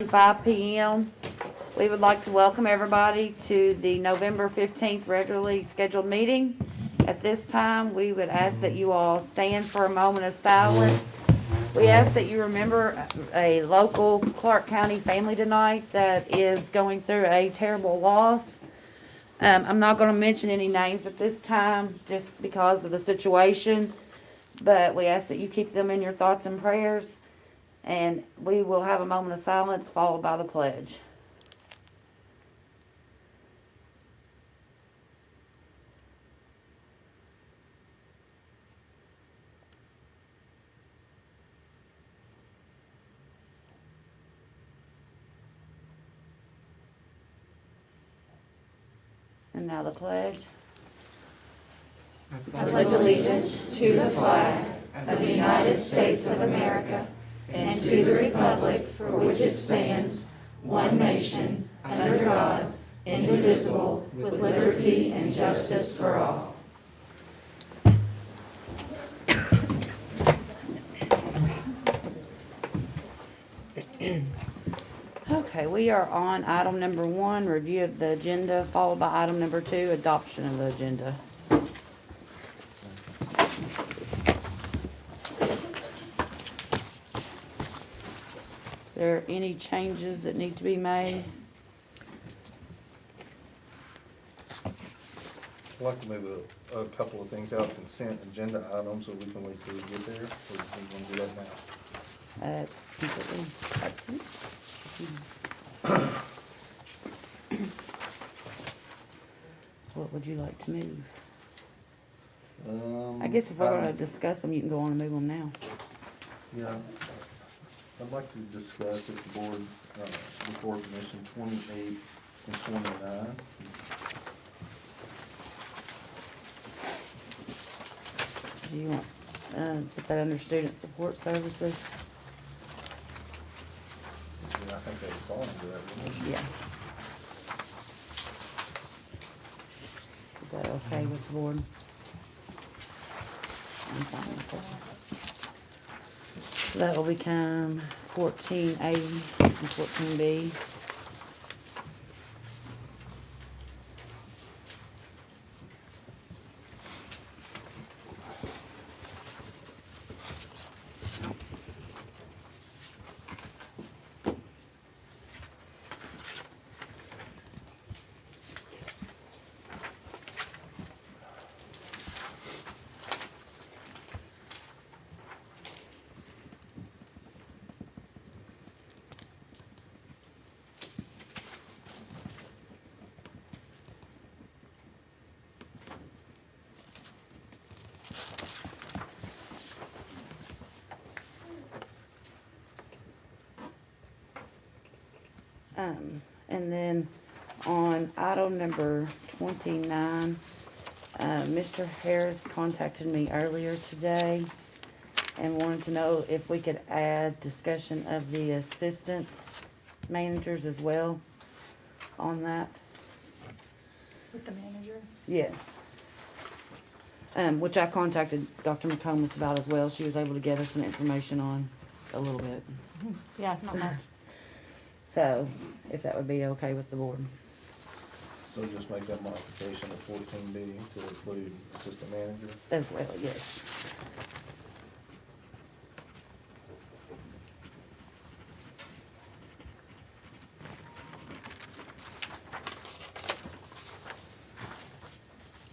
5 p.m. We would like to welcome everybody to the November 15th regularly scheduled meeting. At this time, we would ask that you all stand for a moment of silence. We ask that you remember a local Clark County family tonight that is going through a terrible loss. I'm not going to mention any names at this time just because of the situation, but we ask that you keep them in your thoughts and prayers. And we will have a moment of silence followed by the pledge. And now the pledge. I pledge allegiance to the flag of the United States of America and to the republic for which it stands, one nation, under God, indivisible, with liberty and justice for all. Okay, we are on item number 1, review of the agenda, followed by item number 2, adoption of the agenda. Is there any changes that need to be made? I'd like to move a couple of things out, consent agenda items, so we can wait till we get there, or we can do that now. Completely. What would you like to move? I guess if we're gonna discuss them, you can go on and move them now. Yeah, I'd like to discuss if the board, before commission 28 and 29. Do you want, put that under student support services? Yeah, I think they fall into that, wouldn't Yeah. Is that okay with the board? I'm fine with that. So that will become 14A and 14B. And then on item number 29, Mr. Harris contacted me earlier today and wanted to know if we could add discussion of the assistant managers as well on that. With the manager? Yes. Which I contacted Dr. McComas about as well. She was able to get us some information on a little bit. Yeah, not much. So, if that would be okay with the board. So just make that modification of 14B to include assistant manager. As well, yes.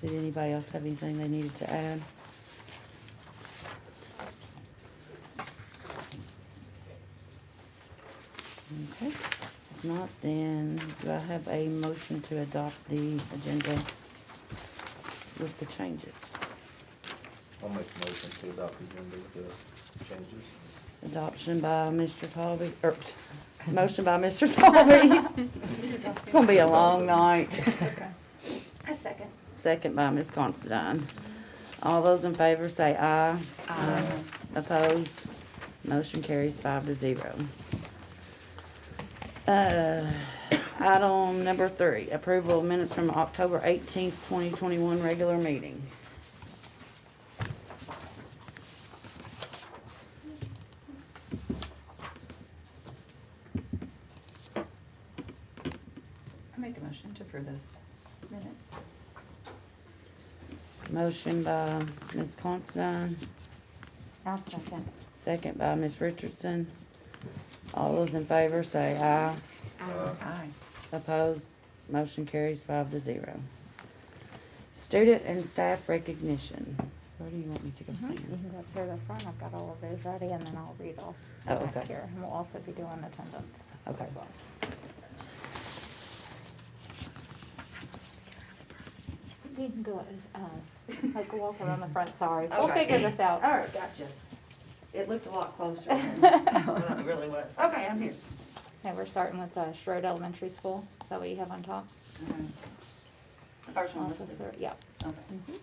Did anybody else have anything they needed to add? Okay, if not, then do I have a motion to adopt the agenda with the changes? I'll make a motion to adopt the agenda with the changes. Adoption by Mr. Tolby, or, motion by Mr. Tolby. It's gonna be a long night. Okay. A second. Second by Ms. Considine. All those in favor say aye. Aye. Opposed? Motion carries 5-0. Item number 3, approval of minutes from October 18th, 2021 regular meeting. Make a motion to approve this minutes. Motion by Ms. Considine, I'll second. second by Ms. Richardson. All those in favor say aye. Aye. Opposed? Motion carries 5-0. Student and staff recognition. Where do you want me to go? You can go up here to the front, I've got all of those ready, and then I'll read off Oh, back okay. here. And we'll also be doing attendance. Okay. as well. You can go, like walk around the front, sorry. We'll Okay. figure this out. Alright, gotcha. It looked a lot closer than what it really was. Okay, I'm here. Okay, we're starting with Schroed Elementary School. Is that what you have on top? The first one was the. Officer, yep. Okay.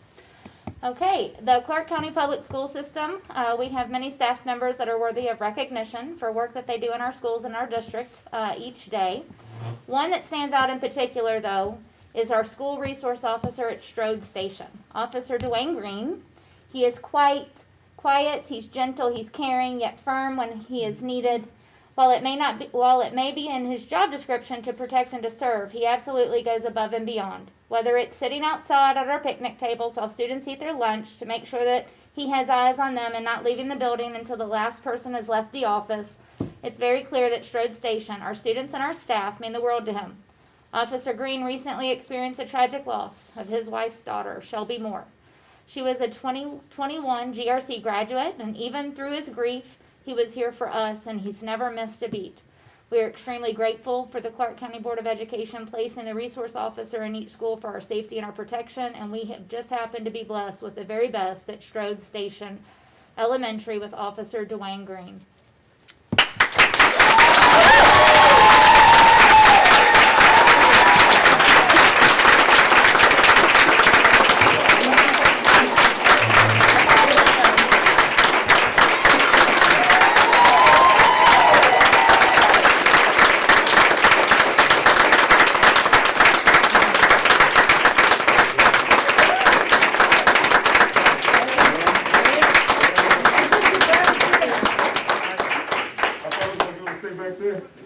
Okay, the Clark County Public School System, we have many staff members that are worthy of recognition for work that they do in our schools in our district each day. One that stands out in particular, though, is our school resource officer at Strode Station, Officer Dwayne Green. He is quite quiet, he's gentle, he's caring, yet firm when he is needed. While it may be in his job description to protect and to serve, he absolutely goes above and beyond. Whether it's sitting outside at our picnic tables while students eat their lunch to make sure that he has eyes on them and not leaving the building until the last person has left the office, it's very clear that Strode Station, our students and our staff, mean the world to him. Officer Green recently experienced a tragic loss of his wife's daughter, Shelby Moore. She was a 2021 GRC graduate, and even through his grief, he was here for us, and he's never missed a beat. We are extremely grateful for the Clark County Board of Education placing the resource officer in each school for our safety and our protection, and we have just happened to be blessed with the very best at Strode Station Elementary with Officer Dwayne Green.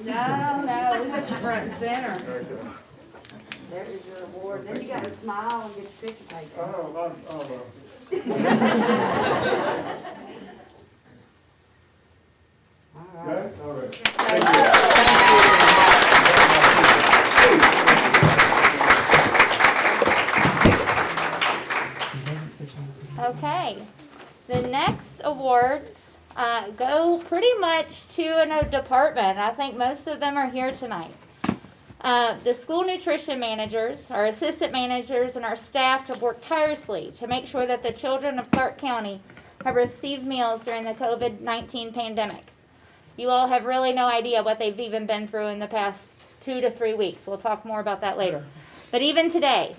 No, we got you front and center. There is your award. Then you gotta smile and get your picture taken. All right. Okay, the next awards go pretty much to a department. I think most of them are here tonight. The school nutrition managers, our assistant managers, and our staff have worked tirelessly to make sure that the children of Clark County have received meals during the COVID-19 pandemic. You all have really no idea what they've even been through in the past 2 to 3 weeks. We'll talk more about that later. But even today,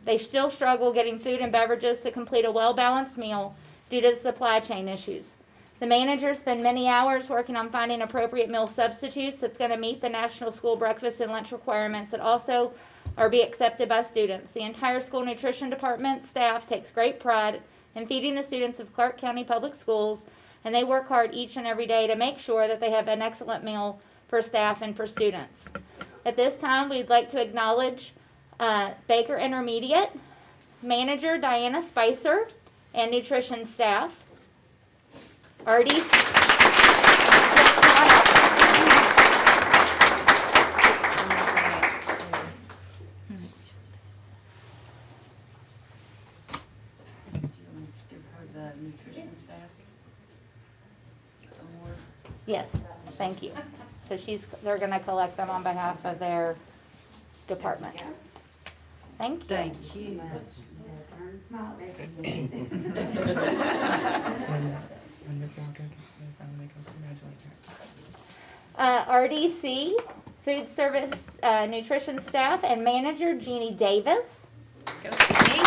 they still struggle getting food and beverages to complete a well-balanced meal due to supply chain issues. The managers spend many hours working on finding appropriate meal substitutes that's going to meet the national school breakfast and lunch requirements that also are be accepted by students. The entire school nutrition department staff takes great pride in feeding the students of Clark County Public Schools, and they work hard each and every day to make sure that they have an excellent meal for staff and for students. At this time, we'd like to acknowledge Baker Intermediate Manager Diana Spicer and nutrition staff. Artie. The nutrition staff award. Yes, thank you. So they're gonna collect them on behalf of their department. Thank you. Thank you. Turn and smile at me. When Miss Walker gets to they can congratulate her. RDC, food service, nutrition staff, and manager Jeannie Davis. Go, Jeannie.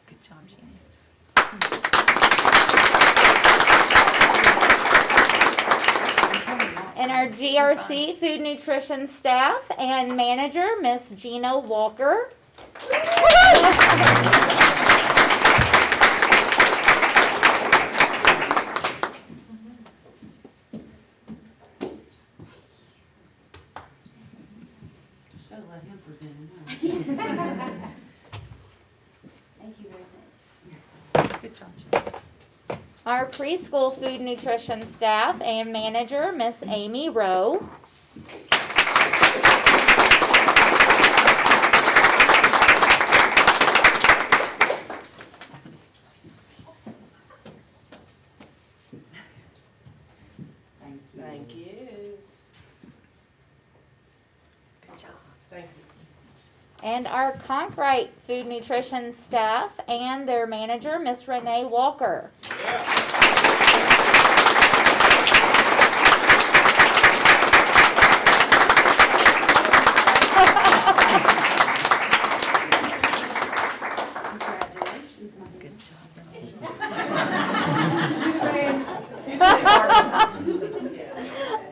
Good job, Jeannie. And our GRC food nutrition staff and manager, Miss Gina Walker. Should let him present. Thank you very much. Good job. Our preschool food nutrition staff and manager, Miss Amy Rowe. Thank you. Good job. Thank you. And our Conkrite food nutrition staff and their manager, Miss Renee Walker. Congratulations, my good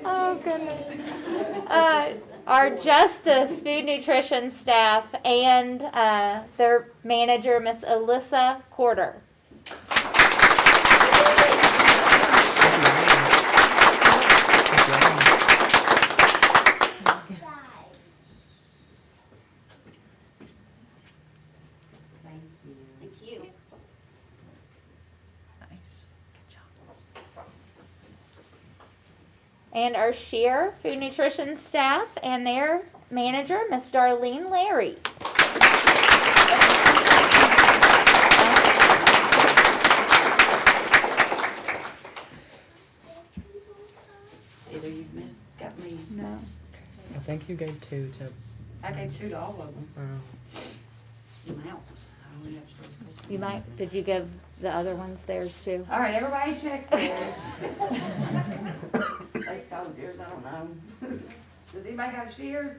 Oh, goodness. Our Justice food nutrition staff and their manager, Miss Alyssa Corder. Thank you. Thank you. Nice. Good job. And our Shear food nutrition staff and their manager, Miss Darlene Larry. Either you've got me, No. I think you gave 2 to, I gave 2 to all of them. I'm out. I only have straight. You might, did you give the other ones theirs too? All right, everybody check theirs. They stole yours, I don't know. Does anybody have shears?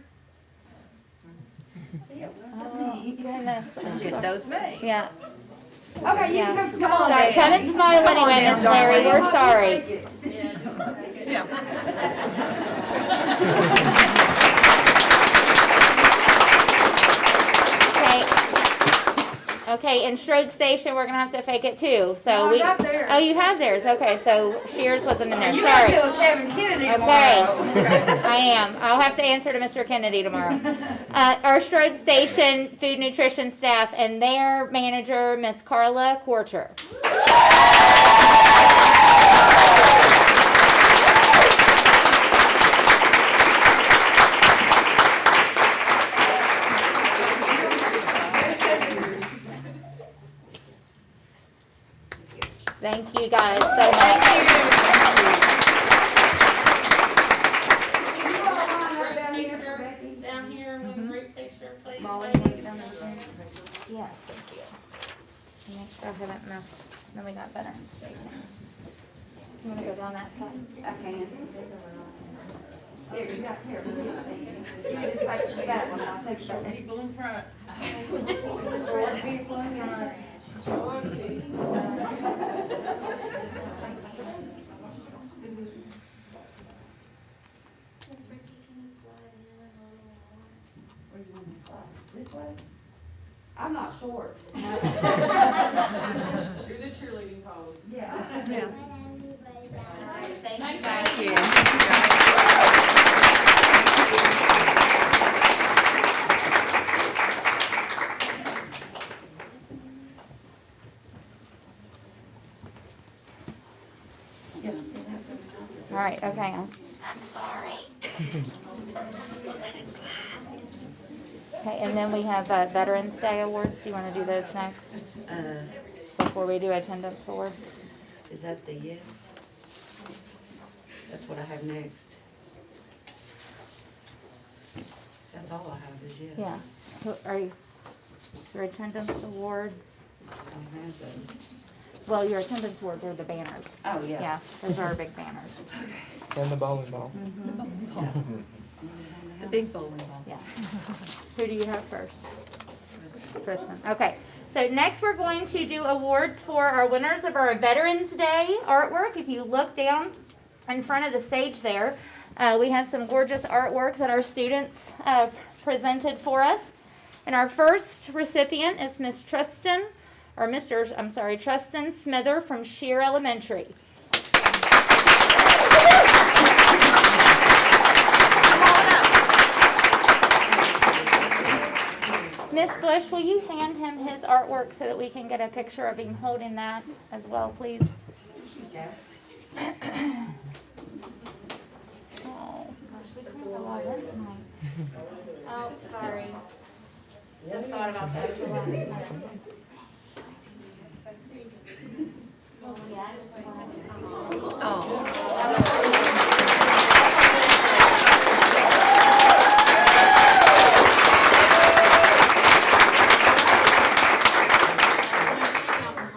Yeah, Oh, goodness. I'm sorry. those made. Yeah. Okay, you Yeah. can come on. Sorry, come and smile anyway, Miss Larry. We're sorry. Okay, in Strode Station, we're gonna have to fake it too, so No, I we. got theirs. Oh, you have theirs, okay, so Shears wasn't in there, You gotta sorry. do a Kevin Kennedy Okay, tomorrow. I am. I'll have to answer to Mr. Kennedy tomorrow. Our Strode Station food nutrition staff and their manager, Miss Carla Quarter. Thank you guys so much. Down here, one group picture, please. Molly, ladies. take it down there. Yes, thank you. Make sure I haven't missed. Then we got Veterans Day. You wanna go down that side? I can. Here, you got, here. You just take, you got it, I'll take some. People in front. People in front. Where you want me to slide? This way? I'm not short. You're the cheerleading pose. Yeah. Thank you. Yeah, see that? All right, okay. I'm sorry. Okay, and then we have Veterans Day awards. Do you want to do those next before we do attendance awards? Is that the yes? That's what I have next. That's all I have is yes. Yeah. Are you, your attendance awards? I don't have those. Well, your attendance awards are the banners. Oh, yeah. Yeah, those are our big banners. and the bowling ball. The big bowling ball. Yeah. Who do you have first? Tristan. Okay. So next we're going to do awards for our winners of our Veterans Day artwork. If you look down in front of the stage there, we have some gorgeous artwork that our students presented for us. And our first recipient is Miss Tristan, or Mr. I'm sorry, Tristan Smither from Shear Elementary. Miss Bush, will you hand him his artwork so that we can get a picture of him holding that as well, please? Oh, gosh, we cleaned a lot in tonight. Oh, sorry. Just thought about that.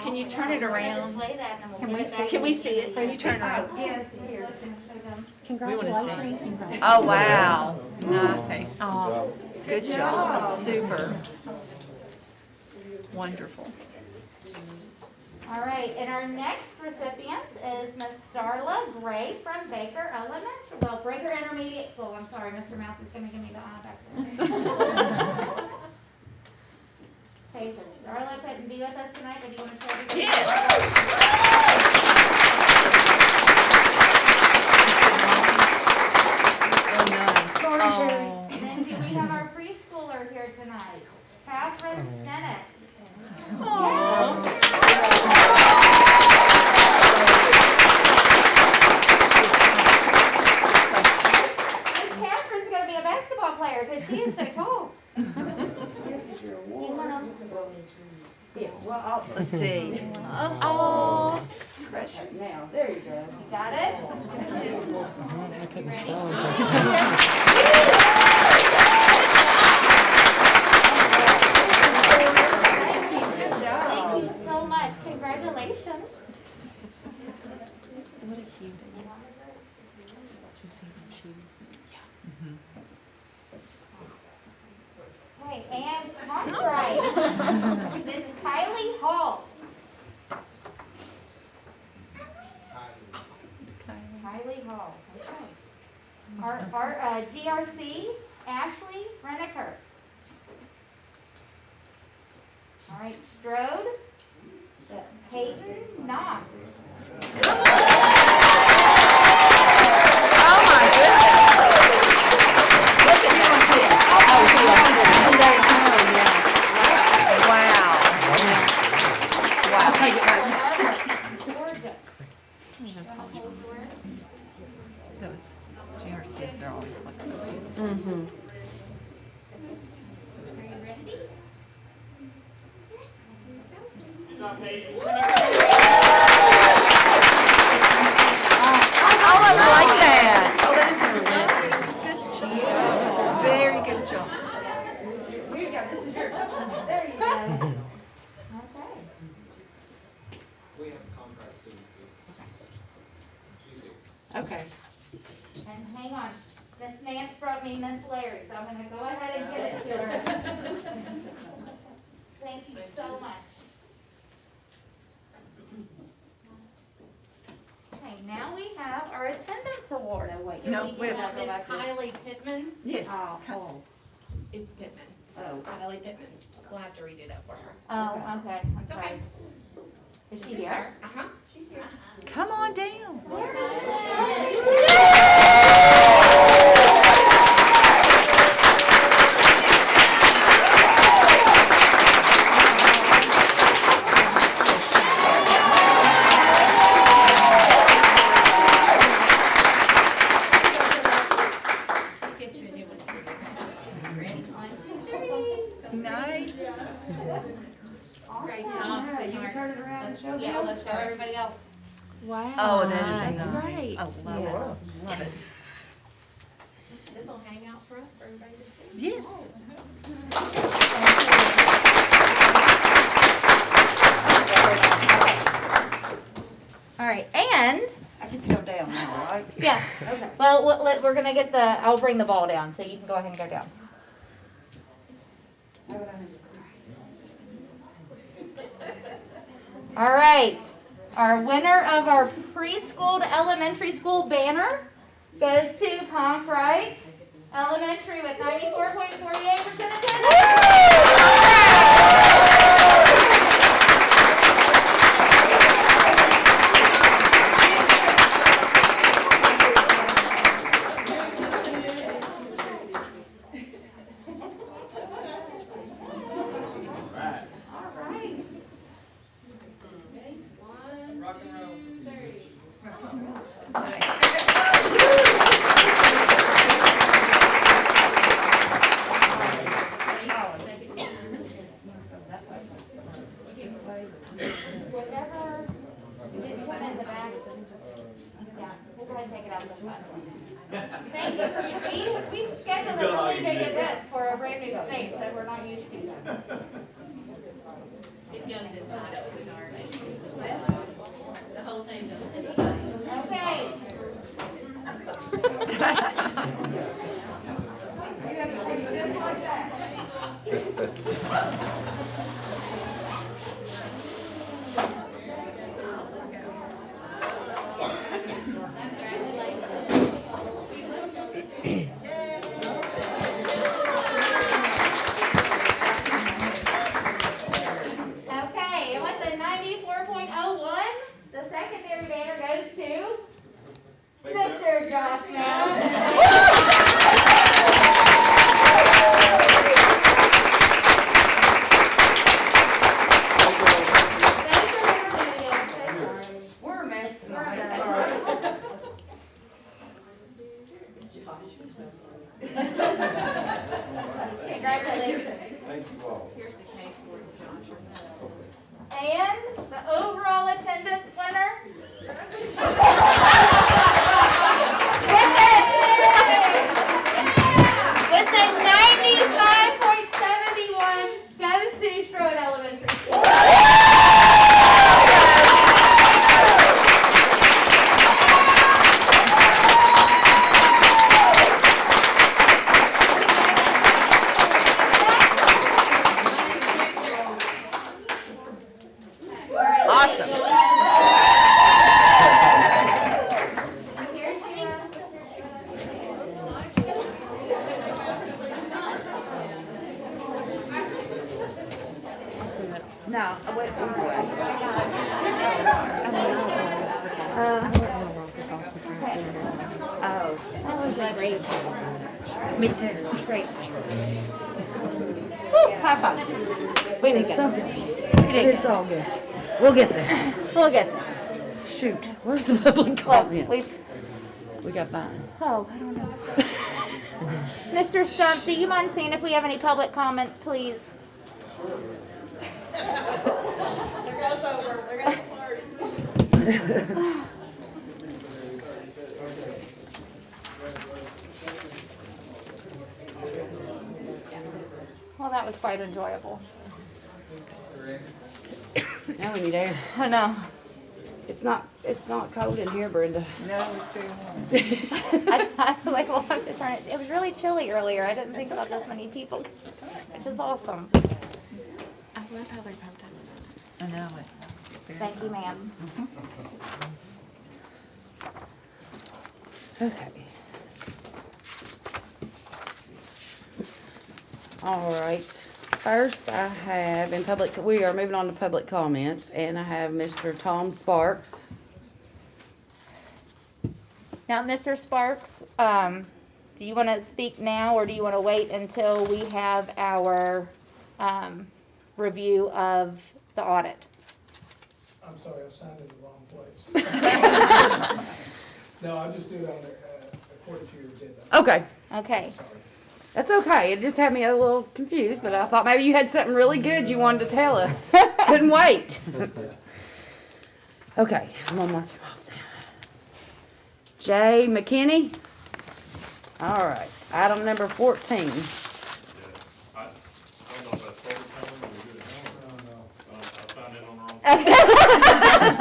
Can you turn it around? Can we see it? Can you turn it around? Yes, here. Congratulations. Oh, wow. Nice. Good Good job. Super. Wonderful. All right, and our next recipient is Miss Starla Gray from Baker Elementary, well, Baker Intermediate School. I'm sorry, Mr. Mouse is gonna give me the eye back there. Okay, so Starla couldn't be with us tonight, but do you want to show everybody? Yes. Oh, nice. And then do we have our preschooler here tonight? Catherine Stennett. Catherine's gonna be a basketball player because she is so tall. You want 'em? Let's see. Oh, It's precious. Now, there you go. you got it? I couldn't spell it. Thank you so much. Congratulations. Okay, and right. Miss Kylie Hall. Kylie Hall. Okay. Our GRC, Ashley Reniker. All right, Strode, Peyton Knox. Oh, my goodness. Look at him here. Oh, wow. Gorgeous. Those GRCs are always like so beautiful. Oh, I like that. Oh, that is really nice. Good job. Very good job. Here you go, this is yours. There you go. Okay. We have a contract student too. She's here. Okay. And hang on, Miss Nance brought me Miss Larry, so I'm gonna go ahead and give it to her. Thank you so much. Okay, now we have our attendance award. No, we have, Miss Kylie Pittman. yes. Oh, It's Pittman. oh. Kylie Pittman. We'll have to redo that for her. Oh, okay, I'm It's sorry. okay. Is This she is here? her. Uh-huh. She's here. Come on down. Get you a new one, sir. Ready? 1, 2, 3. Nice. Great job, You can sweetheart. turn it around and show Yeah, them. let's show everybody else. Wow. Oh, that is That's nice. great. I love it. Love it. This will hang out front for everybody to see. Yes. All right, and, I get to go down now, right? yeah, Okay. well, we're gonna get I'll bring the ball down, so you can go ahead and go down. All right, Our winner of our preschool to elementary school banner goes to Conkright Elementary with 94.48% Whatever you didn't put in the bag, yeah, we'll go ahead and take it out this time. Thank you for, we scheduled a really big event for a brand new space that we're not used to. It goes inside, sweetheart. The whole thing goes inside. Okay. Okay, and with the 94.01, the secondary banner goes to Mr. Josh We're a mess tonight, sorry. Congratulations. Thank you all. Here's the case for Josh. And the overall attendance winner. With a 95.71 goes to Strode Elementary. Awesome. No, wait, oh, That was a great. me too. It's great. High five. We didn't get So it. confused. It's all good. We'll get there. We'll get there. Shoot, where's the public Well, comment? We got fine. Oh, I don't know. Mr. Stump, do you mind seeing if we have any public comments, please? Well, that was quite enjoyable. Now we need air. I know. It's not cold in here, Brenda. No, it's very warm. I was like, we'll have to turn it. It was really chilly earlier. I didn't think about this many people, which is awesome. I love how they're pumped up. I know it. Very Thank you, ma'am. Okay. All right. First, I have in public, we are moving on to public comments, and I have Mr. Tom Sparks. Now, Mr. Sparks, do you want to speak now, or do you want to wait until we have our review of the audit? I'm sorry, I signed in the wrong place. No, I'll just do it on there, according to your agenda. Okay. Okay. Sorry. That's okay. It just had me a little confused, but I thought maybe you had something really good you wanted to tell us. Couldn't wait. Okay, I'm gonna mark him off there. Jay McKinney. All right, item number 14. I don't know if that's overtime or good at home. I signed in on the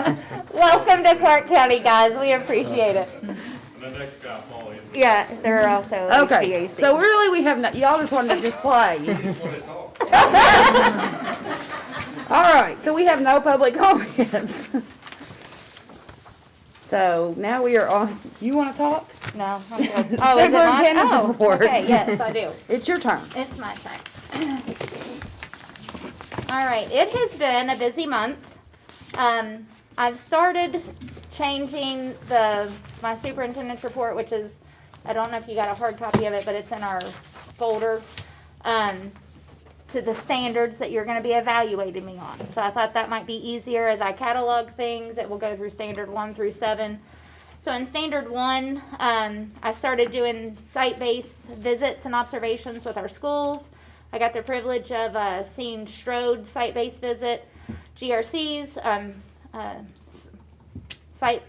wrong. Welcome to Clark County, guys. We appreciate it. And the next guy, Paul, is Yeah, they're also Okay, HVAC. so really we have, y'all just wanted to just play. what it's all. All right, so we have no public comments. So now we are on, you want to talk? No, I'm good. Oh, is it mine? Superintendent's Oh, report. okay, yes, I do. It's your turn. It's my turn. All right, it has been a busy month. I've started changing my superintendent's report, which is, I don't know if you got a hard copy of it, but it's in our folder, to the standards that you're gonna be evaluating me on. So I thought that might be easier as I catalog things. It will go through standard 1 through 7. So in standard 1, I started doing site-based visits and observations with our schools. I got the privilege of seeing Strode site-based visit, GRCs, site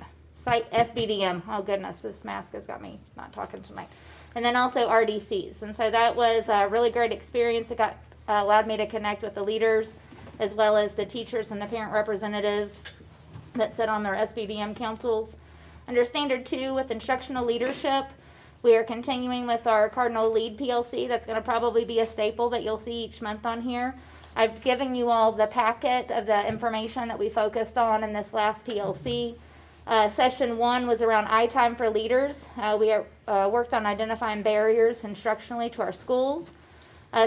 SBDM. Oh goodness, this mask has got me not talking tonight. And then also RDCs. And so that was a really great experience. It allowed me to connect with the leaders as well as the teachers and the parent representatives that sit on their SBDM councils. Under standard 2 with instructional leadership, we are continuing with our Cardinal Lead PLC. That's going to probably be a staple that you'll see each month on here. I've given you all the packet of the information that we focused on in this last PLC. Session 1 was around I-time for leaders. We worked on identifying barriers instructionally to our schools.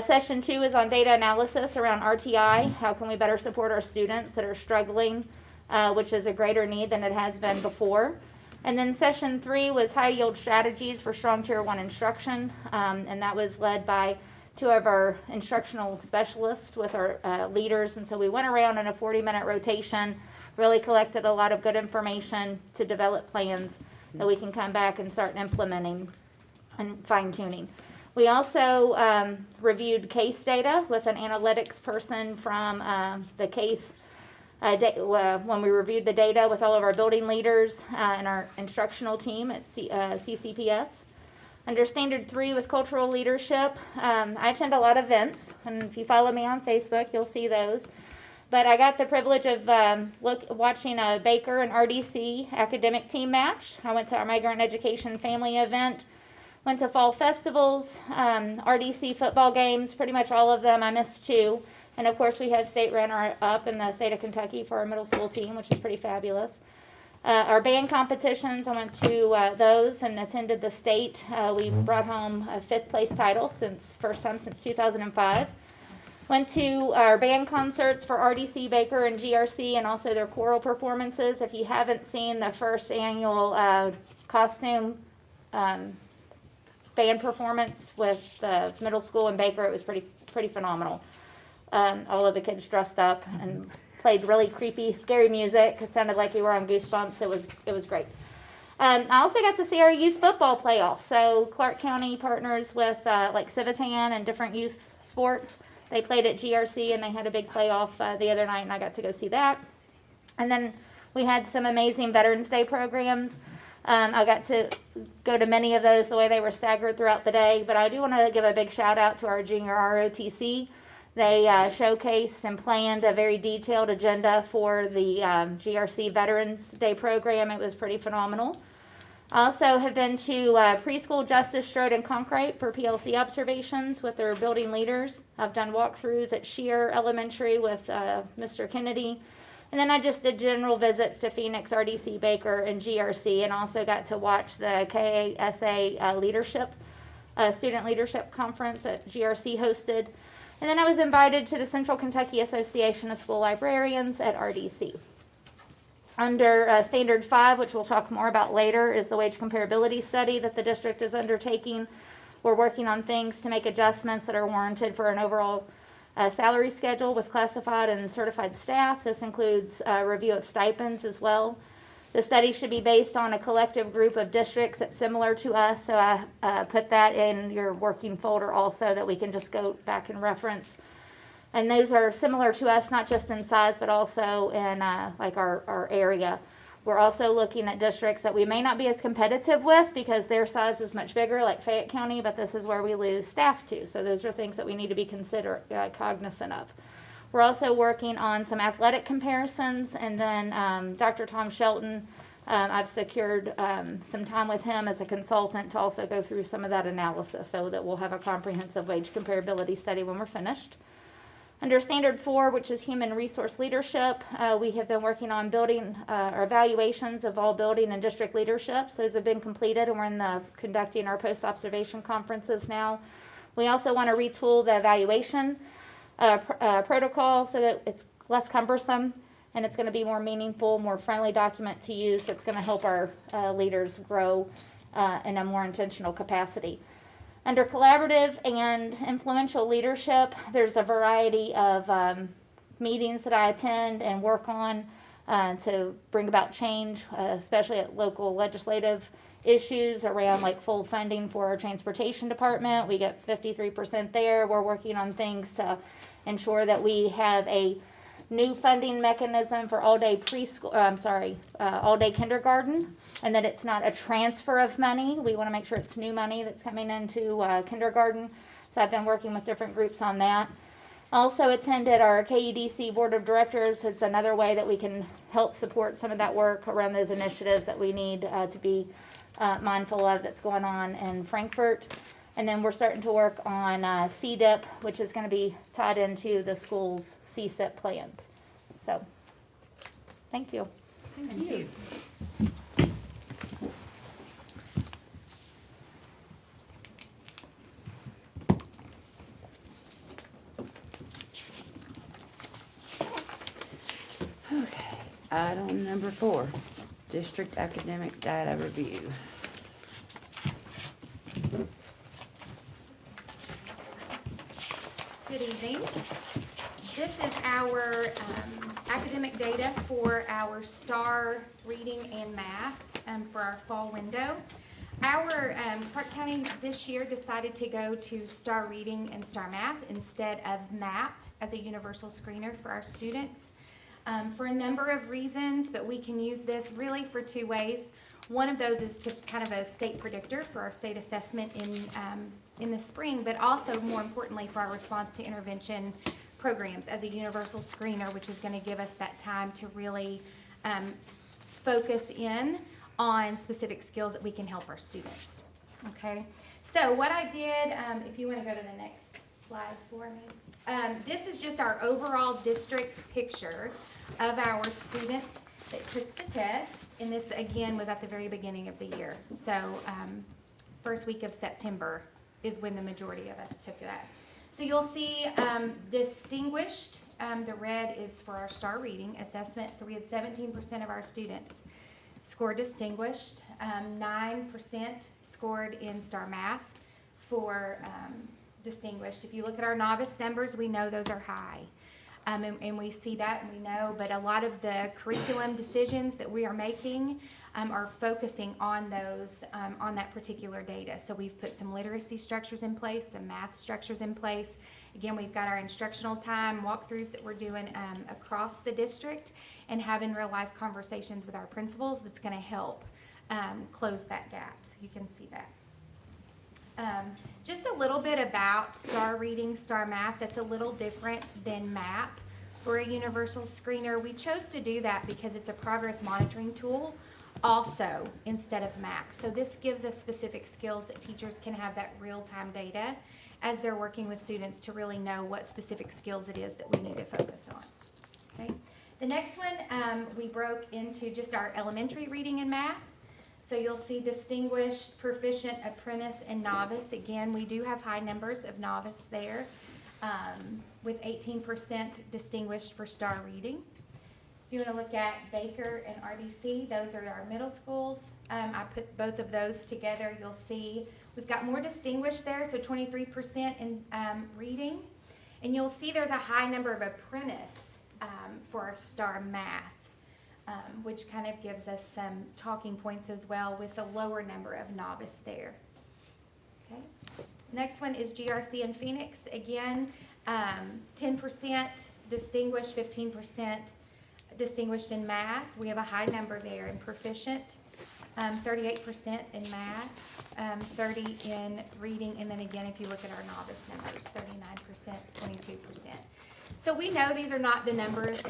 Session 2 is on data analysis around RTI. How can we better support our students that are struggling, which is a greater need than it has been before. And then session 3 was high yield strategies for strong tier 1 instruction. And that was led by 2 of our instructional specialists with our leaders. And so we went around in a 40-minute rotation, really collected a lot of good information to develop plans that we can come back and start implementing and fine tuning. We also reviewed case data with an analytics person from the case when we reviewed the data with all of our building leaders and our instructional team at CCPS. Under standard 3 with cultural leadership, I attend a lot of events, and if you follow me on Facebook, you'll see those. But I got the privilege of watching a Baker and RDC academic team match. I went to our migrant education family event, went to fall festivals, RDC football games, pretty much all of them. I missed 2. And of course, we have state runner-up in the state of Kentucky for our middle school team, which is pretty fabulous. Our band competitions, I went to those and attended the state. We brought home a 5th place title, first time since 2005. Went to our band concerts for RDC, Baker, and GRC, and also their choral performances. If you haven't seen the first annual costume band performance with the middle school and Baker, it was pretty phenomenal. All of the kids dressed up and played really creepy, scary music. It sounded like you were on Goosebumps. It was great. I also got to see our youth football playoffs. So Clark County partners with like Civitan and different youth sports. They played at GRC and they had a big playoff the other night, and I got to go see that. And then we had some amazing Veterans Day programs. I got to go to many of those the way they were staggered throughout the day. But I do want to give a big shout out to our junior ROTC. They showcased and planned a very detailed agenda for the GRC Veterans Day program. It was pretty phenomenal. I also have been to preschool Justice, Strode, and Concrete for PLC observations with their building leaders. I've done walkthroughs at Shear Elementary with Mr. Kennedy. And then I just did general visits to Phoenix, RDC, Baker, and GRC, and also got to watch the KASA leadership, student leadership conference that GRC hosted. And then I was invited to the Central Kentucky Association of School Librarians at RDC. Under Standard 5, which we'll talk more about later, is the wage comparability study that the district is undertaking. We're working on things to make adjustments that are warranted for an overall salary schedule with classified and certified staff. This includes a review of stipends as well. The study should be based on a collective group of districts that's similar to us, so I put that in your working folder also that we can just go back and reference. And those are similar to us, not just in size, but also in like our area. We're also looking at districts that we may not be as competitive with because their size is much bigger, like Fayette County, but this is where we lose staff to. So those are things that we need to be cognizant of. We're also working on some athletic comparisons, and then Dr. Tom Shelton, I've secured some time with him as a consultant to also go through some of that analysis so that we'll have a comprehensive wage comparability study when we're finished. Under Standard 4, which is Human Resource Leadership, we have been working on building our evaluations of all building and district leaderships. Those have been completed, and we're conducting our post-observation conferences now. We also want to retool the evaluation protocol so that it's less cumbersome and it's going to be more meaningful, more friendly document to use that's going to help our leaders grow in a more intentional capacity. Under collaborative and influential leadership, there's a variety of meetings that I attend and work on to bring about change, especially at local legislative issues around like full funding for our transportation department. We get 53% there. We're working on things to ensure that we have a new funding mechanism for all-day all-day kindergarten, and that it's not a transfer of money. We want to make sure it's new money that's coming into kindergarten. So I've been working with different groups on that. Also attended our KEDC Board of Directors. It's another way that we can help support some of that work around those initiatives that we need to be mindful of that's going on in Frankfurt. And then we're starting to work on CDIP, which is going to be tied into the school's CSIP plans. So, thank you. Thank you. Okay, item number 4, district academic data review. Good evening. This is our academic data for our STAR reading and math for our fall window. Our Clark County this year decided to go to STAR reading and STAR math instead of MAP as a universal screener for our students for a number of reasons, but we can use this really for 2 ways. One of those is to kind of a state predictor for our state assessment in the spring, but also more importantly for our response to intervention programs as a universal screener, which is going to give us that time to really focus in on specific skills that we can help our students. Okay, so what I did, if you want to go to the next slide for me, this is just our overall district picture of our students that took the test, and this again was at the very beginning of the year. So first week of September is when the majority of us took that. So you'll see distinguished, the red is for our STAR reading assessment. So we had 17% of our students scored distinguished, 9% scored in STAR math for distinguished. If you look at our novice numbers, we know those are high. And we see that and we know, but a lot of the curriculum decisions that we are making are focusing on those, on that particular data. So we've put some literacy structures in place, some math structures in place. Again, we've got our instructional time walkthroughs that we're doing across the district and having real life conversations with our principals that's going to help close that gap. So you can see that. Just a little bit about STAR reading, STAR math. That's a little different than MAP for a universal screener. We chose to do that because it's a progress monitoring tool also instead of MAP. So this gives us specific skills that teachers can have that real-time data as they're working with students to really know what specific skills it is that we need to focus on. Okay. The next one, we broke into just our elementary reading and math. So you'll see distinguished, proficient, apprentice, and novice. Again, we do have high numbers of novice there, with 18% distinguished for STAR reading. If you want to look at Baker and RDC, those are our middle schools. I put both of those together. You'll see we've got more distinguished there, so 23% in reading. And you'll see there's a high number of apprentice for our STAR math. Which kind of gives us some talking points as well with a lower number of novice there. Okay. Next one is GRC and Phoenix. Again, 10% distinguished, 15% distinguished in math. We have a high number there in proficient, 38% in math, 30 in reading, and then again, if you look at our novice numbers, 39%, 22%. So we know these are not the numbers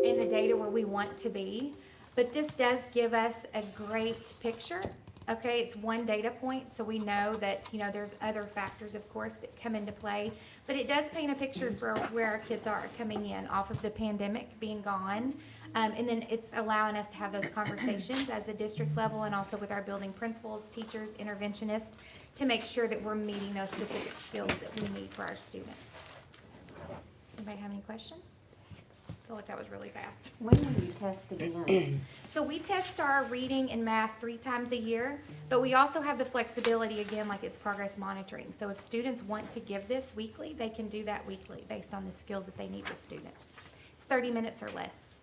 in the data where we want to be, but this does give us a great picture Okay, it's one data point, so we know that, there's other factors, of course, that come into play. But it does paint a picture for where our kids are coming in off of the pandemic being gone. And then it's allowing us to have those conversations as a district level and also with our building principals, teachers, interventionists, to make sure that we're meeting those specific skills that we need for our students. Anybody have any questions? I feel like that was really fast. When will you test again? So we test our reading and math 3 times a year, but we also have the flexibility, again, like it's progress monitoring. So if students want to give this weekly, they can do that weekly based on the skills that they need with students. It's 30 minutes or less.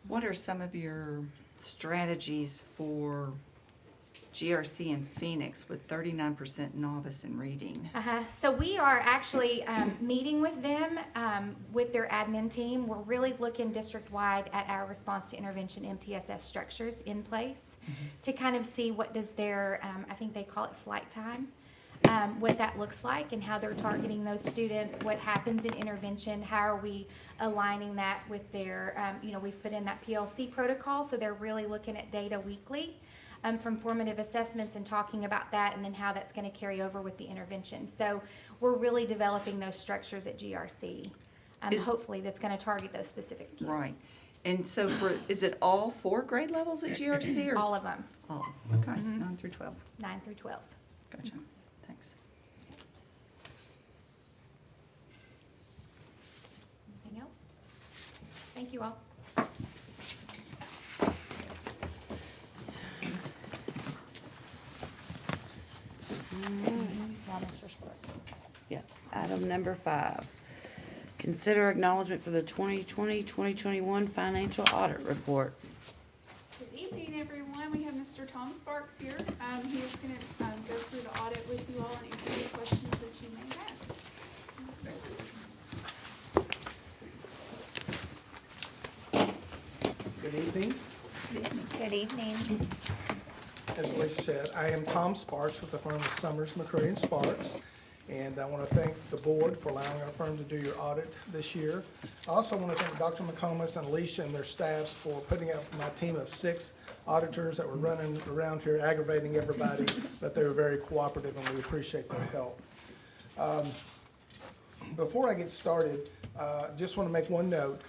What are some of your strategies for GRC in Phoenix with 39% novice in reading? So we are actually meeting with them, with their admin team. We're really looking district-wide at our response to intervention MTSS structures in place to kind of see what does their, I think they call it flight time, what that looks like and how they're targeting those students, what happens in intervention, how are we aligning that with their, we've put in that PLC protocol, so they're really looking at data weekly. From formative assessments and talking about that and then how that's going to carry over with the intervention. So we're really developing those structures at GRC. Hopefully that's going to target those specific kids. Right. And so is it all 4 grade levels at GRC? Or All of them, Oh, okay, 9 through 12. 9 through 12. Gotcha, thanks. Anything else? Thank you all. Yeah. Item number 5. Consider acknowledgement for the 2020-2021 financial audit report. Good evening, everyone. We have Mr. Tom Sparks here. He is going to go through the audit with you all and answer any questions that you may have. Good evening. Good evening. As Lisa said, I am Tom Sparks with the firm of Summers, McCray, and Sparks. And I want to thank the board for allowing our firm to do your audit this year. I also want to thank Dr. McComas and Alicia and their staffs for putting up my team of 6 auditors that were running around here aggravating everybody, but they were very cooperative and we appreciate their help. Before I get started, just want to make one note.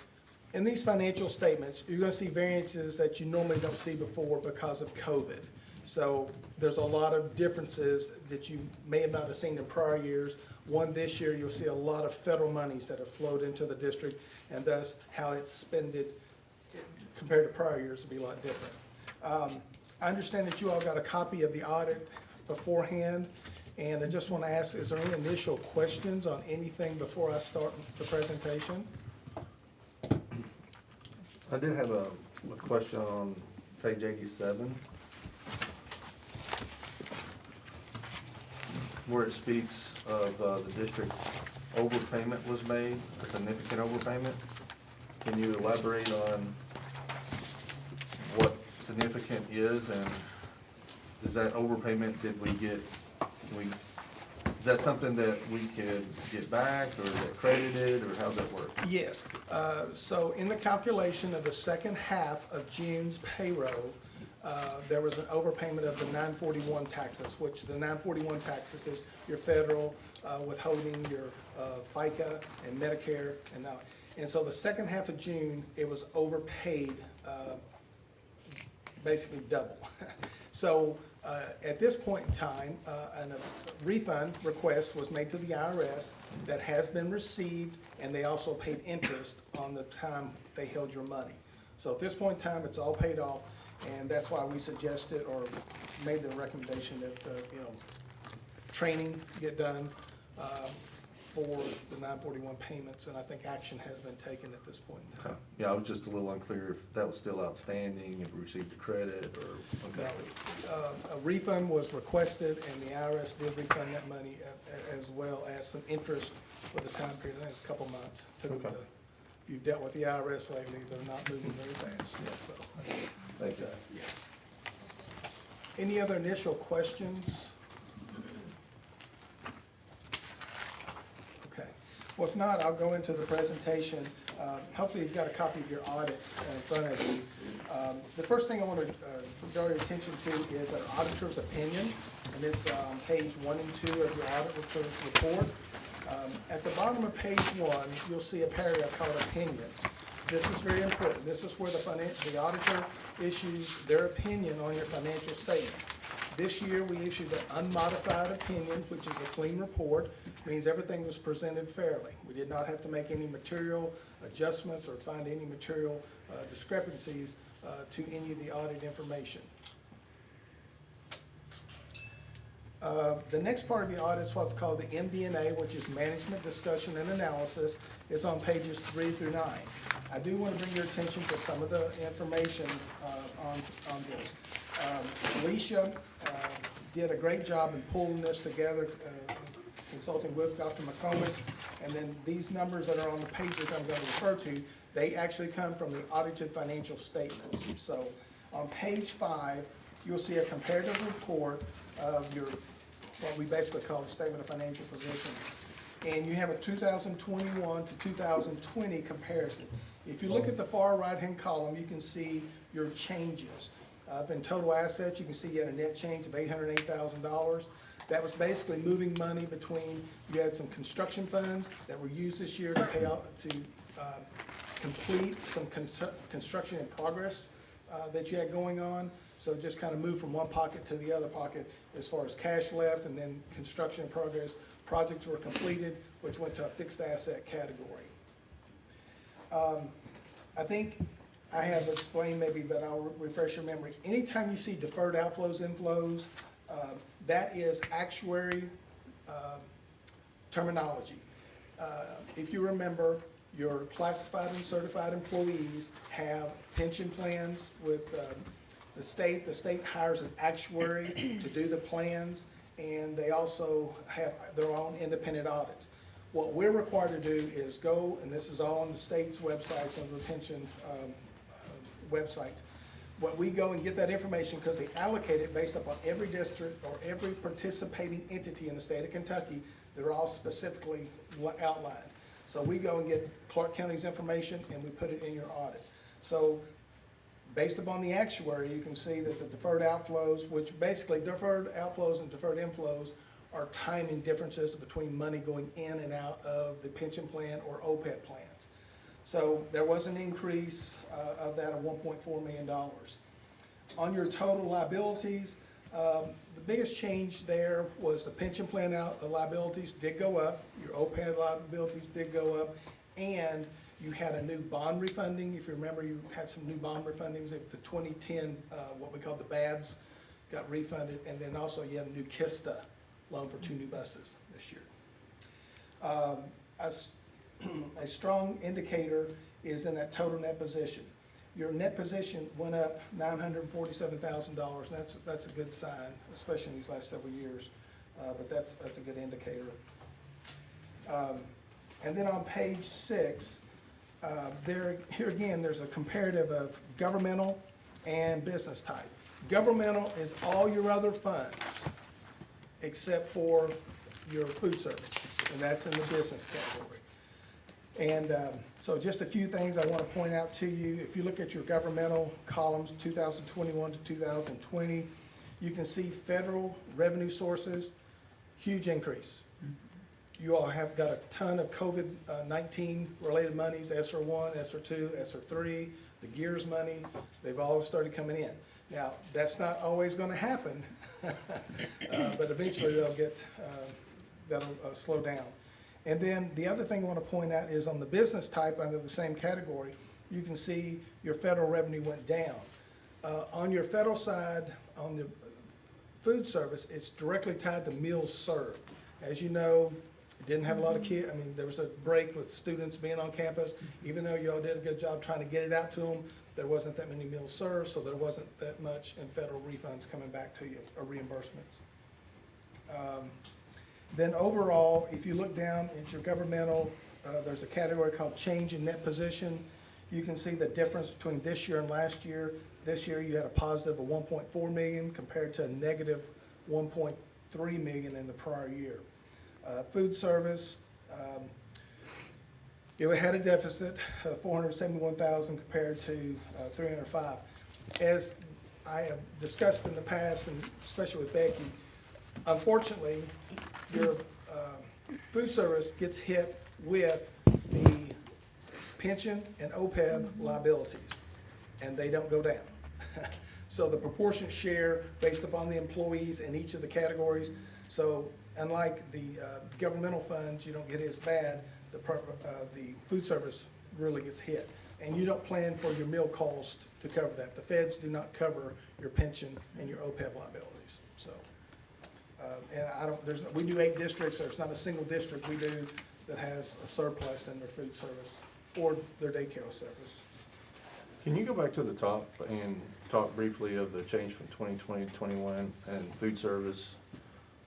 In these financial statements, you're going to see variances that you normally don't see before because of COVID. So there's a lot of differences that you may not have seen in prior years. One, this year, you'll see a lot of federal monies that have flowed into the district, and thus how it's spended compared to prior years will be a lot different. I understand that you all got a copy of the audit beforehand, and I just want to ask, is there any initial questions on anything before I start the presentation? I did have a question on page 87, where it speaks of the district overpayment was made, a significant overpayment. Can you elaborate on what significant is, and is that overpayment, is that something that we could get back, or is it credited, or how's that work? Yes. So in the calculation of the second half of June's payroll, there was an overpayment of the 941 taxes, which the 941 taxes is your federal withholding, your FICA and Medicare and now. And so the second half of June, it was overpaid, basically double. So at this point in time, a refund request was made to the IRS that has been received, and they also paid interest on the time they held your money. So at this point in time, it's all paid off, and that's why we suggested or made the recommendation that, training get done for the 941 payments, and I think action has been taken at this point in time. Yeah, I was just a little unclear if that was still outstanding, if we received a credit, or, okay. A refund was requested, and the IRS did refund that money as well as some interest for the time period. I think it's a couple months. Okay. If you've dealt with the IRS lately, they're not moving very fast. So, Thank you. yes. Any other initial questions? Okay. Well, if not, I'll go into the presentation. Hopefully you've got a copy of your audit in front of you. The first thing I want to draw your attention to is our auditor's opinion, and it's on page 1 and 2 of your audit report. At the bottom of page 1, you'll see a paragraph called opinions. This is very important. This is where the auditor issues their opinion on your financial statement. This year, we issued an unmodified opinion, which is a clean report, means everything was presented fairly. We did not have to make any material adjustments or find any material discrepancies to any of the audit information. The next part of the audit is what's called the MD&A, which is Management Discussion and Analysis. It's on pages 3 through 9. I do want to bring your attention to some of the information on this. Alicia did a great job in pulling this together, consulting with Dr. McComas, and then these numbers that are on the pages I'm going to refer to, they actually come from the audited financial statements. So on page 5, you'll see a comparative report of your, what we basically call the statement of financial position. And you have a 2021 to 2020 comparison. If you look at the far right-hand column, you can see your changes. In total assets, you can see you had a net change of $808,000. That was basically moving money between, you had some construction funds that were used this year to pay out, to complete some construction in progress that you had going on. So just kind of moved from one pocket to the other pocket as far as cash left, and then construction in progress. Projects were completed, which went to a fixed asset category. I think I have explained maybe, but I'll refresh your memory. Anytime you see deferred outflows, inflows, that is actuary terminology. If you remember, your classified and certified employees have pension plans with the state. The state hires an actuary to do the plans, and they also have their own independent audits. What we're required to do is go, and this is all on the state's websites, on the pension websites. What we go and get that information, because they allocate it based upon every district or every participating entity in the state of Kentucky. They're all specifically outlined. So we go and get Clark County's information and we put it in your audit. So based upon the actuary, you can see that the deferred outflows, which basically deferred outflows and deferred inflows are timing differences between money going in and out of the pension plan or OPEB plans. So there was an increase of that of $1.4 million. On your total liabilities, the biggest change there was the pension plan liabilities did go up, your OPEB liabilities did go up, and you had a new bond refunding. If you remember, you had some new bond refundings. If the 2010, what we call the BABs, got refunded, and then also you had a new KISTA loan for 2 new buses this year. A strong indicator is in that total net position. Your net position went up $947,000. That's a good sign, especially in these last several years. But that's a good indicator. And then on page 6, here again, there's a comparative of governmental and business type. Governmental is all your other funds except for your food service, and that's in the business category. And so just a few things I want to point out to you. If you look at your governmental columns, 2021 to 2020, you can see federal revenue sources, huge increase. You all have got a ton of COVID-19 related monies, ESSER 1, ESSER 2, ESSER 3, the GEARS money, they've all started coming in. Now, that's not always going to happen, but eventually that'll slow down. And then the other thing I want to point out is on the business type under the same category, you can see your federal revenue went down. On your federal side, on the food service, it's directly tied to meals served. As you know, it didn't have a lot of kids. I mean, there was a break with students being on campus. Even though you all did a good job trying to get it out to them, there wasn't that many meals served, so there wasn't that much in federal refunds coming back to you, or reimbursements. Then overall, if you look down at your governmental, there's a category called change in net position. You can see the difference between this year and last year. This year you had a positive of $1.4 million compared to a negative $1.3 million in the prior year. Food service, it had a deficit of $471,000 compared to $305,000. as I have discussed in the past, and especially with Becky, unfortunately, your food service gets hit with the pension and OPEB liabilities, and they don't go down. So the proportionate share based upon the employees in each of the categories. So unlike the governmental funds, you don't get as bad, the food service really gets hit. And you don't plan for your meal cost to cover that. The feds do not cover your pension and your OPEB liabilities, so. And I don't, we do 8 districts, there's not a single district we do that has a surplus in their food service or their daycare service. Can you go back to the top and talk briefly of the change from 2020 to 21 and food service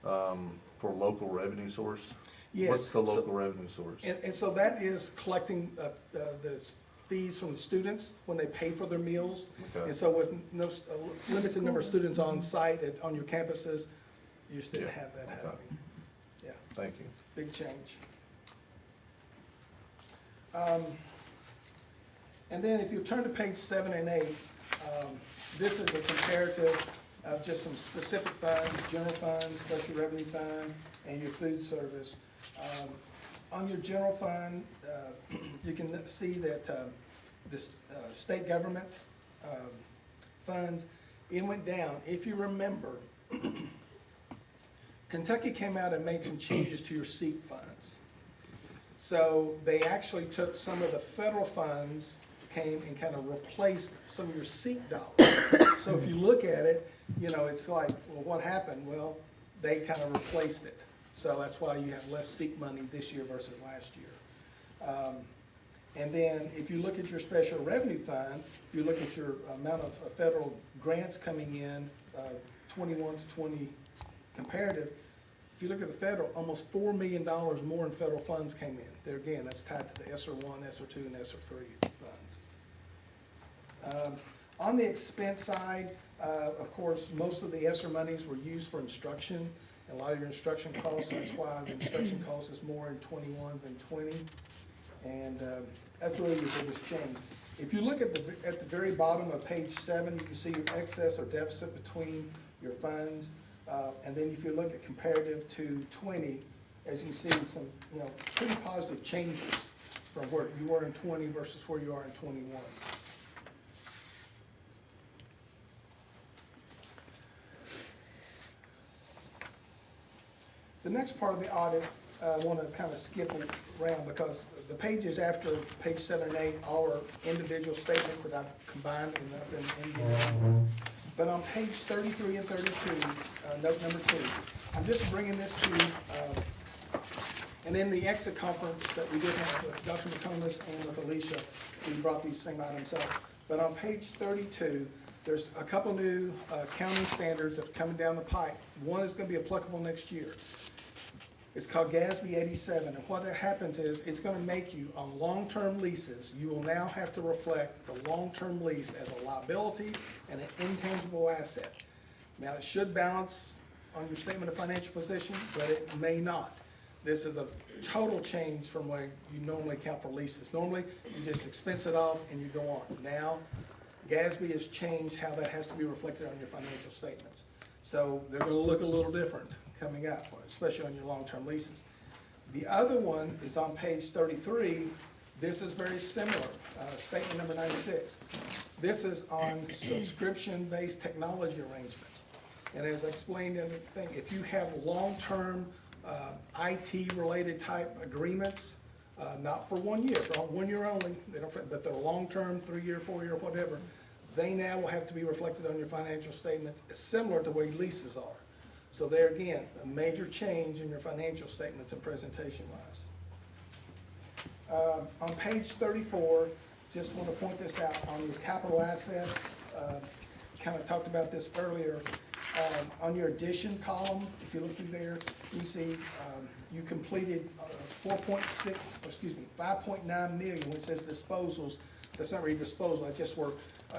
for local revenue source? Yes. What's the local revenue source? And so that is collecting the fees from the students when they pay for their meals. Okay. And so with no, a limited number of students on site on your campuses, you just didn't have that happening. Yeah, Thank you. big change. And then if you turn to page 7 and 8, this is a comparative of just some specific funds, general fund, special revenue fund, and your food service. On your general fund, you can see that this state government funds, it went down. If you remember, Kentucky came out and made some changes to your SEEP funds. So they actually took some of the federal funds, came and kind of replaced some of your SEEP dollars. So if you look at it, you know, it's like, well, what happened? Well, they kind of replaced it. So that's why you have less SEEP money this year versus last year. And then if you look at your special revenue fund, if you look at your amount of federal grants coming in, 21 to 20 comparative, if you look at the federal, almost $4 million more in federal funds came in. There again, that's tied to the ESSER 1, ESSER 2, and ESSER 3 funds. On the expense side, of course, most of the ESSER monies were used for instruction. A lot of your instruction costs, that's why the instruction cost is more in 21 than 20. And that's really your biggest change. If you look at the very bottom of page 7, you can see your excess or deficit between your funds. And then if you look at comparative to 20, as you can see, some pretty positive changes from where you were in 20 versus where you are in 21. The next part of the audit, I want to kind of skip around because the pages after page 7 and 8 are individual statements that I've combined and I've been individual. But on page 33 and 32, note number 2, I'm just bringing this to you, and in the exit conference that we did have with Dr. McComas and with Alicia, we brought these same items up. But on page 32, there's a couple new accounting standards that are coming down the pipe. One is going to be applicable next year. It's called GASB 87, and what happens is it's going to make you, on long-term leases, you will now have to reflect the long-term lease as a liability and an intangible asset. Now, it should balance on your statement of financial position, but it may not. This is a total change from what you normally account for leases. Normally, you just expense it off and you go on. Now, GASB has changed how that has to be reflected on your financial statements. So they're going to look a little different coming up, especially on your long-term leases. The other one is on page 33. This is very similar, statement number 96. This is on subscription-based technology arrangements. And as I explained in the thing, if you have long-term IT-related type agreements, not for 1 year, for 1 year only, they don't, but they're long-term, 3 year, 4 year, whatever, they now will have to be reflected on your financial statements, similar to the way leases are. So there again, a major change in your financial statements and presentation-wise. On page 34, just want to point this out, on your capital assets, kind of talked about this earlier. On your addition column, if you look through there, you see you completed 5.9 million when it says disposals. That's not really disposal, that's just where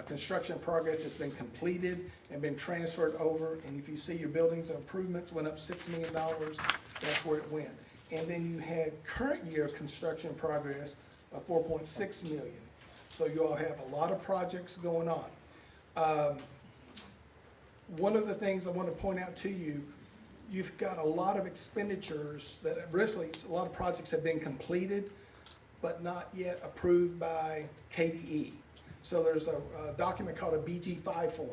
construction progress has been completed and been transferred over. And if you see your buildings and improvements went up $6 million, that's where it went. And then you had current year construction progress of 4.6 million. So you all have a lot of projects going on. One of the things I want to point out to you, you've got a lot of expenditures that originally, a lot of projects have been completed, but not yet approved by KDE. So there's a document called a BG5 form.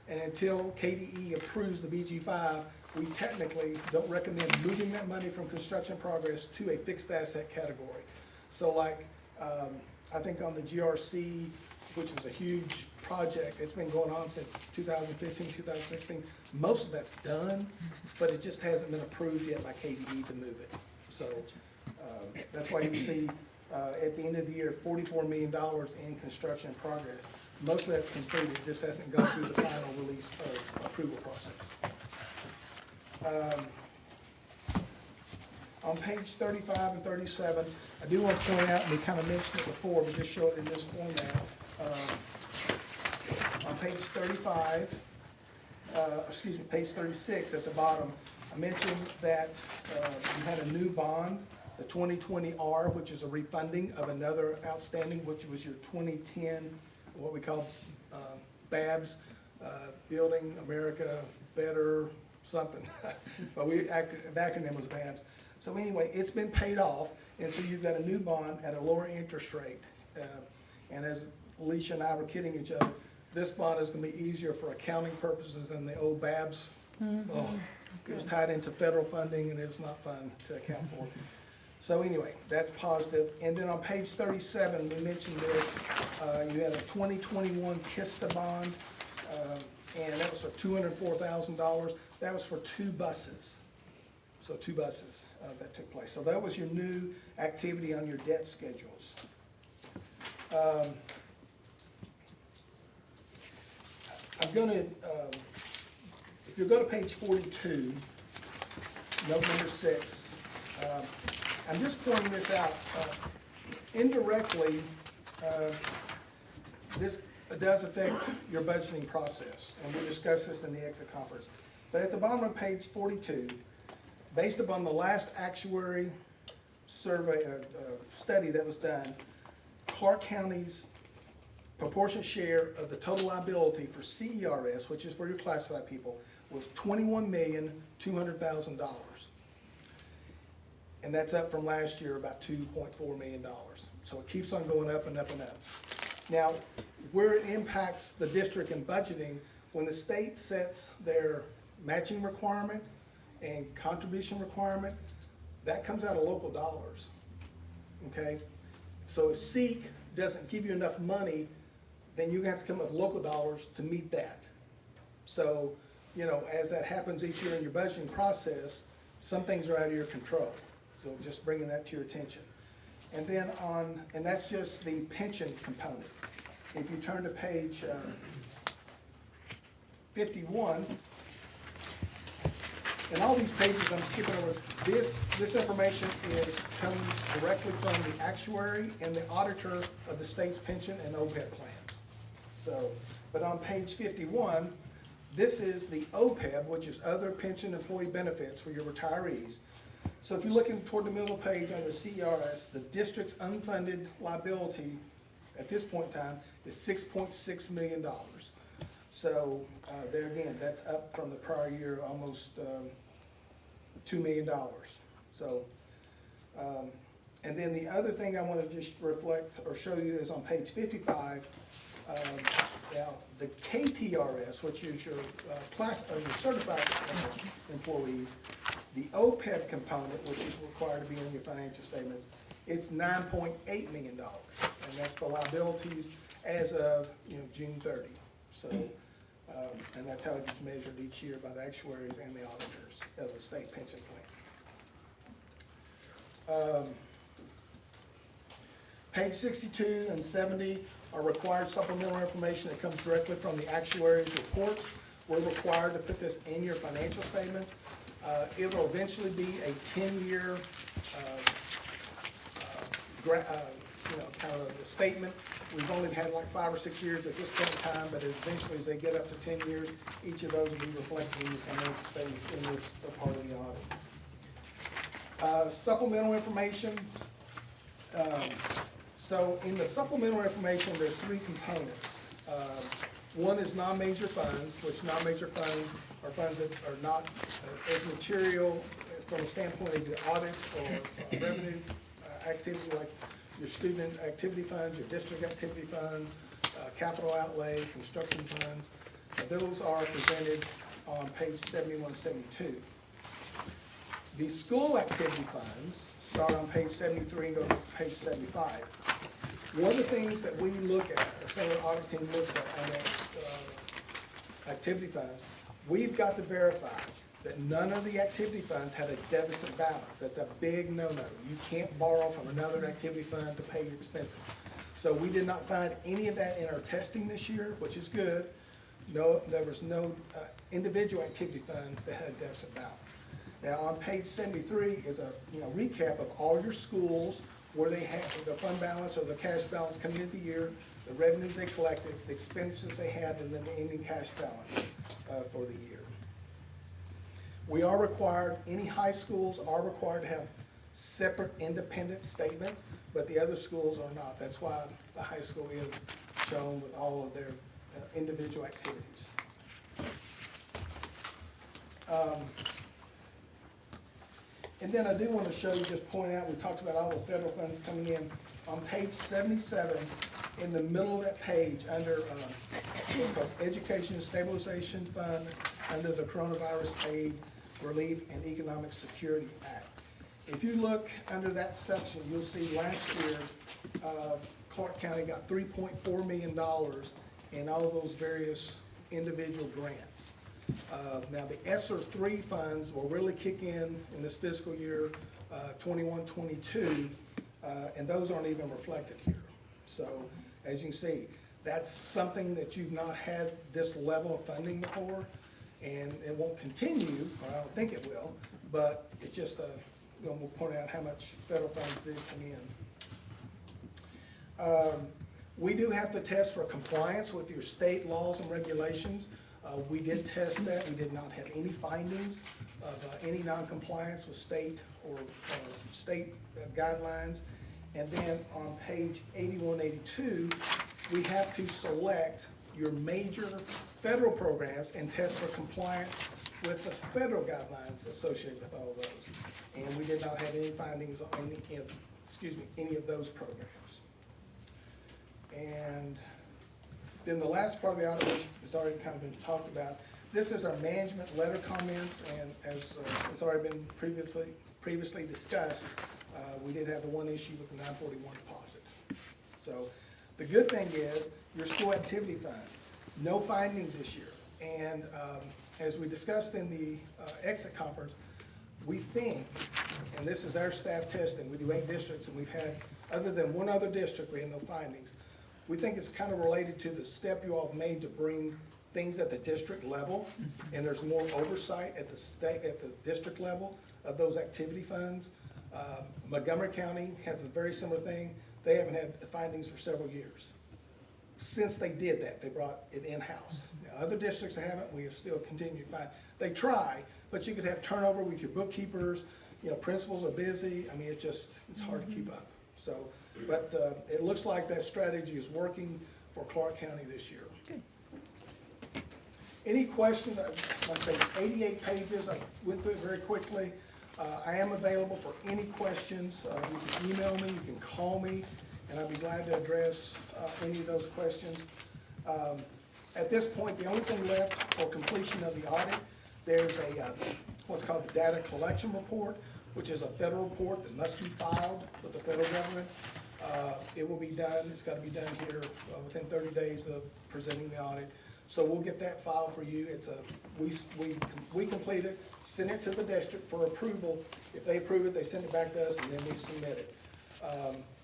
And until KDE approves the BG5, we technically don't recommend moving that money from construction progress to a fixed asset category. So like, I think on the GRC, which was a huge project, it's been going on since 2015, 2016. Most of that's done, but it just hasn't been approved yet by KDE to move it. So that's why you see at the end of the year, $44 million in construction progress. Most of that's completed, just hasn't gone through the final release of approval process. On page 35 and 37, I do want to point out, and we kind of mentioned it before, but just show it in this format. On page 35, page 36 at the bottom, I mentioned that we had a new bond, the 2020R, which is a refunding of another outstanding, which was your 2010, what we call BABS, Building America Better something. But the acronym was BABS. So anyway, it's been paid off, and so you've got a new bond at a lower interest rate. And as Alicia and I were kidding each other, this bond is gonna be easier for accounting purposes than the old BABS. Oh, it was tied into federal funding, and it's not fun to account for. So anyway, that's positive. And then on page 37, we mentioned this, you had a 2021 KISTA bond, and that was for $204,000. That was for 2 buses. So 2 buses that took place. So that was your new activity on your debt schedules. I'm gonna, if you go to page 42, note number 6, I'm just pointing this out. Indirectly, this does affect your budgeting process, and we discussed this in the exit conference. But at the bottom of page 42, based upon the last actuary survey, study that was done, Clark County's proportionate share of the total liability for CERS, which is for your classified people, was $21,200,000. And that's up from last year about $2.4 million. So it keeps on going up and up and up. Now, where it impacts the district in budgeting, when the state sets their matching requirement and contribution requirement, that comes out of local dollars, okay? So if SEEK doesn't give you enough money, then you have to come up with local dollars to meet that. So, you know, as that happens each year in your budgeting process, some things are out of your control. So just bringing that to your attention. And then and that's just the pension component. If you turn to page 51, and all these pages I'm skipping over, this information comes directly from the actuary and the auditor of the state's pension and OPEB plans. So, but on page 51, this is the OPEB, which is other pension employee benefits for your retirees. So if you're looking toward the middle of the page on the CERS, the district's unfunded liability at this point in time is $6.6 million. So there again, that's up from the prior year, almost $2 million. So, and then the other thing I want to just reflect or show you is on page 55. Now, the KTRS, which is your your certified employees, the OPEB component, which is required to be in your financial statements, it's $9.8 million, and that's the liabilities as of June 30. So, and that's how it gets measured each year by the actuaries and the auditors of the state pension plan. Page 62 and 70 are required supplemental information that comes directly from the actuaries' reports. We're required to put this in your financial statements. It will eventually be a 10-year kind of a statement. We've only had like 5 or 6 years at this point in time, but eventually as they get up to 10 years, each of those will be reflected in your financial statements in this part of the audit. Supplemental information. So in the supplemental information, there's 3 components. One is non-major funds, which non-major funds are funds that are not as material from a standpoint of the audits or revenue activity, like your student activity funds, your district activity funds, capital outlay, construction funds. Those are presented on page 71, 72. The school activity funds start on page 73 and go to page 75. One of the things that we look at, or some of the audit team looks at on that activity funds, we've got to verify that none of the activity funds had a deficit balance. That's a big no-no. You can't borrow from another activity fund to pay your expenses. So we did not find any of that in our testing this year, which is good. No, there was no individual activity fund that had a deficit balance. Now, on page 73 is a recap of all your schools, where they have the fund balance or the cash balance coming into the year, the revenues they collected, the expenses they had, and then the ending cash balance for the year. We are required, any high schools are required to have separate independent statements, but the other schools are not. That's why the high school is shown with all of their individual activities. And then I do want to show you, just point out, we talked about all the federal funds coming in. On page 77, in the middle of that page, under what's called Education Stabilization Fund, under the Coronavirus Aid, Relief, and Economic Security Act. If you look under that section, you'll see last year, Clark County got $3.4 million in all of those various individual grants. Now, the ESSER 3 funds will really kick in this fiscal year 21-22, and those aren't even reflected here. So, as you can see, that's something that you've not had this level of funding before, and it won't continue, or I don't think it will, but it's just we'll point out how much federal funds did come in. We do have to test for compliance with your state laws and regulations. We did test that. We did not have any findings of any non-compliance with state or state guidelines. And then on page 81, 82, we have to select your major federal programs and test for compliance with the federal guidelines associated with all of those. And we did not have any findings on any of those programs. And then the last part of the audit, which has already kind of been talked about, this is our management letter comments, and as it's already been previously discussed, we did have the one issue with the 941 deposit. So the good thing is your school activity funds, no findings this year. And as we discussed in the exit conference, we think, and this is our staff testing, we do 8 districts, and we've had, other than one other district, we had no findings. We think it's kind of related to the step you all have made to bring things at the district level, and there's more oversight at the district level of those activity funds. Montgomery County has a very similar thing. They haven't had findings for several years. Since they did that, they brought it in-house. Now, other districts that haven't, we have still continued to find. They try, but you could have turnover with your bookkeepers. Principals are busy. I mean, it's hard to keep up. So, but it looks like that strategy is working for Clark County this year. Good. Any questions? Like I say, 88 pages. I went through it very quickly. I am available for any questions. You can email me, you can call me, and I'll be glad to address any of those questions. At this point, the only thing left for completion of the audit, there's what's called the data collection report, which is a federal report that must be filed with the federal government. It will be done, it's got to be done here within 30 days of presenting the audit. So we'll get that file for you. It's we complete it, send it to the district for approval. If they approve it, they send it back to us, and then we submit it.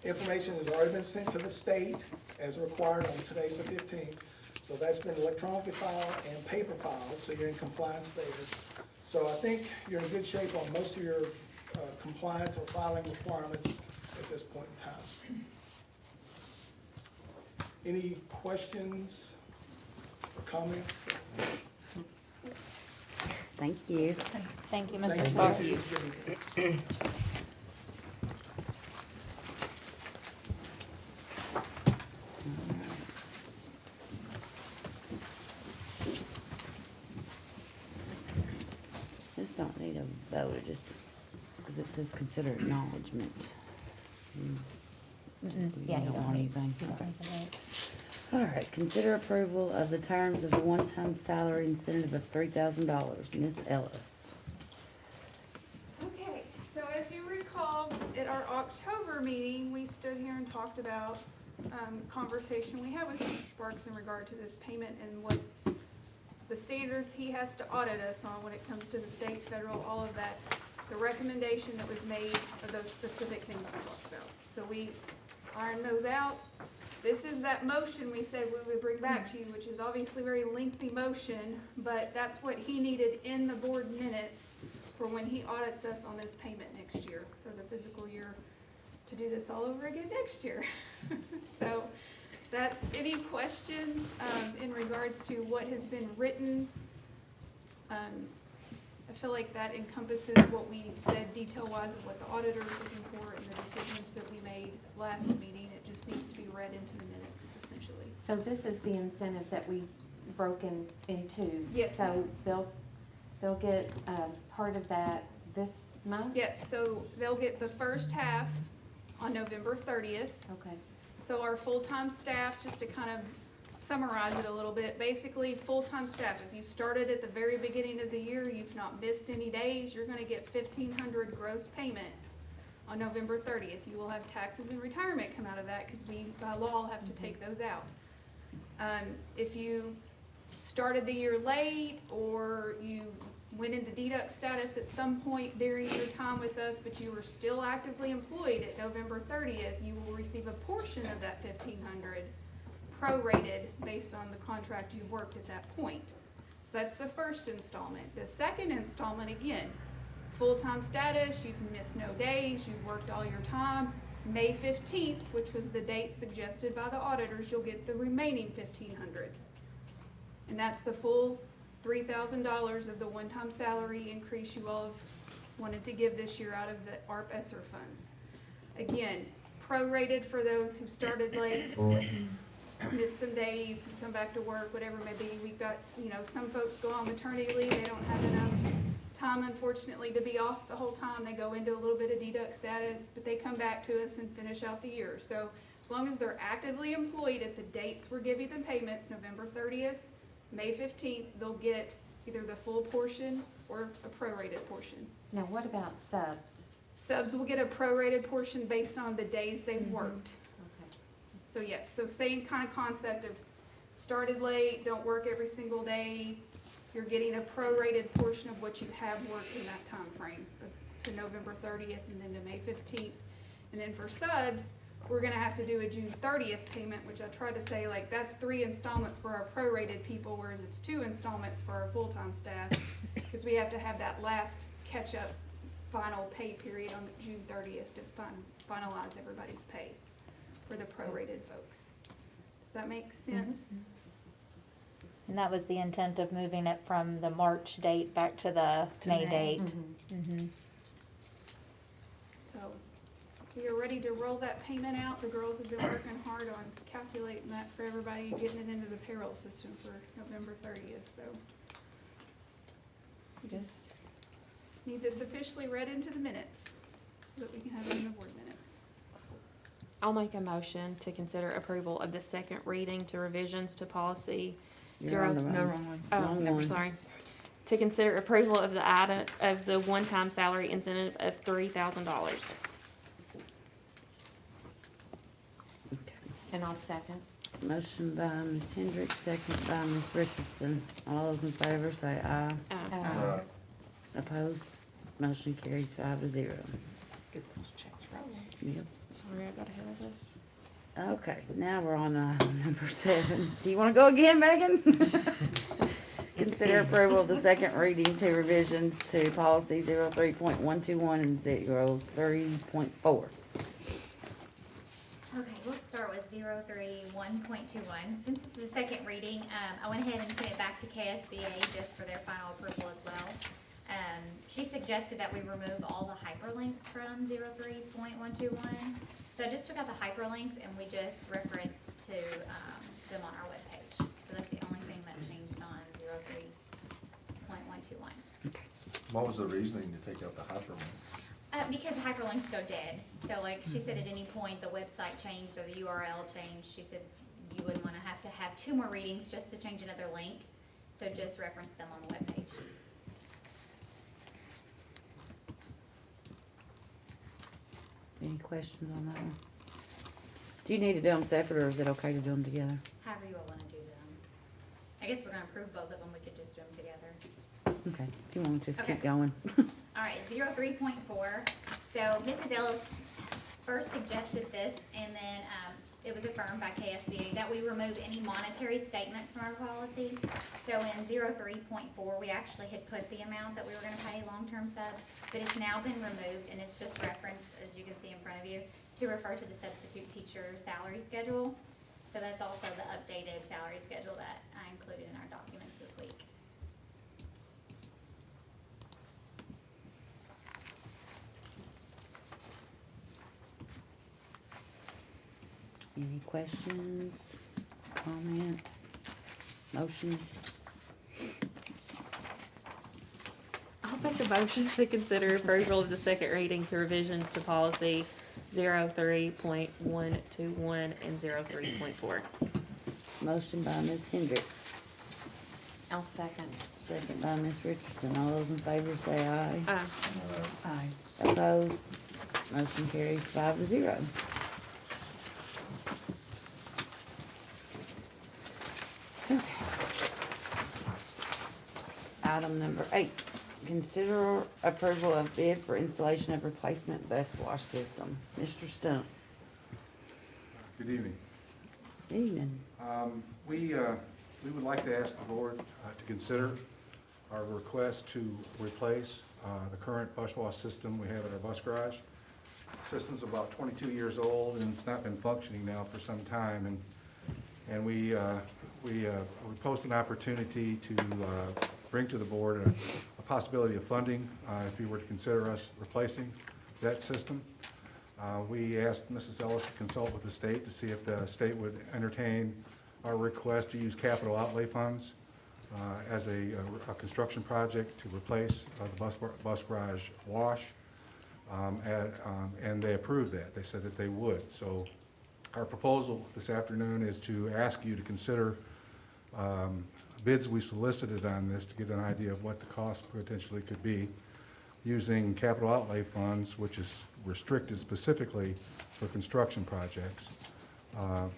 Information has already been sent to the state as required on today's the 15th. So that's been electronically filed and paper filed, so you're in compliance there. So I think you're in good shape on most of your compliance or filing requirements at this point in time. Any questions or comments? Thank you. Thank you, Mr. Thank Sparks. you. don't need a vote, it just, because it says consider acknowledgement. You Yeah, you don't don't want need- anything. you don't need to vote. All right, consider approval of the terms of the one-time salary incentive of $3,000. Ms. Ellis. Okay, so as you recall, at our October meeting, we stood here and talked about, conversation we had with Mr. Sparks in regard to this payment and what the standards he has to audit us on when it comes to the state, federal, all of that. The recommendation that was made of those specific things we talked about. So we ironed those out. This is that motion we said we would bring back to you, which is obviously a very lengthy motion, but that's what he needed in the board minutes for when he audits us on this payment next year, for the fiscal year, to do this all over again next year. So that's, any questions in regards to what has been written? I feel like that encompasses what we said detail-wise of what the auditor is looking for and the decisions that we made last meeting. It just needs to be read into the minutes, essentially. So this is the incentive that we've broken into? Yes, So they'll get, part of that this month? Yes, so they'll get the first half on November 30th. Okay. So our full-time staff, just to kind of summarize it a little bit, basically, full-time staff, if you started at the very beginning of the year, you've not missed any days, you're gonna get $1,500 gross payment on November 30th. You will have taxes and retirement come out of that, because we, by law, have to take those out. If you started the year late, or you went into deduct status at some point during your time with us, but you were still actively employed at November 30th, you will receive a portion of that $1,500 prorated based on the contract you worked at that point. So that's the first installment. The second installment, again, full-time status, you've missed no days, you've worked all your time. May 15th, which was the date suggested by the auditors, you'll get the remaining $1,500. And that's the full $3,000 of the one-time salary increase you all have wanted to give this year out of the ARP ESSER funds. Again, prorated for those who started late, missed some days, come back to work, whatever it may be. We've got, some folks go on maternity leave, they don't have enough time, unfortunately, to be off the whole time. They go into a little bit of deduct status, but they come back to us and finish out the year. So as long as they're actively employed at the dates we're giving them payments, November 30th, May 15th, they'll get either the full portion or a prorated portion. Now, what about subs? Subs will get a prorated portion based on the days they've worked. Okay. So yes, so same kind of concept of started late, don't work every single day. You're getting a prorated portion of what you have worked in that time frame, to November 30th and then to May 15th. And then for subs, we're gonna have to do a June 30th payment, which I tried to say, like, that's 3 installments for our prorated people, whereas it's 2 installments for our full-time staff, because we have to have that last catch-up final pay period on June 30th to finalize everybody's pay for the prorated folks. Does that make sense? And that was the intent of moving it from the March date back to the May date. Mm-hmm. So, we are ready to roll that payment out. The girls have been working hard on calculating that for everybody, getting it into the payroll system for November 30th, so. We just need this officially read into the minutes, so that we can have it in the board minutes. I'll make a motion to consider approval of the second reading to revisions to policy You're on the zero. wrong one. Oh, Wrong no, one. sorry. To consider approval of the item, of the one-time salary incentive of $3,000. And I'll second. Motion by Ms. Hendricks, second by Ms. Richardson. All those in favor say aye. Right. Opposed? Motion carries 5-0. Get those checks rolling. Yep. Sorry, I got ahead of this. Okay, now we're on number 7. Do you want to go again, Megan? Consider approval of the second reading to revisions to policy 03.121 and 03.4. Okay, we'll start with 031.21. Since this is the second reading, I went ahead and sent it back to KSBA just for their final approval as well. She suggested that we remove all the hyperlinks from 03.121. So I just took out the hyperlinks and we just referenced to them on our webpage. So that's the only thing that changed on 03.121. Okay. What was the reasoning to take out the hyperlink? Because hyperlink's still dead. So like she said, at any point the website changed or the URL changed, she said you wouldn't want to have 2 more readings just to change another link. So just reference them on the webpage. Any questions on that one? Do you need to do them separate, or is it okay to do them together? However you all want to do them. I guess we're going to approve both of them. We could just do them together. Okay, if you want to just keep Okay. going. All right, 03.4. So Mrs. Ellis first suggested this, and then it was affirmed by KSBA that we remove any monetary statements from our policy. So in 03.4, we actually had put the amount that we were going to pay long-term subs, but it's now been removed, and it's just referenced, as you can see in front of you, to refer to the substitute teacher salary schedule. So that's also the updated salary schedule that I included in our documents this week. Any questions, comments, motions? I'll make a motion to consider approval of the second reading to revisions to policy 03.121 and 03.4. Motion by Ms. Hendricks, I'll second. second by Ms. Richardson. All those in favor say aye. Aye. Opposed? Motion carries 5-0. Okay. Item number 8, consider approval of bid for installation of replacement bus wash system. Mr. Stump. Good evening. Evening. We would like to ask the board to consider our request to replace the current bus wash system we have at our bus garage. The system's about 22 years old, and it's not been functioning now for some time. And we post an opportunity to bring to the board a possibility of funding if you were to consider us replacing that system. We asked Mrs. Ellis to consult with the state to see if the state would entertain our request to use capital outlay funds as a construction project to replace the bus garage wash. And they approved that. They said that they would. So our proposal this afternoon is to ask you to consider bids we solicited on this to get an idea of what the cost potentially could be, using capital outlay funds, which is restricted specifically for construction projects, and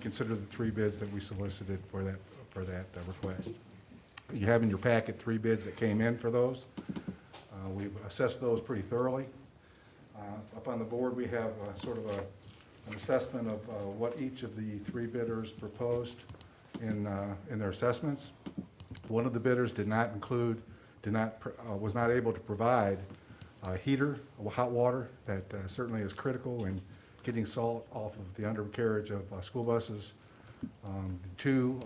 consider the 3 bids that we solicited for that request. You have in your packet 3 bids that came in for those. We've assessed those pretty thoroughly. Up on the board, we have sort of an assessment of what each of the 3 bidders proposed in their assessments. One of the bidders was not able to provide a heater, hot water, that certainly is critical in getting salt off of the undercarriage of school buses.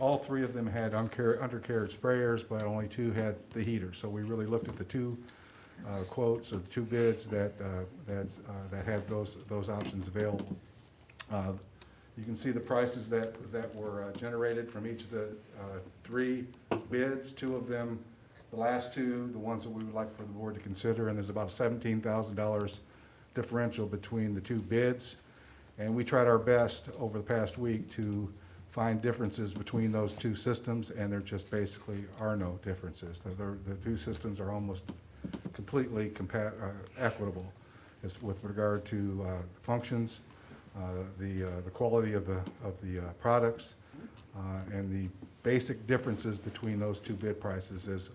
All 3 of them had undercarriage sprayers, but only 2 had the heater. So we really looked at the 2 quotes, or the 2 bids that had those options available. You can see the prices that were generated from each of the 3 bids. 2 of them, the last 2, the ones that we would like for the board to consider, and there's about a $17,000 differential between the 2 bids. And we tried our best over the past week to find differences between those 2 systems, and there just basically are no differences. The 2 systems are almost completely equitable with regard to functions, the quality of the products, and the basic differences between those 2 bid prices is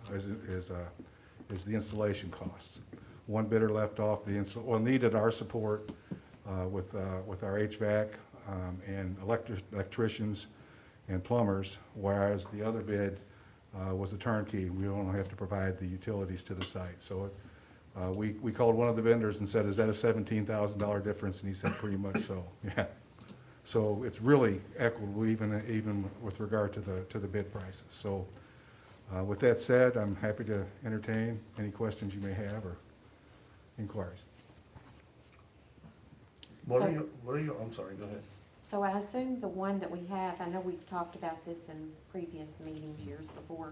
the installation costs. One bidder left off needed our support with our HVAC and electricians and plumbers, whereas the other bid was a turnkey. We only have to provide the utilities to the site. So we called one of the vendors and said, "Is that a $17,000 difference?" And he said, "Pretty much so." Yeah. So it's really equitable, even with regard to the bid prices. So with that said, I'm happy to entertain any questions you may have or inquiries. What are you, I'm sorry, go ahead. So I assume the one that we have, I know we've talked about this in previous meetings years before.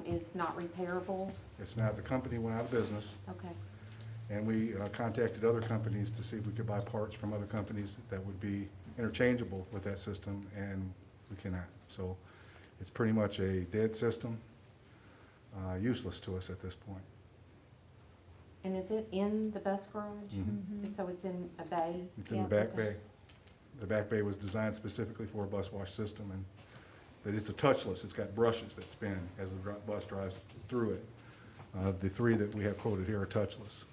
is not repairable? It's not, the company went out of business, Okay. and we contacted other companies to see if we could buy parts from other companies that would be interchangeable with that system, and we cannot. So it's pretty much a dead system, useless to us at this point. And is it in the bus garage? Mhm. So it's in a bay? It's in the back bay. The back bay was designed specifically for a bus wash system, and that it's a touchless, it's got brushes that spin as the bus drives through it. The three that we have quoted here are touchless.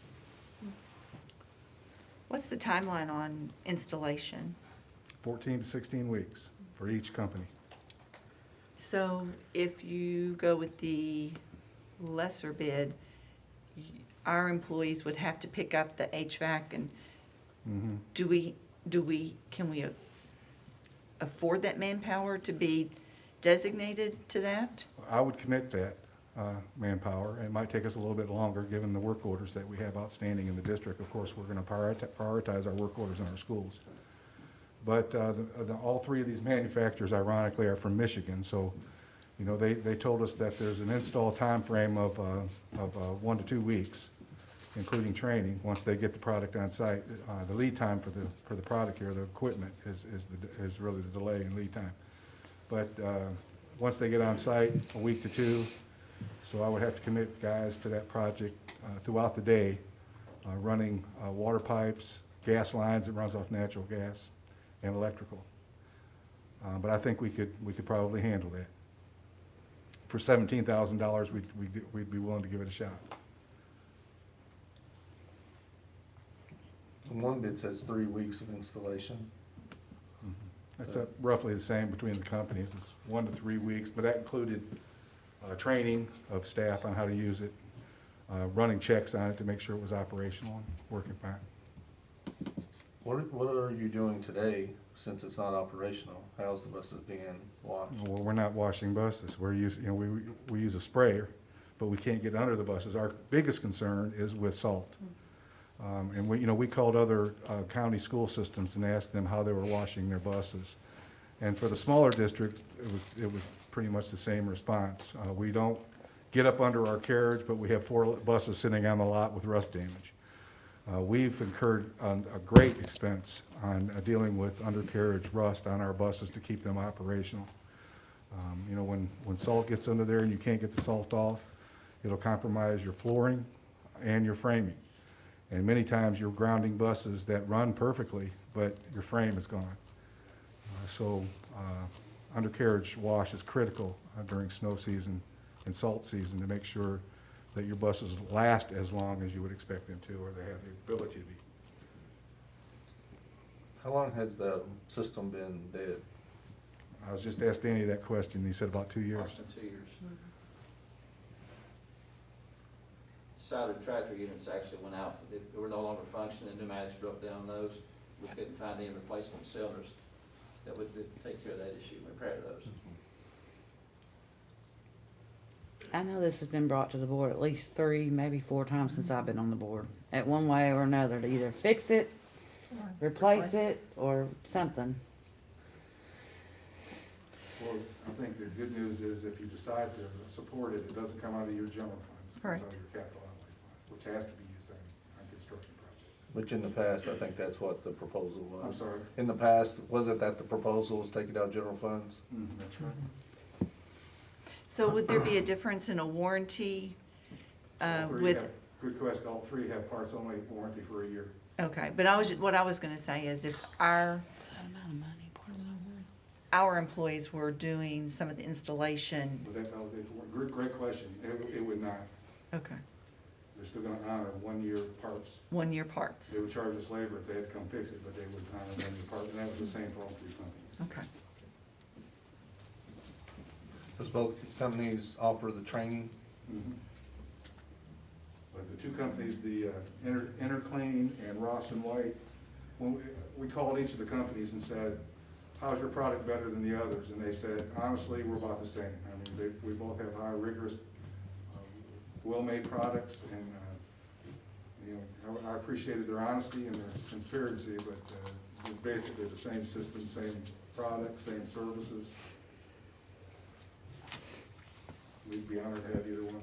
What's the timeline on installation? 14 to 16 weeks for each company. So if you go with the lesser bid, our employees would have to pick up the HVAC, and can we afford that manpower to be designated to that? I would commit that manpower. It might take us a little bit longer, given the work orders that we have outstanding in the district. Of course, we're going to prioritize our work orders in our schools. But all three of these manufacturers, ironically, are from Michigan. So, you know, they told us that there's an install time frame of 1 to 2 weeks, including training. Once they get the product on site, the lead time for the product here, the equipment, is really the delay in lead time. But once they get on site, a week to 2. So I would have to commit guys to that project throughout the day, running water pipes, gas lines that runs off natural gas, and electrical. But I think we could probably handle that. For $17,000, we'd be willing to give it a shot. One bid says 3 weeks of installation. That's roughly the same between the companies. It's 1 to 3 weeks, but that included training of staff on how to use it, running checks on it to make sure it was operational and working fine. What are you doing today since it's not operational? How's the buses being washed? Well, we're not washing buses. We're using, you know, we use a sprayer, but we can't get under the buses. Our biggest concern is with salt. And we called other county school systems and asked them how they were washing their buses. And for the smaller districts, it was pretty much the same response. We don't get up under our carriage, but we have 4 buses sitting on the lot with rust damage. We've incurred a great expense on dealing with undercarriage rust on our buses to keep them operational. You know, when salt gets under there and you can't get the salt off, it'll compromise your flooring and your framing. And many times you're grounding buses that run perfectly, but your frame is gone. So undercarriage wash is critical during snow season and salt season to make sure that your buses last as long as you would expect them to, or they have the ability to be. How long has the system been dead? I was just asked Danny that question, and he said about 2 years. Less than 2 years. Soldered tractor units actually went out, they were no longer functioning, pneumatics broke down those. We couldn't find any replacement cylinders that would take care of that issue, repair those. I know this has been brought to the board at least 3, maybe 4 times since I've been on the board, at one way or another, to either fix it, replace it, or something. Well, I think the good news is if you decide to support it, it doesn't come out of your general funds. It comes out of your capital outlay fund, which has to be used on construction projects. Which in the past, I think that's what the proposal was. I'm sorry? In the past, wasn't that the proposal, was take it out of general funds? That's right. So would there be a difference in a warranty with? Good question. All 3 have parts only warranty for a year. Okay, but what I was gonna say is if our employees were doing some of the installation. Would that validate the warranty? Great question. It would not. Okay. They're still gonna honor 1-year parts. 1-year parts. They would charge us labor if they had to come fix it, but they would honor 1-year parts, and that was the same for all 3 companies. Okay. Does both companies offer the training? But the 2 companies, the Interclean and Ross and White, when we called each of the companies and said, how's your product better than the others? And they said, honestly, we're about the same. I mean, we both have high, rigorous, well-made products, and you know, I appreciated their honesty and their transparency, but it's basically the same system, same product, same services. we'd be honored to have either one.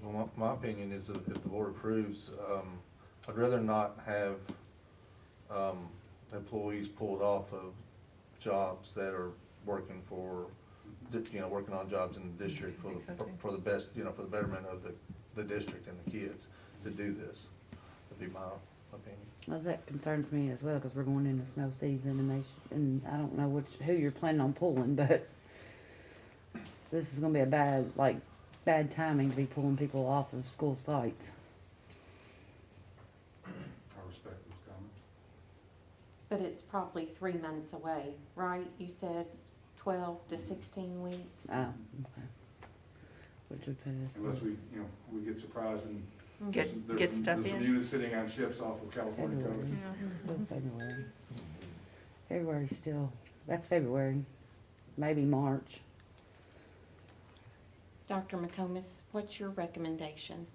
Well, my opinion is if the board approves, I'd rather not have, employees pulled off of jobs that are working for, working on jobs in the district for the best, for the betterment of the district and the kids to do this. That'd be my opinion. Well, that concerns me as well, because we're going into snow season, and I don't know who you're planning on pulling, but this is gonna be a bad timing to be pulling people off of school sites. I respect those comments. But it's probably 3 months away, right? You said 12 to 16 weeks? Oh, okay. Which would put us. Unless we get surprised and Get there's stuff some in. units sitting on ships off of California coast. February. Still February. February's still, that's February, maybe March. Dr. McComas, what's your recommendation?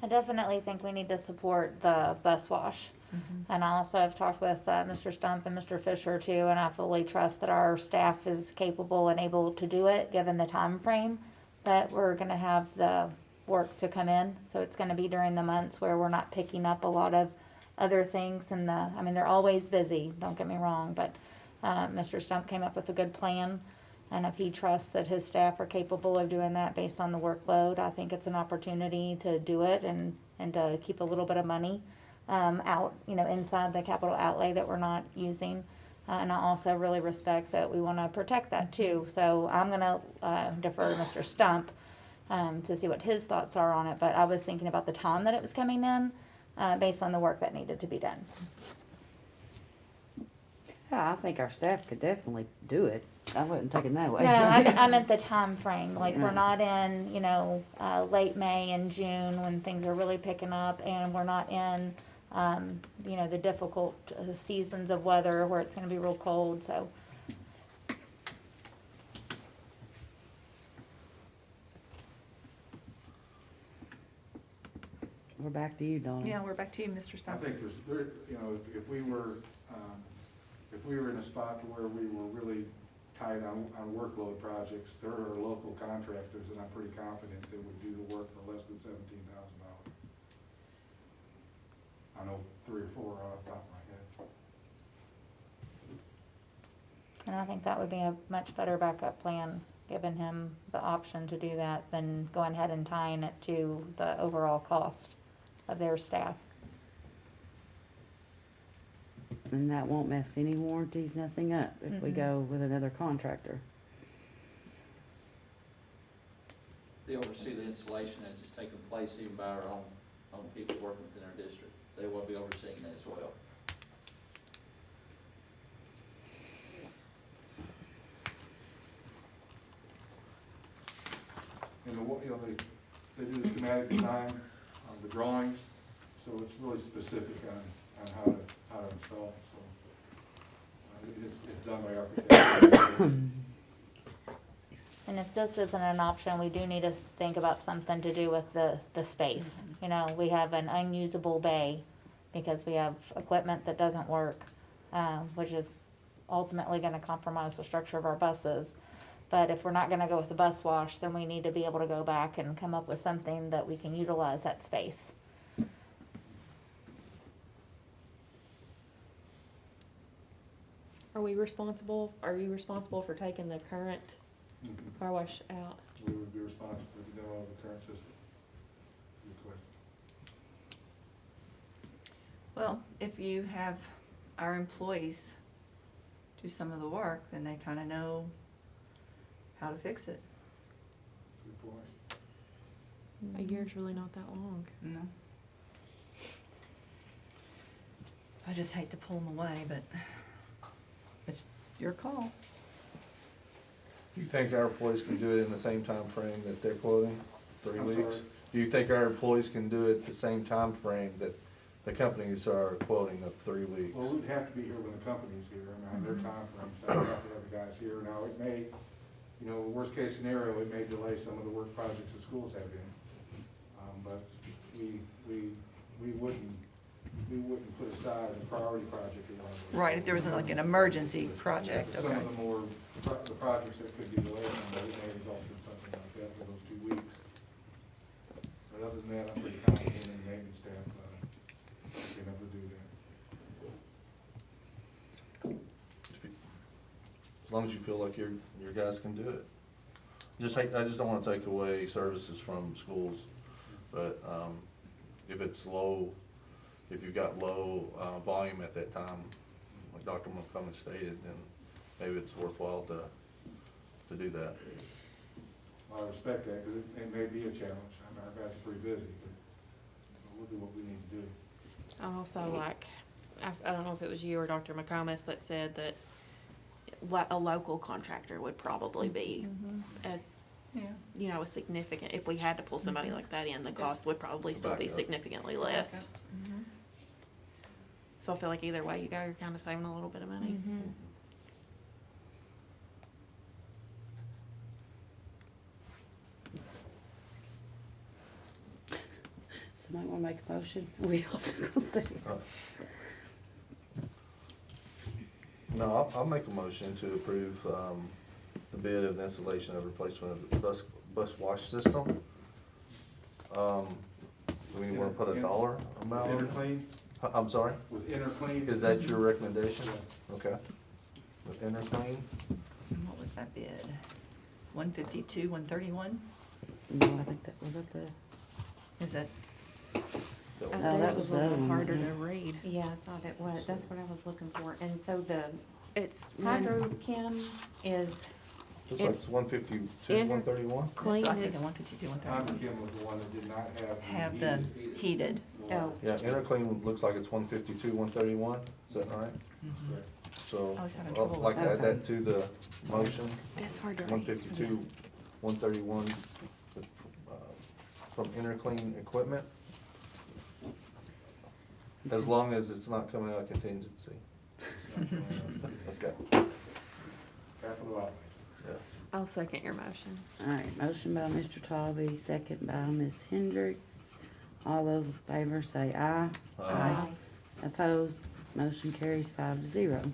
I definitely think we need to support the bus wash. And I also have talked with Mr. Stump and Mr. Fisher too, and I fully trust that our staff is capable and able to do it, given the time frame that we're gonna have the work to come in. So it's gonna be during the months where we're not picking up a lot of other things I mean, they're always busy, don't get me wrong, but Mr. Stump came up with a good plan. And if he trusts that his staff are capable of doing that based on the workload, I think it's an opportunity to do it and to keep a little bit of money out, inside the capital outlay that we're not using. And I also really respect that we want to protect that too. So I'm going to defer to Mr. Stump to see what his thoughts are on it. But I was thinking about the time that it was coming in based on the work that needed to be done. Yeah, I think our staff could definitely do it. I wouldn't take it that way. No, I meant the time frame. Like, we're not in, late May and June when things are really picking up, and we're not in, the difficult seasons of weather where it's gonna be real cold, so. We're back to you, Donna. Yeah, we're back to you, Mr. I Stump. think if we were in a spot to where we were really tight on workload projects, there are local contractors, and I'm pretty confident they would do the work for less than $17,000. I know 3 or 4 off the top of my head. And I think that would be a much better backup plan, giving him the option to do that than going ahead and tying it to the overall cost of their staff. And that won't mess any warranties, nothing up if we go with another contractor. They oversee the installation as it's taking place even by our own people working within our district. They will be overseeing that as well. And they do the schematic design, the drawings, so it's really specific on how to install it, so it's done by architects. And if this isn't an option, we do need to think about something to do with the space. We have an unusable bay because we have equipment that doesn't work, which is ultimately gonna compromise the structure of our buses. But if we're not gonna go with the bus wash, then we need to be able to go back and come up with something that we can utilize that space. Are you responsible for taking the current car wash out? We would be responsible for the demo of the current system. That's a good question. Well, if you have our employees do some of the work, then they kind of know how to fix it. Good point. A year's really not that long. No. I just hate to pull them away, but it's your call. Do you think our employees can do it in the same time frame that they're quoting, 3 I'm weeks? sorry? Do you think our employees can do it the same time frame that the companies are quoting of 3 weeks? Well, we'd have to be here when the company's here, I mean, their time frame, so I'd have to have the guys here. Now, it may, worst case scenario, it may delay some of the work projects the schools have been. But we wouldn't we wouldn't put aside a priority project in one of those. Right, if there was like an emergency project, Some okay. of the more, the projects that could be delayed, and it may result in something like that for those 2 weeks. But other than that, I'm pretty confident in the maintenance staff, being able to do that. As long as you feel like your guys can do it. I just don't wanna take away services from schools, but, if it's low, if you've got low, volume at that time, like Dr. McCombs stated, then maybe it's worthwhile to do that. I respect that, because it may be a challenge. I mean, our guys are pretty busy, but we'll do what we need to do. Also, like, I don't know if it was you or Dr. McComas that said that a local contractor would probably be a, you know, a significant, if we had to pull somebody like that in, the cost would probably still be significantly less. So I feel like either way you go, you're kind of saving a little bit of money. Somebody wanna make a motion? We all just gonna say. No, I'll make a motion to approve, the bid of the installation of replacement of the bus wash system. Do we wanna put a dollar amount? Interclean, I'm sorry? with Interclean. Is that your recommendation? Okay. With Interclean? What was that bid? 152, 131? No, I think that was the, Is that, no, that was the other one. Harder to read. Yeah, I thought it was, that's what I was looking for. And so the It's hydrochem is, Looks like it's 152, Inter- 131? so I think the 152, 131 Hydrogen was the one that did not have the heated. oh, Yeah, Interclean looks like it's 152, 131, is that right? So, I was having I'll trouble like with to add that. that to the motion, It's hard to read. 152, 131, from Interclean Equipment. As long as it's not coming out of contingency. Okay, Capital outlay. yeah. I'll second your motion. all right, motion by Mr. Talby, second by Ms. Hendricks. All those in favor say aye. Aye. Opposed, motion carries 5-0.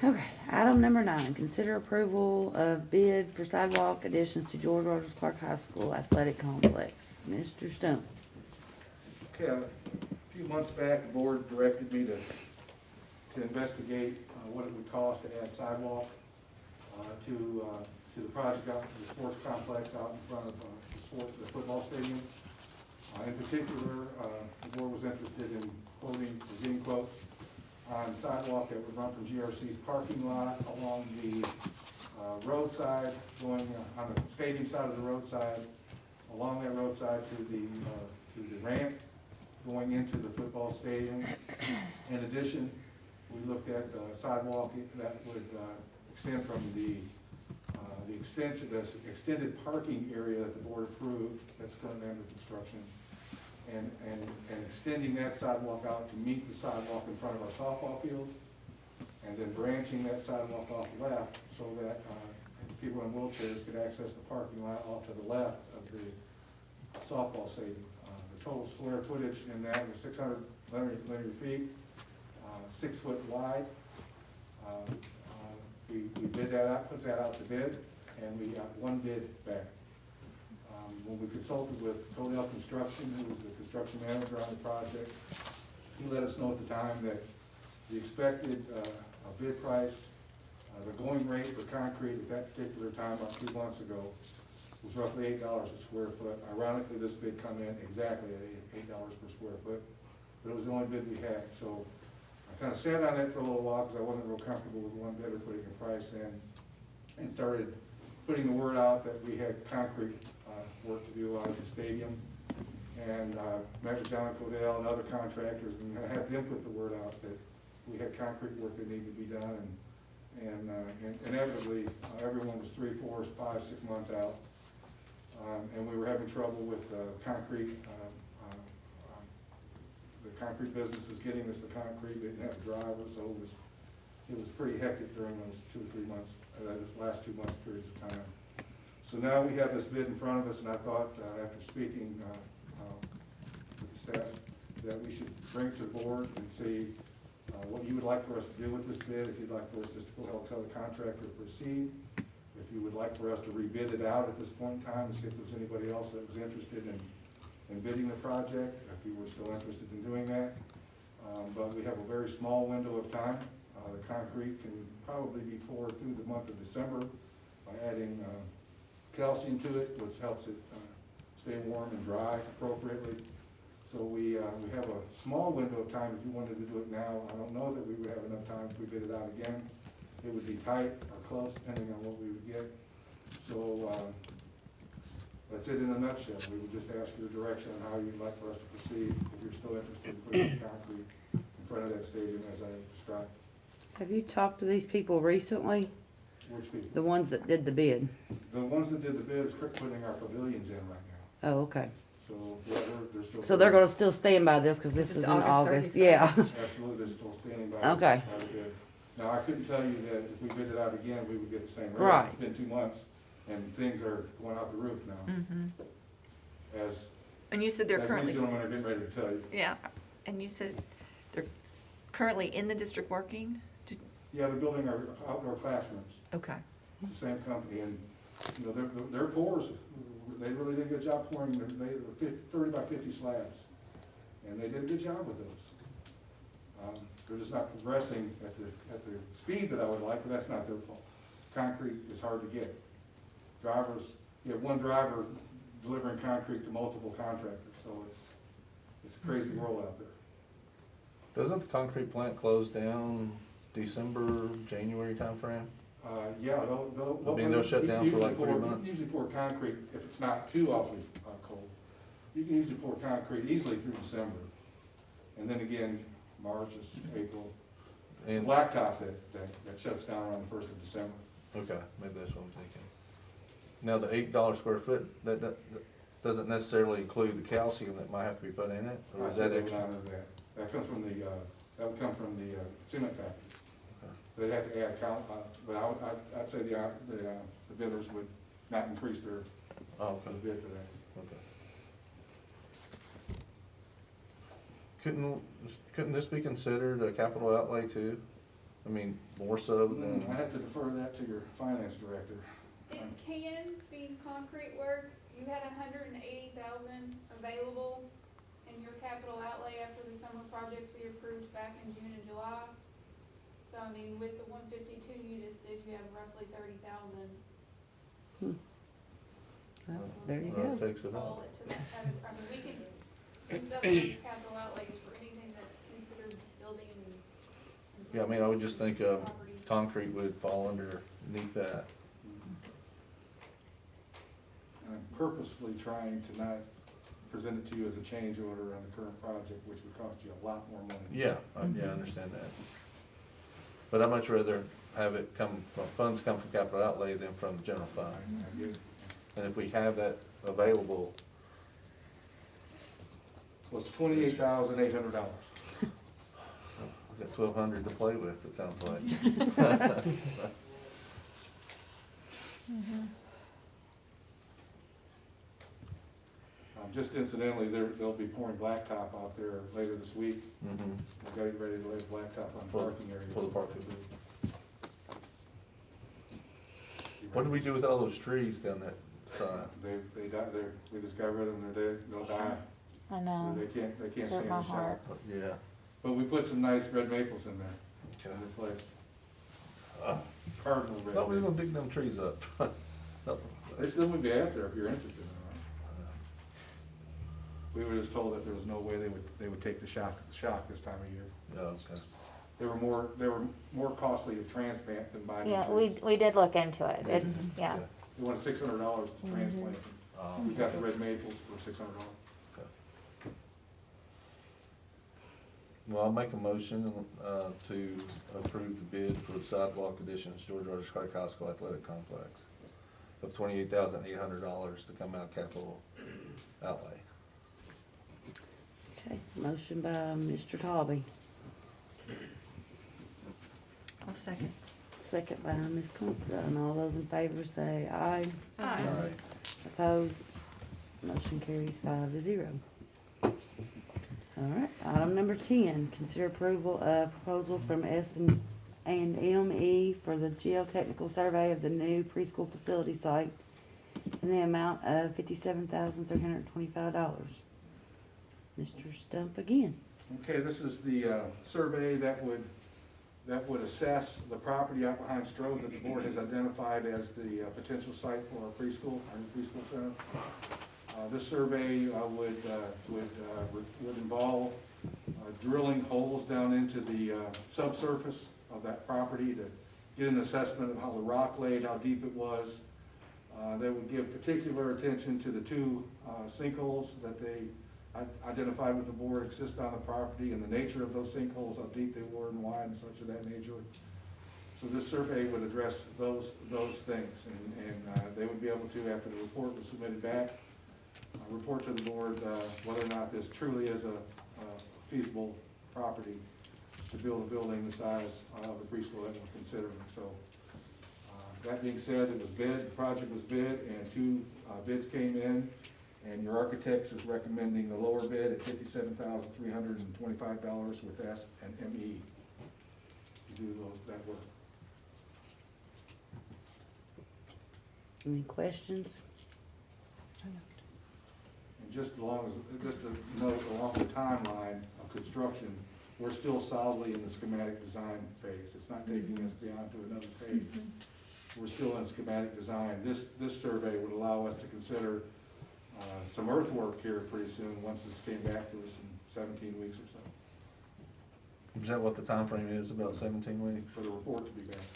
Okay, item number 9, consider approval of bid for sidewalk additions to George Rogers Clark High School Athletic Complex. Mr. Stone. Okay, a few months back, the board directed me to investigate what it would cost to add sidewalk to the project out in the sports complex out in front of the football stadium. In particular, the board was interested in getting quotes on sidewalk that would run from GRC's parking lot along the roadside, going on the stadium side of the roadside, along that roadside to the ramp, going into the football stadium. In addition, we looked at sidewalk that would extend from the extended parking area that the board approved, that's currently under construction, and extending that sidewalk out to meet the sidewalk in front of our softball field, and then branching that sidewalk off left so that people in wheelchairs could access the parking lot off to the left of the softball stadium. The total square footage in that was 600 linear feet, 6 foot wide. We bid that out, put that out to bid, and we got one bid back. When we consulted with Codell Construction, who was the construction manager on the project, he let us know at the time that the expected bid price, the going rate for concrete at that particular time, about 2 months ago, was roughly $8 a square foot. Ironically, this bid come in exactly at $8 per square foot, but it was the only bid we had. So I kind of sat on that for a little while because I wasn't real comfortable with one bidder putting a price in, and started putting the word out that we had concrete work to do out at the stadium. And met with John Codell and other contractors, and I had them put the word out that we had concrete work that needed to be done, and inevitably, everyone was 3, 4, 5, 6 months out. And we were having trouble with concrete, the concrete businesses getting us the concrete. They didn't have a driver, so it was pretty hectic during those 2 or 3 months, those last 2 months periods of time. So now we have this bid in front of us, and I thought, after speaking with the staff, that we should bring to the board and see what you would like for us to do with this bid, if you'd like for us just to tell the contractor to proceed, if you would like for us to rebid it out at this point in time and see if there's anybody else that was interested in bidding the project, if you were still interested in doing that. But we have a very small window of time. The concrete can probably be poured through the month of December by adding calcium to it, which helps it stay warm and dry appropriately. So we have a small window of time if you wanted to do it now. I don't know that we would have enough time if we bid it out again. It would be tight or close depending on what we would get. So that's it in a nutshell. We would just ask your direction on how you'd like for us to proceed if you're still interested in putting the concrete in front of that stadium as I described. Have you talked to these people recently? Which people? The ones that did the bid? The ones that did the bid is putting our pavilions in right now. Oh, okay. So yeah, they're still. So they're gonna still stand by this, cause this This was is in August August, 31st. yeah. Absolutely, they're still standing by. Okay. By the bid. Now, I couldn't tell you that if we bid it out again, we would get the same rates. Right. It's been 2 months, and things are going out the roof now, as, And you said they're as these currently, gentlemen are getting ready to tell you. yeah, and you said they're currently in the district working? Yeah, they're building our outdoor classrooms. Okay. It's the same company, and, you know, their pours, they really did a good job pouring, they were 30 by 50 slabs, and they did a good job with those. They're just not progressing at the speed that I would like, but that's not their fault. Concrete is hard to get. Drivers, you have one driver delivering concrete to multiple contractors, so it's a crazy world out there. Doesn't the concrete plant close down December, January timeframe? Yeah, they'll. I mean, they'll shut down for usually like 3 pour- months. Usually pour concrete, if it's not too awfully cold, you can usually pour concrete easily through December. And then again, March is April. It's And- blacktop that shuts down around the 1st of December. Okay, maybe that's what I'm thinking. Now, the $8 square foot, that doesn't necessarily include the calcium that might have to be put in it? Or I is said that they would extra? honor that. That comes from that would come from the cement factory. Okay. So they'd have to add but I'd say the bidders would not increase their Oh, okay, bid for that. okay. Couldn't this be considered a capital outlay too? I mean, more so than? I have to defer that to your finance director. It can be concrete work. You had 180,000 available in your capital outlay after the summer projects we approved back in June and July. So, I mean, with the 152 you just did, you have roughly 30,000. Well, there you Well, go. it takes it Roll up. it to that kind of, I mean, we can use up those capital outlays for anything that's considered building and. Yeah, I mean, I would just think property. concrete would fall underneath that. And I'm purposefully trying to not present it to you as a change order on the current project, which would cost you a lot more money. Yeah, I understand that. But I'd much rather have it funds come from capital outlay than from the general fund. I get it. And if we have that available, Well, it's $28,800. we've got 1,200 to play with, it sounds like. Just incidentally, they'll be pouring blacktop out there later this week. Mhm. We're getting ready to lay blacktop on the For- parking area. for the parking. What do we do with all those trees down that side? They die, we just got rid of them, they'll die. I know. They can't Hurt stand my the shock. heart. Yeah. But we put some nice red maples in there, Okay. in their place. Cardinal red. Thought we were gonna maples. dig them trees up. They still would be out there if you're interested in them. We were just told that there was no way they would take the shock this time of year. Yeah, okay. They were more costly to transplant than buying. Yeah, trees. we did look into it. It, yeah. Okay. They wanted $600 to transplant them. We got the red maples for $600. Well, I'll make a motion to approve the bid for the sidewalk additions, George Rogers Clark High School Athletic Complex of $28,800 to come out capital outlay. Okay, motion by Mr. Tobey, I'll second. second by Ms. Constance, and all those in favor say aye. Aye. Opposed? Motion carries 5-0. All right, item number 10, consider approval of proposal from S&M for the geotechnical survey of the new preschool facility site in the amount of $57,325. Mr. Stump again. Okay, this is the survey that would assess the property out behind Strode that the board has identified as the potential site for our preschool, our new preschool center. This survey would involve drilling holes down into the subsurface of that property to get an assessment of how the rock laid, how deep it was. They would give particular attention to the two sinkholes that they identified with the board exist on the property and the nature of those sinkholes, how deep they were and wide and such of that nature. So this survey would address those things, and they would be able to, after the report was submitted back, report to the board whether or not this truly is a feasible property to build a building the size of the preschool that we're considering. So that being said, it was bid, the project was bid, and two bids came in, and your architects is recommending the lower bid at $57,325 with S&ME to do that work. Any questions? And just to note along the timeline of construction, we're still solidly in the schematic design phase. It's not taking us beyond to another page. We're still in schematic design. This survey would allow us to consider some earthwork here pretty soon, once this came back to us in 17 weeks or so. Is that what the time frame is, about 17 weeks? For the report to be back.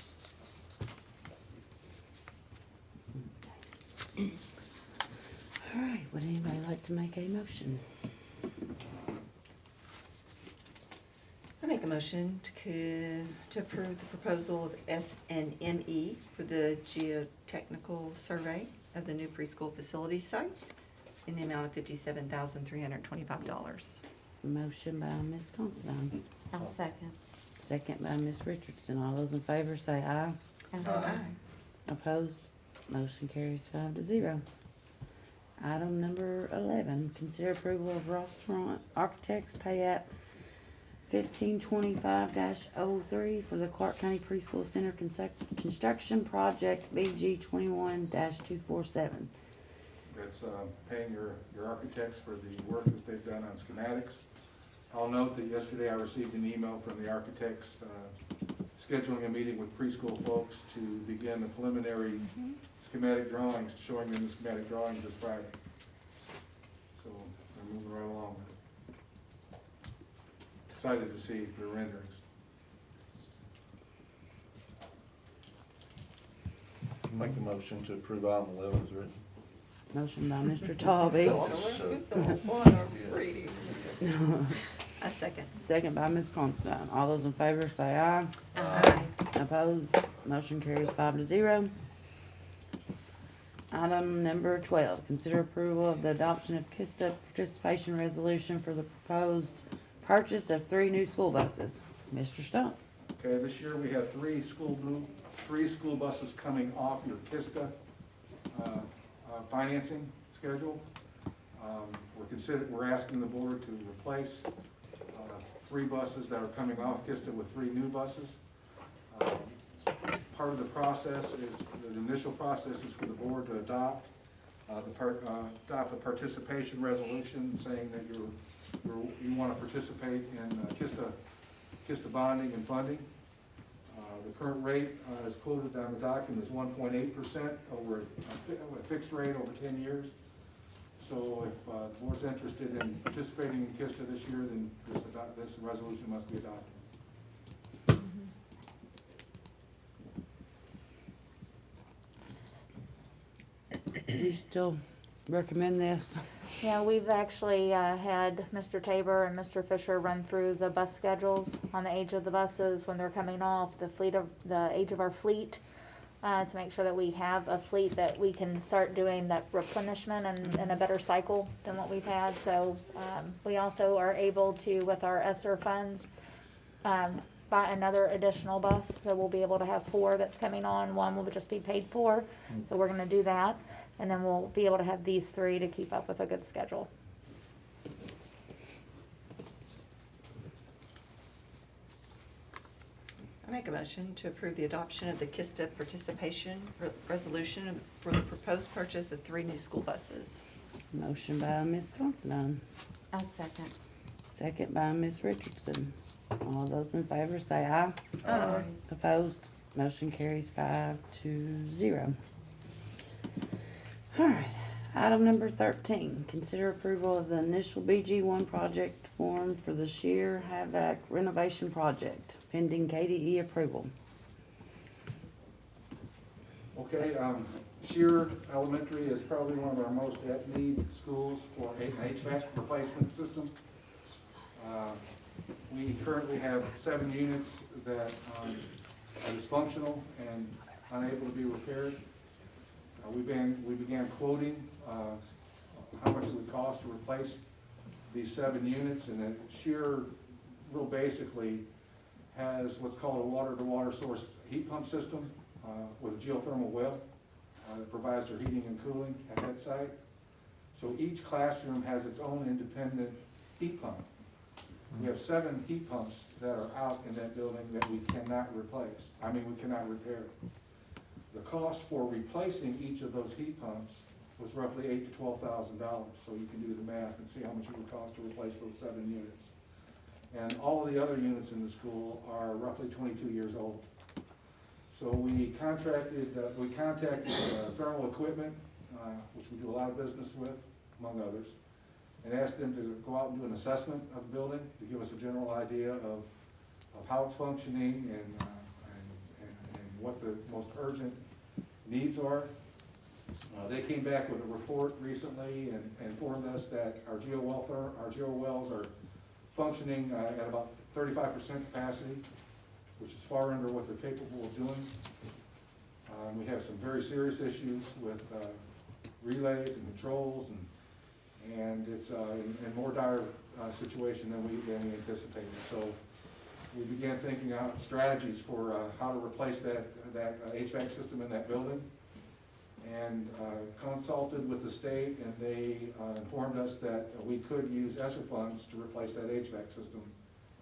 All right, would anybody like to make a motion? I make a motion to approve the proposal of S&ME for the geotechnical survey of the new preschool facility site in the amount of $57,325. Motion by Ms. Considine, I'll second. second by Ms. Richardson. All those in favor say aye. Aye. Opposed? Motion carries 5-0. Item number 11, consider approval of Restaurant Architects pay app 1525-03 for the Clark County Preschool Center Construction Project BG 21-247. That's paying your architects for the work that they've done on schematics. I'll note that yesterday I received an email from the architects scheduling a meeting with preschool folks to begin the preliminary schematic drawings, showing them the schematic drawings this Friday. So they're moving right along with it. Excited to see the renderings. Make a motion to approve item 11 is written. Motion by Mr. Tallby. A second. Second by Ms. Considine. All those in favor say aye. Aye. Opposed? Motion carries 5-0. Item number 12, consider approval of the adoption of KISTA participation resolution for the proposed purchase of 3 new school buses. Mr. Stump. Okay, this year we have three school buses coming off your KISTA financing schedule. We're asking the board to replace 3 buses that are coming off KISTA with 3 new buses. Part of the process is, the initial process is for the board to adopt the participation resolution saying that you want to participate in KISTA bonding and funding. The current rate is quoted on the document is 1.8% over a fixed rate over 10 years. So if the board's interested in participating in KISTA this year, then this resolution must be adopted. Do you still recommend this? Yeah, we've actually had Mr. Tabor and Mr. Fisher run through the bus schedules on the age of the buses, when they're coming off, the age of our fleet, to make sure that we have a fleet that we can start doing that replenishment and a better cycle than what we've had. So we also are able to, with our ESSER funds, buy another additional bus. So we'll be able to have 4 that's coming on. 1 will just be paid for. So we're going to do that. And then we'll be able to have these 3 to keep up with a good schedule. I make a motion to approve the adoption of the KISTA participation resolution for the proposed purchase of 3 new school buses. Motion by Ms. Considine, I'll second. second by Ms. Richardson. All those in favor say aye. Aye. Opposed? Motion carries 5-0. All right, item number 13, consider approval of the initial BG1 project form for the Shear Havoc renovation project, pending KDE approval. Okay, Shear Elementary is probably one of our most at-need schools for an HVAC replacement system. We currently have 7 units that are dysfunctional and unable to be repaired. We began quoting how much it would cost to replace these 7 units, and then Shear real basically has what's called a water-to-water source heat pump system with a geothermal well that provides their heating and cooling at that site. So each classroom has its own independent heat pump. We have 7 heat pumps that are out in that building that we cannot replace. We cannot repair. The cost for replacing each of those heat pumps was roughly $8,000 to $12,000. So you can do the math and see how much it would cost to replace those 7 units. And all of the other units in the school are roughly 22 years old. So we contacted Thermal Equipment, which we do a lot of business with, among others, and asked them to go out and do an assessment of the building to give us a general idea of how it's functioning and what the most urgent needs are. They came back with a report recently and informed us that our geo wells are functioning at about 35% capacity, which is far under what they're capable of doing. We have some very serious issues with relays and controls, and it's in more dire situation than we anticipated. So we began thinking out strategies for how to replace that HVAC system in that building, and consulted with the state, and they informed us that we could use ESSER funds to replace that HVAC system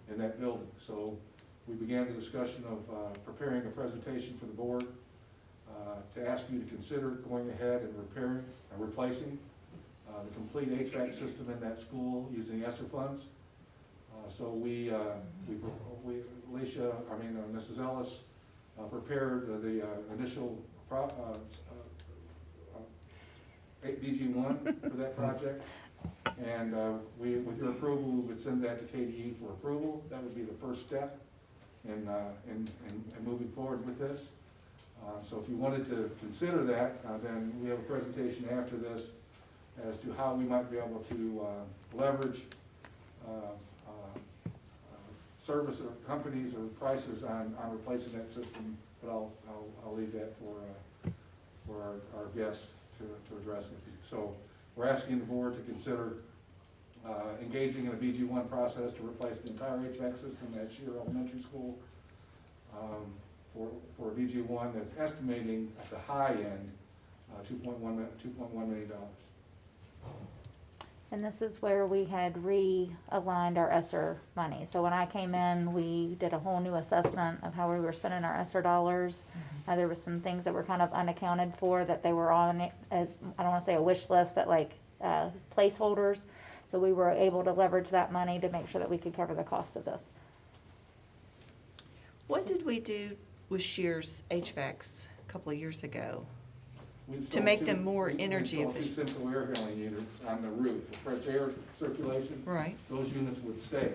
in that building. So we began the discussion of preparing a presentation for the board to ask you to consider going ahead and repairing and replacing the complete HVAC system in that school using ESSER funds. So Mrs. Ellis prepared the initial BG1 for that project, and with your approval, we would send that to KDE for approval. That would be the first step in moving forward with this. So if you wanted to consider that, then we have a presentation after this as to how we might be able to leverage service or companies or prices on replacing that system, but I'll leave that for our guests to address with you. So we're asking the board to consider engaging in a BG1 process to replace the entire HVAC system at Shear Elementary School for a BG1 that's estimating at the high end $2.1 million. And this is where we had realigned our ESSER money. So when I came in, we did a whole new assessment of how we were spending our ESSER dollars. There was some things that were kind of unaccounted for that they were on it as, I don't want to say a wish list, but like placeholders. So we were able to leverage that money to make sure that we could cover the cost of this. What did we do with Shear's HVACs a couple of years ago? We To installed make them more we energy installed efficient. 2 simple air handling units on the roof for fresh air circulation. Right. Those units would stay.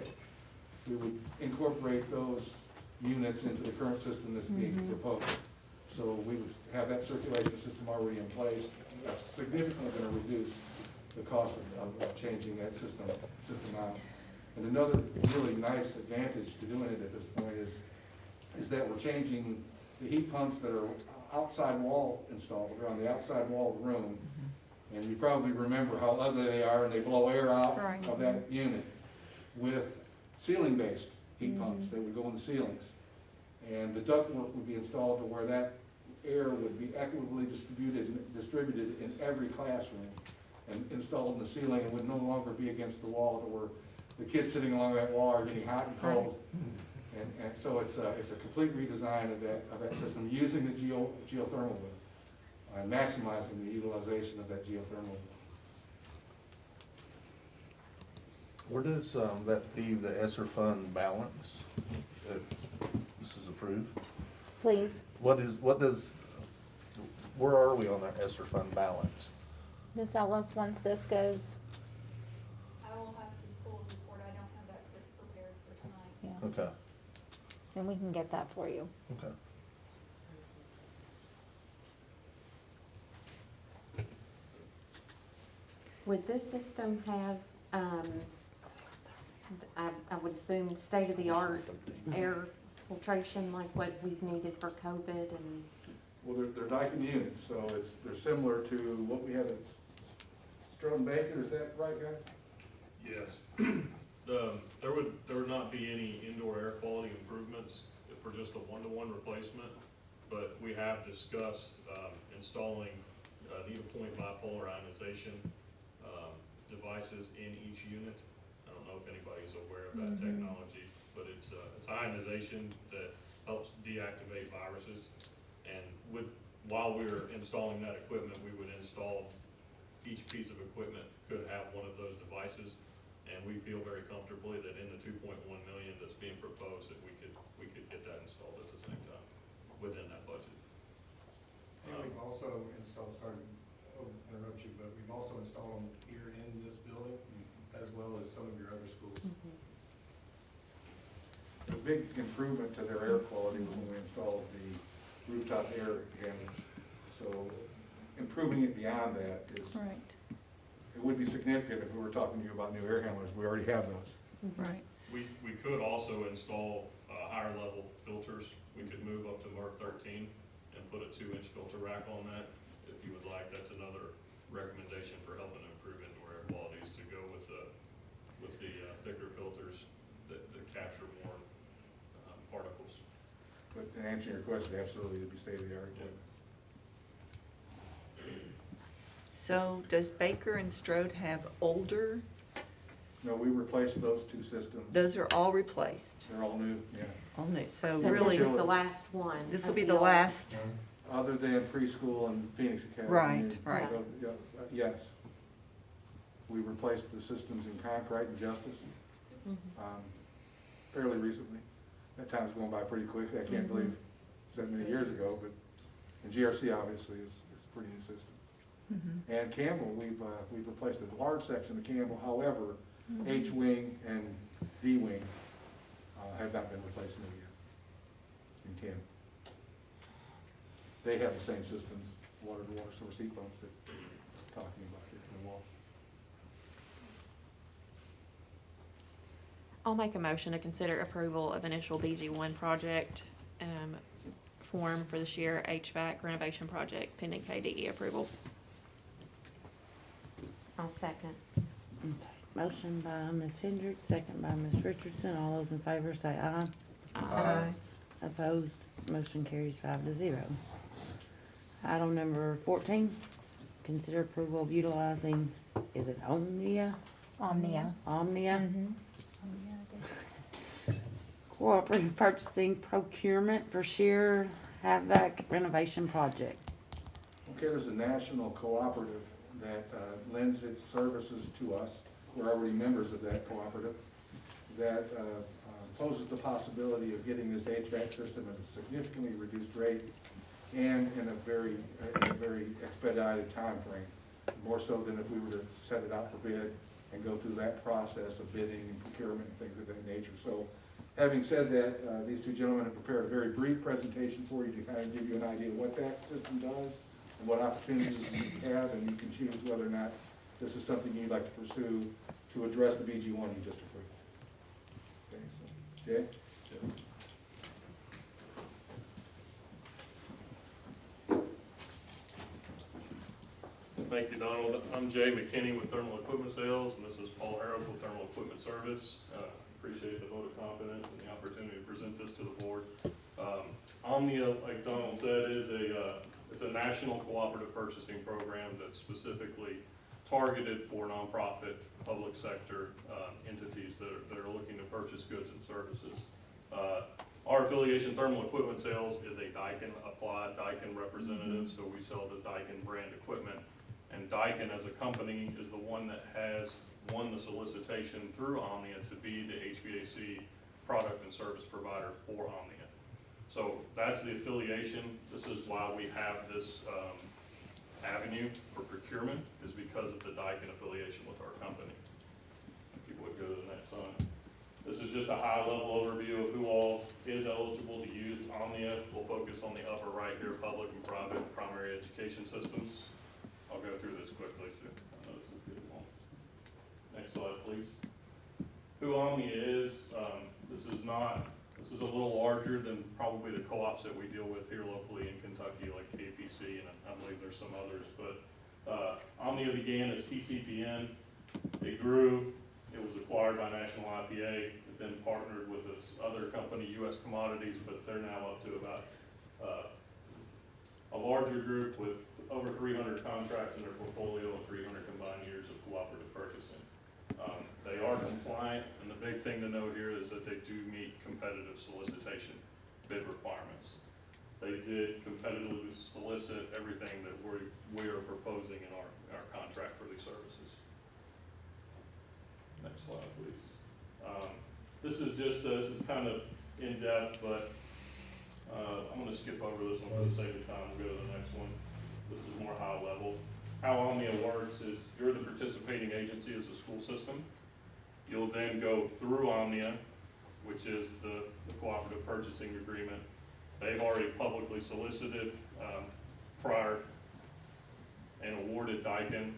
We would incorporate those units into the current system that's being proposed. So we would have that circulation system already in place. That's significantly going to reduce the cost of changing that system out. And another really nice advantage to doing it at this point is that we're changing the heat pumps that are outside wall installed. They're on the outside wall of the room. And you probably remember how ugly they are, and they blow air out of that unit with ceiling-based heat pumps that would go in the ceilings. And the ductwork would be installed to where that air would be equitably distributed in every classroom and installed in the ceiling, and would no longer be against the wall to where the kids sitting along that wall are getting hot and cold. And so it's a complete redesign of that system, using the geothermal well, and maximizing the utilization of that geothermal well. Where does that leave the ESSER fund balance if this is approved? Please. Where are we on that ESSER fund balance? Ms. Ellis, once this goes, I will have to pull the report, I don't have that prepared for tonight. yeah, Okay, and we can get that for you. okay. Would this system have, I would assume state-of-the-art air filtration like what we've needed for COVID and? Well, they're Daikin units, so they're similar to what we have at Strode Baker, is that right, guys? Yes. There would not be any indoor air quality improvements for just a one-to-one replacement, but we have discussed installing needle-point bipolar ionization devices in each unit. I don't know if anybody's aware of that technology, but it's ionization that helps deactivate viruses. And while we were installing that equipment, we would install each piece of equipment could have one of those devices. And we feel very comfortably that in the 2.1 million that's being proposed, that we could get that installed at the same time within that budget. And we've also installed, sorry to interrupt you, but we've also installed them here in this building as well as some of your other schools. The big improvement to their air quality was when we installed the rooftop air handlers. So improving it beyond that is, Right, it would be significant if we were talking to you about new air handlers. We already have those. right. We could also install higher level filters. We could move up to MERV 13 and put a 2-inch filter rack on that if you would like. That's another recommendation for helping improve indoor air quality, is to go with the thicker filters that capture more particles. But in answering your question, absolutely, it'd be state-of-the-art. So does Baker and Strode have older? No, we replaced those two systems. Those are all replaced, They're all new, yeah. all new, so So really, this is the last one. this will of be the old- last, Other than preschool and Phoenix Academy. Right, right. Yes. We replaced the systems in Concrete and Justice fairly recently. That time's going by pretty quickly. I can't believe it's that many years ago, but, and GRC obviously is a pretty new system. And Campbell, we've replaced a large section of Campbell, however, H-wing and D-wing have not been replaced yet in Campbell. They have the same systems, water-to-water source heat pumps that we're talking about here in the walls. I'll make a motion to consider approval of initial BG1 project form for this year HVAC renovation project pending KDE approval. I'll second. Motion by Ms. Hendricks, second by Ms. Richardson. All those in favor say aye. Aye. Opposed, motion carries 5-0. Item number 14, consider approval of utilizing, is it Omnia? Omnia. Omnia? Cooperative Purchasing Procurement for Sheer Havoc Renovation Project. Okay, there's a national cooperative that lends its services to us. We're already members of that cooperative that poses the possibility of getting this HVAC system at a significantly reduced rate and in a very expedited time frame, more so than if we were to set it out for bid and go through that process of bidding and procurement and things of that nature. So having said that, these two gentlemen have prepared a very brief presentation for you to kind of give you an idea of what that system does and what opportunities you have, and you can choose whether or not this is something you'd like to pursue to address the BG1 you just approved. Okay, so, Jay? Thank you, Donald. I'm Jay McKinney with Thermal Equipment Sales, and this is Paul Harrell with Thermal Equipment Service. Appreciate the vote of confidence and the opportunity to present this to the board. Omnia, like Donald said, it's a national cooperative purchasing program that's specifically targeted for nonprofit, public sector entities that are looking to purchase goods and services. Our affiliation thermal equipment sales is a Daikin applied Daikin representative, so we sell the Daikin brand equipment. And Daikin as a company is the one that has won the solicitation through Omnia to be the HVAC product and service provider for Omnia. So that's the affiliation. This is why we have this avenue for procurement, is because of the Daikin affiliation with our company. If you would go to the next one. This is just a high-level overview of who all is eligible to use Omnia. We'll focus on the upper right here, public and private primary education systems. I'll go through this quickly, so I know this is getting long. Next slide, please. Who Omnia is, this is a little larger than probably the co-ops that we deal with here locally in Kentucky, like KPC, and I believe there's some others, but Omnia began as TCPN. It grew. It was acquired by National IPA. It then partnered with this other company, US Commodities, but they're now up to about a larger group with over 300 contracts in their portfolio and 300 combined years of cooperative purchasing. They are compliant, and the big thing to note here is that they do meet competitive solicitation bid requirements. They did competitively solicit everything that we are proposing in our contract for these services. Next slide, please. This is kind of in depth, but I'm going to skip over this one for the sake of time. We'll go to the next one. This is more high level. How Omnia works is you're the participating agency as a school system. You'll then go through Omnia, which is the cooperative purchasing agreement. They've already publicly solicited prior and awarded Daikin.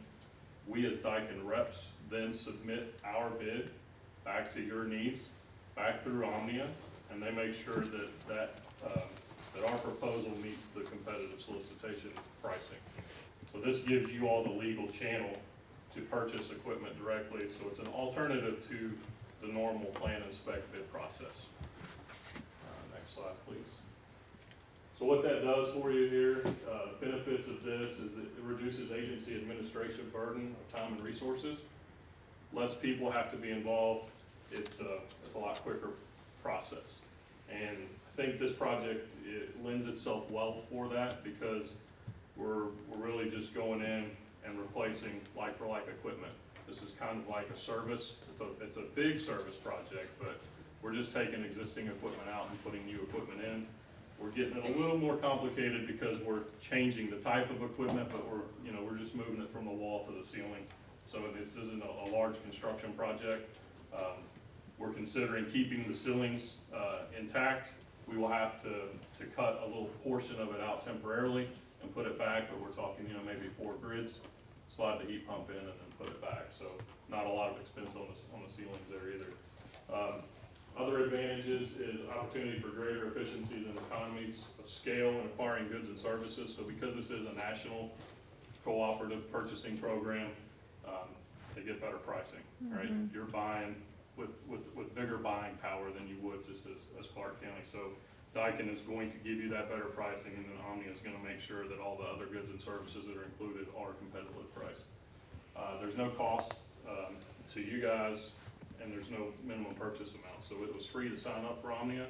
We as Daikin reps then submit our bid back to your needs, back through Omnia, and they make sure that our proposal meets the competitive solicitation pricing. So this gives you all the legal channel to purchase equipment directly, so it's an alternative to the normal plan and spec bid process. Next slide, please. So what that does for you here, benefits of this is it reduces agency administration burden of time and resources. Less people have to be involved. It's a lot quicker process. And I think this project, it lends itself well for that, because we're really just going in and replacing like for like equipment. This is kind of like a service. It's a big service project, but we're just taking existing equipment out and putting new equipment in. We're getting it a little more complicated because we're changing the type of equipment, but we're just moving it from the wall to the ceiling. So this isn't a large construction project. We're considering keeping the ceilings intact. We will have to cut a little portion of it out temporarily and put it back, but we're talking, maybe 4 grids, slide the heat pump in and then put it back. So not a lot of expense on the ceilings there either. Other advantages is opportunity for greater efficiencies and economies of scale in acquiring goods and services. So because this is a national cooperative purchasing program, they get better pricing, right? You're buying with bigger buying power than you would just as Clark County. So Daikin is going to give you that better pricing, and then Omnia is going to make sure that all the other goods and services that are included are competitively priced. There's no cost to you guys, and there's no minimum purchase amount. So it was free to sign up for Omnia,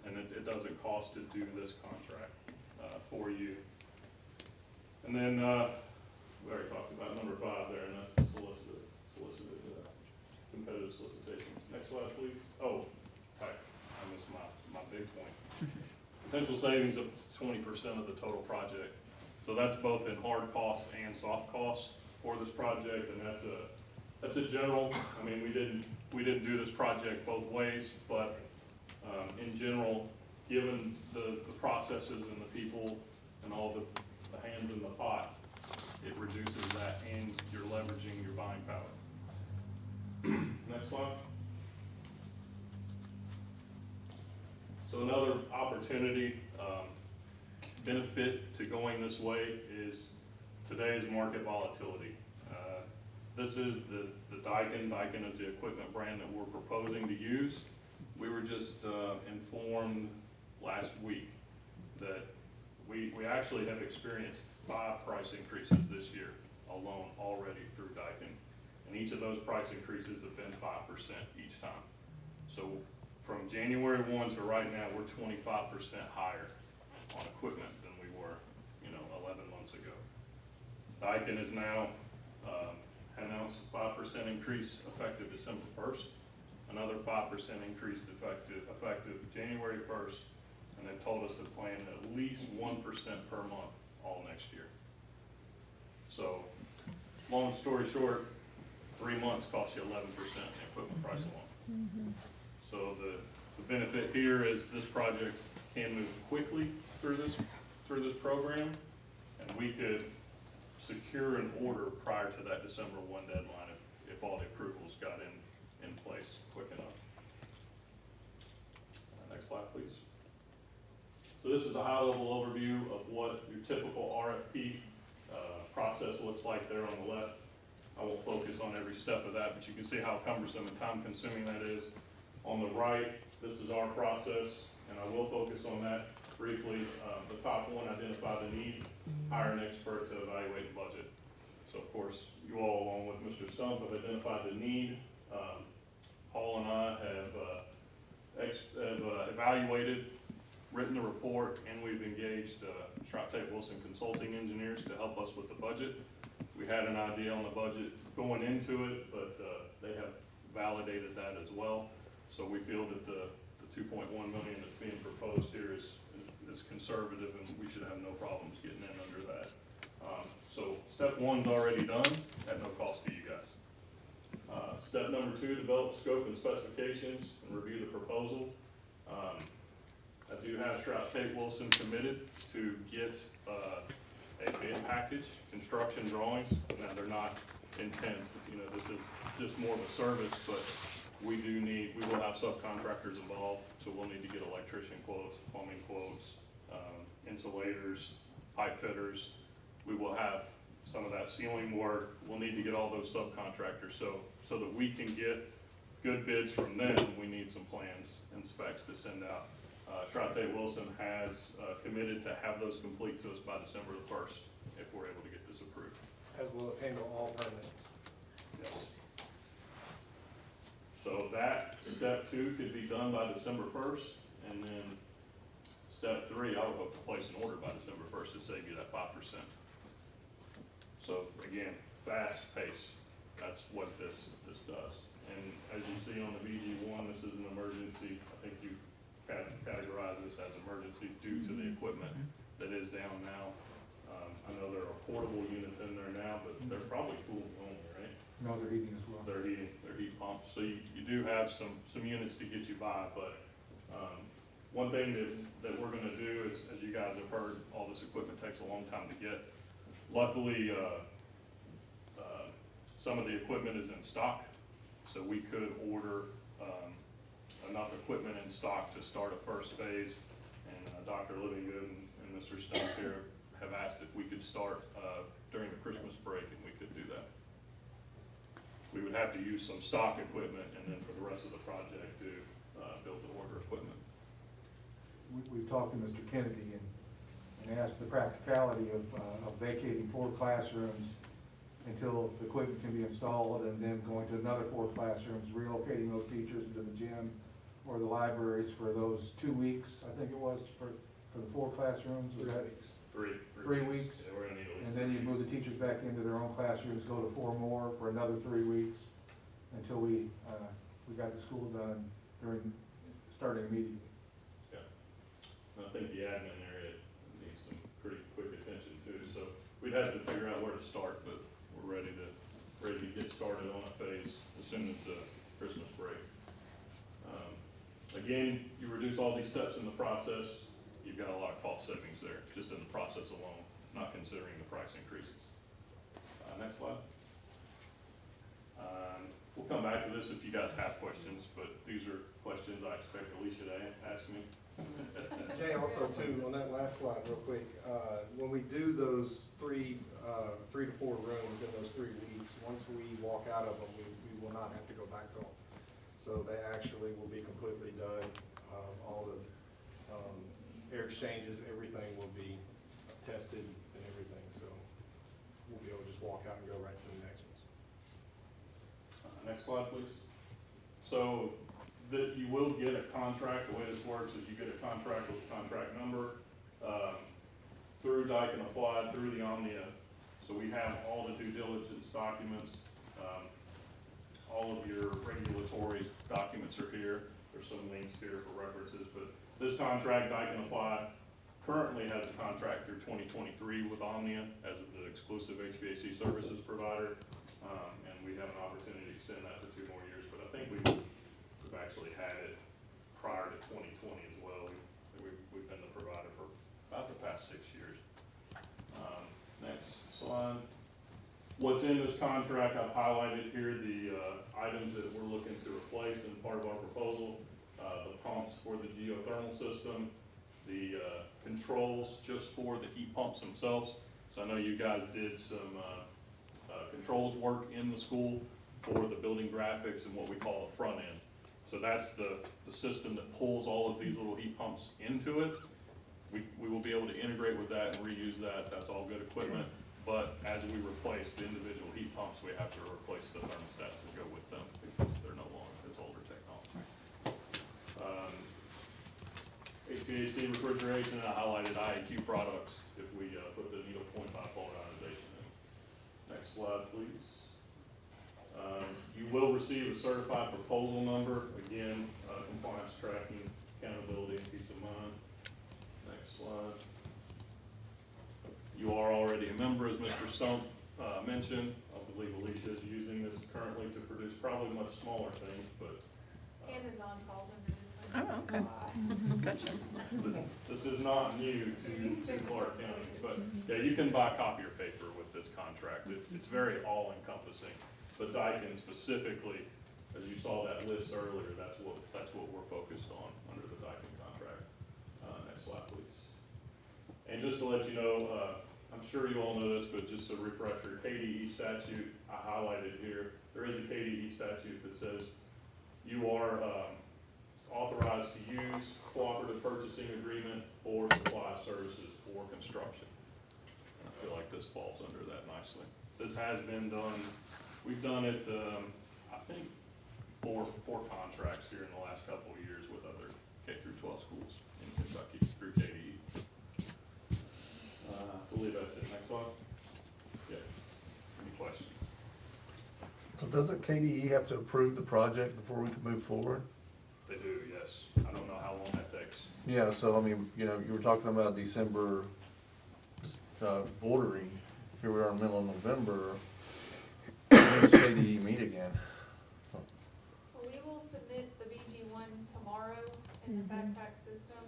and it doesn't cost to do this contract for you. And then we already talked about number 5 there, and that's the solicited competitive solicitations. Next slide, please. Oh, I missed my big point. Potential savings of 20% of the total project. So that's both in hard costs and soft costs for this project, and that's a general. I mean, we didn't do this project both ways, but in general, given the processes and the people and all the hands in the pot, it reduces that, and you're leveraging your buying power. Next slide. So another opportunity, benefit to going this way is today's market volatility. This is the Daikin. Daikin is the equipment brand that we're proposing to use. We were just informed last week that we actually have experienced 5 price increases this year alone already through Daikin. And each of those price increases have been 5% each time. So from January 1 to right now, we're 25% higher on equipment than we were, 11 months ago. Daikin is now announced a 5% increase effective December 1st, another 5% increase effective January 1st, and they've told us to plan at least 1% per month all next year. So, long story short, 3 months costs you 11% in equipment price alone. So the benefit here is this project can move quickly through this program, and we could secure an order prior to that December 1 deadline if all the approvals got in place quick enough. Next slide, please. So this is a high-level overview of what your typical RFP process looks like there on the left. I won't focus on every step of that, but you can see how cumbersome and time-consuming that is. On the right, this is our process, and I will focus on that briefly. The top one, identify the need, hire an expert to evaluate the budget. So of course, you all, along with Mr. Stump, have identified the need. Paul and I have evaluated, written the report, and we've engaged Tate Wilson Consulting Engineers to help us with the budget. We had an idea on the budget going into it, but they have validated that as well. So we feel that the 2.1 million that's being proposed here is conservative, and we should have no problems getting in under that. So step one's already done at no cost to you guys. Step number 2, develop scope and specifications and review the proposal. I do have Tate Wilson committed to get a bid package, construction drawings. Now, they're not intense, this is just more of a service, but we will have subcontractors involved, so we'll need to get electrician quotes, plumbing quotes, insulators, pipe fitters. We will have some of that ceiling work. We'll need to get all those subcontractors, so that we can get good bids from them. We need some plans and specs to send out. Tate Wilson has committed to have those complete to us by December the 1st, if we're able to get this approved. As well as handle all permits. Yes. So that step 2 could be done by December 1st, and then step 3, I would hope to place an order by December 1st to save you that 5%. So again, fast pace, that's what this does. And as you see on the VG1, this is an emergency. I think you categorize this as emergency due to the equipment that is down now. I know there are portable units in there now, but they're probably cooling only, right? No, they're heating as well. They're heat pumps. So you do have some units to get you by, but one thing that we're gonna do is, as you guys have heard, all this equipment takes a long time to get. Luckily, some of the equipment is in stock, so we could order enough equipment in stock to start a first phase. And Dr. Livingood and Mr. Stone here have asked if we could start during the Christmas break, and we could do that. We would have to use some stock equipment, and then for the rest of the project to build to order equipment. We've talked to Mr. Kennedy and asked the practicality of vacating 4 classrooms until the equipment can be installed, and then going to another 4 classrooms, relocating those teachers into the gym or the libraries for those 2 weeks, I think it was, for the 4 classrooms. Was that 3 weeks? Yeah, we're gonna need at least And then you move the teachers back into their own classrooms, go to 4 more for another 3 weeks until we got the school done starting immediately. Yeah. And I think the admin area needs some pretty quick attention too, so we'd have to figure out where to start, but we're ready to get started on a phase as soon as the Christmas break. Again, you reduce all these steps in the process, you've got a lot of cost savings there, just in the process alone, not considering the price increases. Next slide. We'll come back to this if you guys have questions, but these are questions I expect Alicia to ask me. Jay, also too, on that last slide real quick, when we do those 3 to 4 rooms in those 3 weeks, once we walk out of them, we will not have to go back to them. So they actually will be completely done. All the air exchanges, everything will be tested and everything. So we'll be able to just walk out and go right to the next ones. Next slide, please. So that you will get a contract. The way this works is you get a contract with a contract number, through Dyke and Applied, through the Omnia. So we have all the due diligence documents, all of your regulatory documents are here. There's some links here for references, but this contract, Dyke and Applied, currently has a contract through 2023 with Omnia as the exclusive HVAC services provider. And we have an opportunity to extend that for 2 more years, but I think we've actually had it prior to 2020 as well. We've been the provider for about the past 6 years. Next slide. What's in this contract, I've highlighted here the items that we're looking to replace in part of our proposal. The pumps for the geothermal system, the controls just for the heat pumps themselves. So I know you guys did some controls work in the school for the building graphics and what we call the front end. So that's the system that pulls all of these little heat pumps into it. We will be able to integrate with that and reuse that. That's all good equipment. But as we replace the individual heat pumps, we have to replace the thermostats that go with them because they're no longer, it's older technology. HVAC refrigeration, I highlighted IAQ products if we put the needle point bipolarization in. Next slide, please. You will receive a certified proposal number. Again, compliance tracking, accountability, and peace of mind. Next slide. You are already a member, as Mr. Stump mentioned. I believe Alicia is using this currently to produce probably much smaller things, but. Amazon falls under this one. Oh, okay. Gotcha. This is not new to Clark County, but yeah, you can buy copier paper with this contract. It's very all-encompassing. But Daikin specifically, as you saw that list earlier, that's what we're focused on under the Daikin contract. Next slide, please. And just to let you know, I'm sure you all know this, but just a refresher, KDE statute, I highlighted here. There is a KDE statute that says you are authorized to use cooperative purchasing agreement or supply services for construction. And I feel like this falls under that nicely. This has been done, we've done it, I think, four contracts here in the last couple of years with other K through 12 schools in Kentucky through KDE. I believe that's it. Next slide. Yeah. Any questions? So doesn't KDE have to approve the project before we can move forward? They do, yes. I don't know how long that takes. Yeah, so I mean, you know, you were talking about December, ordering. Here we are in the middle of November. When does KDE meet again? Well, we will submit the BG1 tomorrow in the backpack system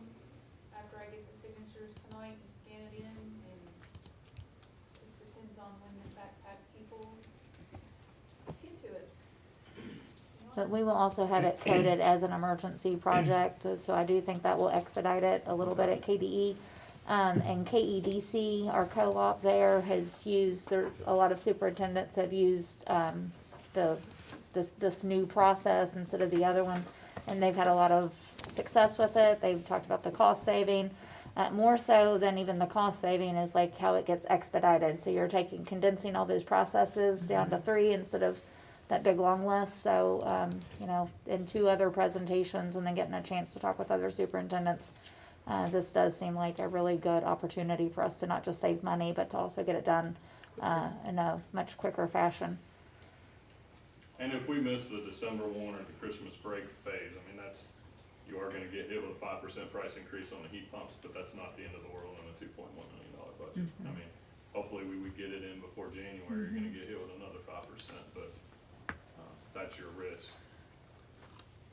after I get the signatures tonight and scan it in, and this depends on when the backpack people get to it. But we will also have it coded as an emergency project, so I do think that will expedite it a little bit at KDE. And KEDC, our co-op there, has used, a lot of superintendents have used, this new process instead of the other one. And they've had a lot of success with it. They've talked about the cost saving. More so than even the cost saving is like how it gets expedited. So you're condensing all those processes down to 3 instead of that big long list. So, you know, in 2 other presentations and then getting a chance to talk with other superintendents, this does seem like a really good opportunity for us to not just save money, but to also get it done in a much quicker fashion. And if we miss the December 1 or the Christmas break phase, I mean, you are gonna get hit with a 5% price increase on the heat pumps, but that's not the end of the world on a $2.1 million budget. I mean, hopefully we would get it in before January, you're gonna get hit with another 5%, but that's your risk.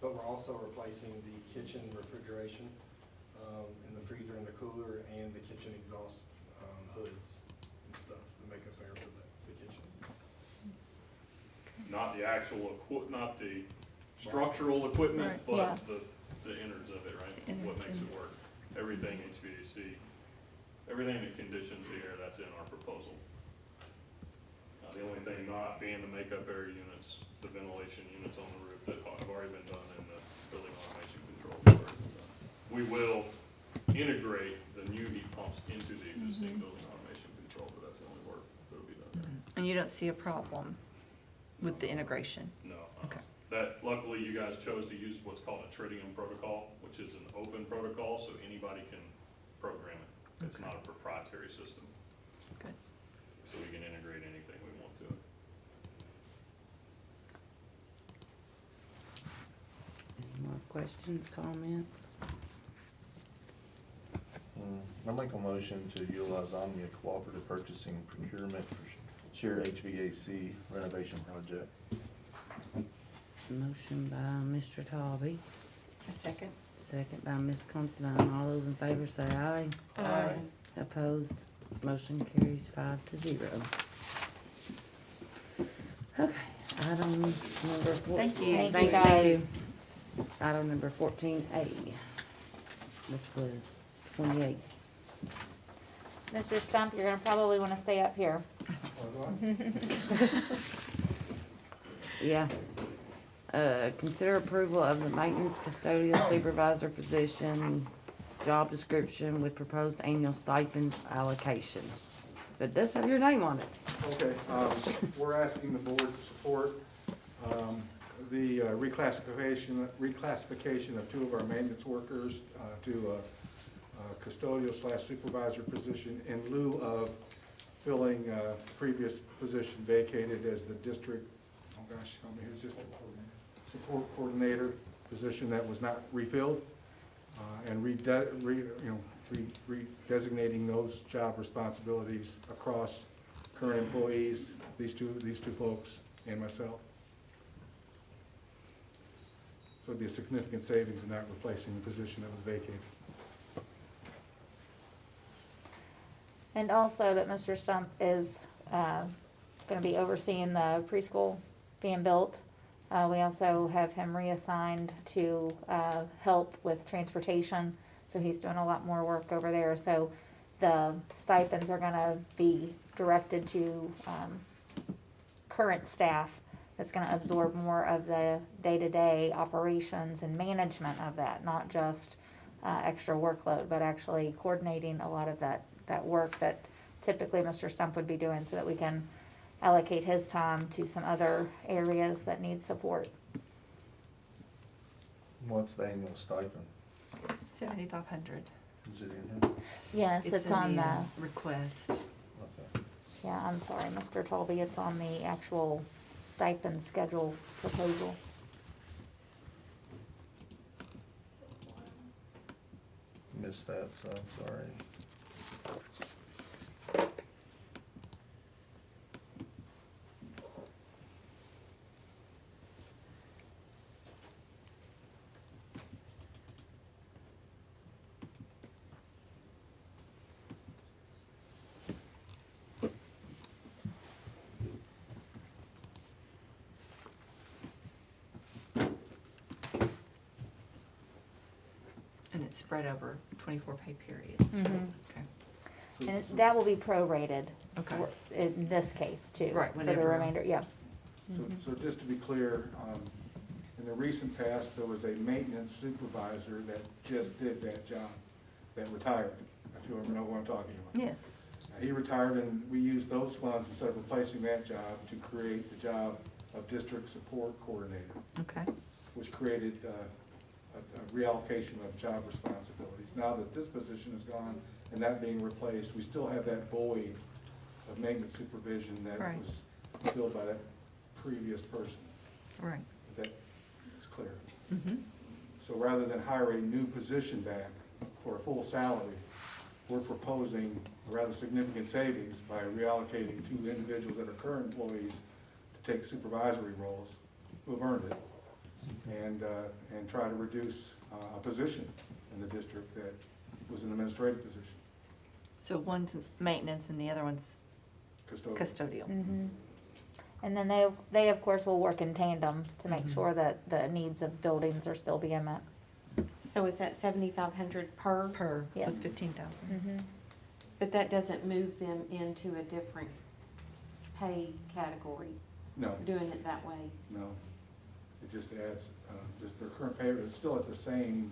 But we're also replacing the kitchen refrigeration, and the freezer and the cooler, and the kitchen exhaust hoods and stuff, the makeup air for the kitchen. Not the actual not the structural equipment, Right. but Yeah. the innards of it, right? What makes it work. Everything HVAC, everything that conditions the air, that's in our proposal. The only thing not being the makeup air units, the ventilation units on the roof that have already been done in the building automation control. We will integrate the new heat pumps into the existing building automation control, but that's the only work that'll be done there. And you don't see a problem with the integration? No. Okay. That luckily you guys chose to use what's called a Tritium protocol, which is an open protocol, so anybody can program it. It's not a proprietary system. Good. So we can integrate anything we want to it. Any more questions, comments? I make a motion to utilize Omnia Cooperative Purchasing Procurement for Sheer HVAC renovation project. Motion by Mr. Tobey, A second? second by Ms. Considine. All those in favor say aye. Aye. Opposed, motion carries 5-0. Okay, item number 14. Thank you. Thank you, guys. Item number 14A, which was 28. Mr. Stump, you're gonna probably wanna stay up here. Yeah. Consider approval of the maintenance custodial supervisor position, job description with proposed annual stipend allocation. But does have your name on it. Okay, we're asking the board to support the reclassification of two of our maintenance workers to a custodial / supervisor position in lieu of filling previous position vacated as the district, here's just support coordinator position that was not refilled, and redesignating those job responsibilities across current employees, these two folks, and myself. So it'd be a significant savings in not replacing the position that was vacated. And also that Mr. Stump is gonna be overseeing the preschool being built. We also have him reassigned to help with transportation, so he's doing a lot more work over there. So the stipends are gonna be directed to current staff that's gonna absorb more of the day-to-day operations and management of that, not just extra workload, but actually coordinating a lot of that work that typically Mr. Stump would be doing, so that we can allocate his time to some other areas that need support. What's the annual stipend? 7,500. Is it in here? Yes, it's on in the, request. Okay. yeah, I'm sorry, Mr. Tolby, it's on the actual stipend schedule proposal. Missed that, so I'm sorry. And it's spread over 24 pay periods. Mhm. Okay. And that will be prorated. Okay. In this case too. Right, For the whenever. remainder, yeah. So just to be clear, in the recent past, there was a maintenance supervisor that just did that job, that retired. If you ever know what I'm talking about. Yes. He retired, and we used those funds instead of replacing that job to create the job of district support coordinator, Okay. which created a reallocation of job responsibilities. Now that this position is gone and that being replaced, we still have that void of maintenance supervision that Right. was filled by that previous person. Right. That is clear. Mm-hmm. So rather than hire a new position back for a full salary, we're proposing a rather significant savings by reallocating two individuals that are current employees to take supervisory roles, who have earned it, and try to reduce a position in the district that was an administrative position, So one's maintenance and the other one's custodial. custodial. Mhm. And then they of course will work in tandem to make sure that the needs of buildings are still being met. So is that 7,500 per? Per, so Yes. it's 15,000. Mhm. But that doesn't move them into a different pay category, No, doing it that way? no. It just adds, just their current pay, it's still at the same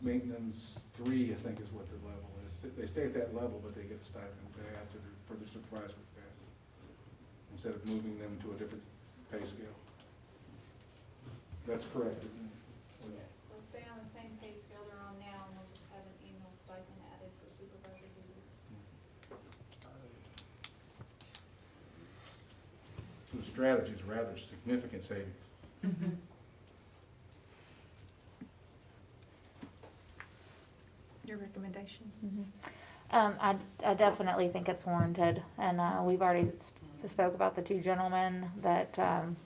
maintenance 3, I think is what the level is. They stay at that level, but they get a stipend to add for the supervisory capacity, instead of moving them to a different pay scale. That's correct. They'll stay on the same pay scale they're on now, and we'll just have an annual stipend added for supervisor duties. So the strategy is rather significant savings. Your recommendation? I definitely think it's warranted, and, we've already spoke about the two gentlemen that,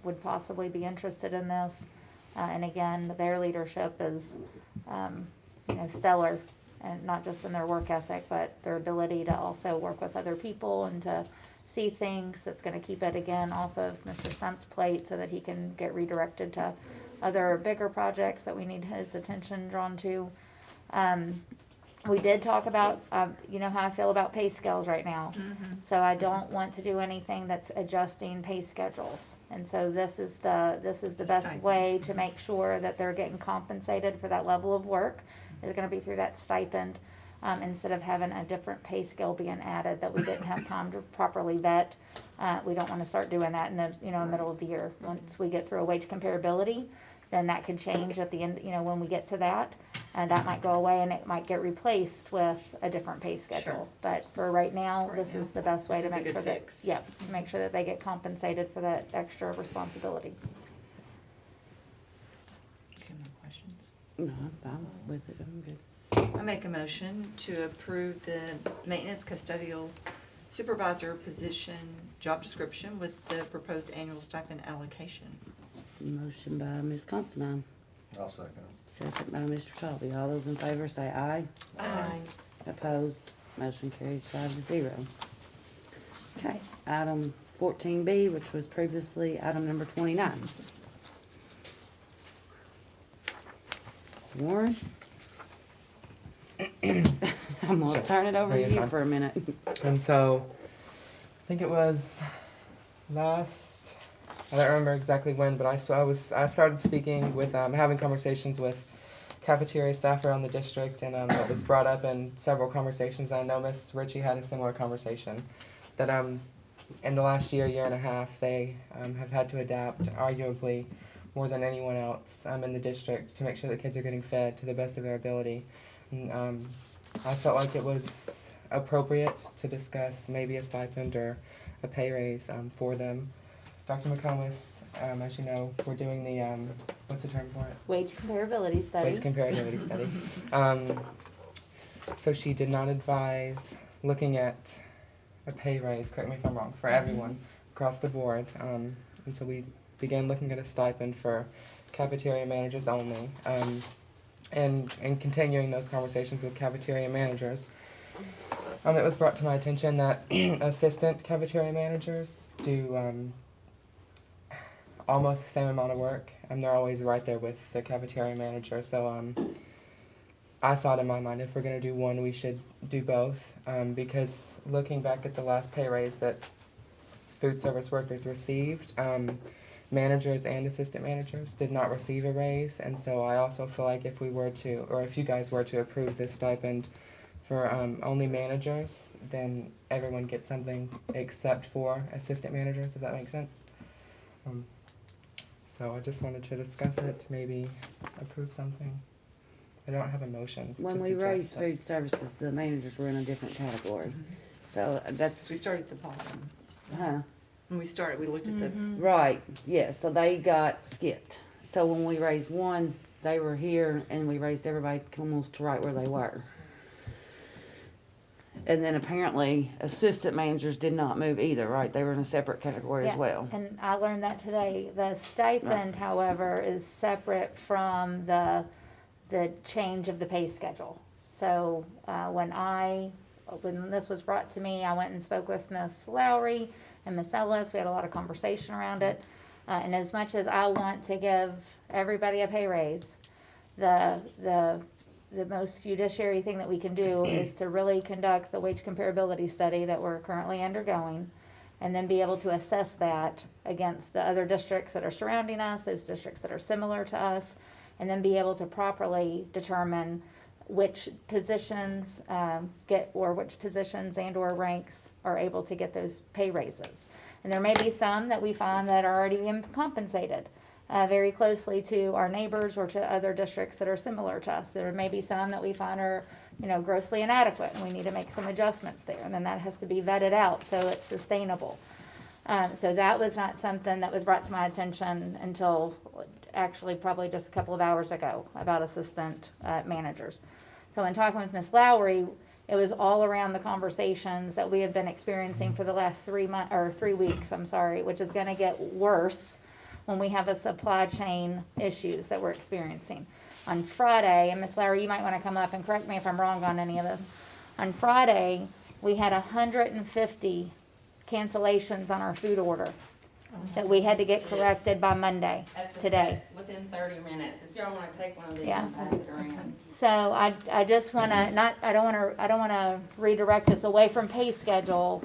would possibly be interested in this. And again, their leadership is, stellar, and not just in their work ethic, but their ability to also work with other people and to see things that's gonna keep it again off of Mr. Stump's plate so that he can get redirected to other bigger projects that we need his attention drawn to. We did talk about, you know how I feel about pay scales right now. So I don't want to do anything that's adjusting pay schedules. And so this is the best stipend. way to make sure that they're getting compensated for that level of work, is gonna be through that stipend, instead of having a different pay scale being added that we didn't have time to properly vet. We don't wanna start doing that in the, middle of the year. Once we get through a wage comparability, then that could change at the end, when we get to that. And that might go away and it might get replaced with a different pay schedule. Sure. But for right now, Right this now, is the best way to this is a make good sure that, fix. to make sure that they get compensated for that extra responsibility. Okay, more questions? No, I'm with it, I'm good. I make a motion to approve the maintenance custodial supervisor position job description with the proposed annual stipend allocation. Motion by Ms. Considine, I'll second. second by Mr. Talby. All those in favor say aye. Aye. Opposed, motion carries 5-0. Okay, item 14B, which was previously item number 29. Warren? I'm gonna turn it over No, to you're you fine. for a minute. And so, I think it was I don't remember exactly when, but I started speaking with, having conversations with cafeteria staff around the district, and it was brought up in several conversations. I know Miss Ritchie had a similar conversation, that in the last year and a half, they have had to adapt, arguably more than anyone else in the district, to make sure that kids are getting fed to the best of their ability. And I felt like it was appropriate to discuss maybe a stipend or a pay raise for them. Dr. McComas, as you know, we're doing the, what's the term for it? Wage comparability study. Wage comparability study. So she did not advise looking at a pay raise, correct me if I'm wrong, for everyone across the board. And so we began looking at a stipend for cafeteria managers only. And continuing those conversations with cafeteria managers, it was brought to my attention that assistant cafeteria managers do almost the same amount of work, and they're always right there with the cafeteria manager. So I thought in my mind, if we're going to do one, we should do both, because looking back at the last pay raise that food service workers received, managers and assistant managers did not receive a raise. And so I also feel like if we were to, or if you guys were to approve this stipend for only managers, then everyone gets something except for assistant managers, if that makes sense. So I just wanted to discuss it, maybe approve something. I don't have a motion. When to we suggest, raised but- food services, the managers were in a different category. So that's, So we started at the bottom. huh? When we started, we looked at the, Right, yeah, so they got skipped. So when we raised one, they were here, and we raised everybody almost to right where they were. And then apparently, assistant managers did not move either, right? They were in a separate category as Yeah, well. And I learned that today. The stipend, however, is separate from the change of the pay schedule. So, when this was brought to me, I went and spoke with Miss Lowry and Miss Ellis. We had a lot of conversation around it. And as much as I want to give everybody a pay raise, the most fiduciary thing that we can do is to really conduct the wage comparability study that we're currently undergoing, and then be able to assess that against the other districts that are surrounding us, those districts that are similar to us, and then be able to properly determine which positions which positions and or ranks are able to get those pay raises. And there may be some that we find that are already compensated. very closely to our neighbors or to other districts that are similar to us. There may be some that we find are, grossly inadequate, and we need to make some adjustments there, and then that has to be vetted out so it's sustainable. So that was not something that was brought to my attention until actually probably just a couple of hours ago about assistant managers. So in talking with Ms. Lowry, it was all around the conversations that we have been experiencing for the last 3 weeks, which is gonna get worse when we have a supply chain issues that we're experiencing. On Friday, and Ms. Lowry, you might wanna come up and correct me if I'm wrong on any of this. On Friday, we had 150 cancellations on our food order that we had to get corrected by Monday, today. Within 30 minutes, if y'all wanna take one of these Yeah. and pass it around. So I just wanna, I don't wanna redirect us away from pay schedule,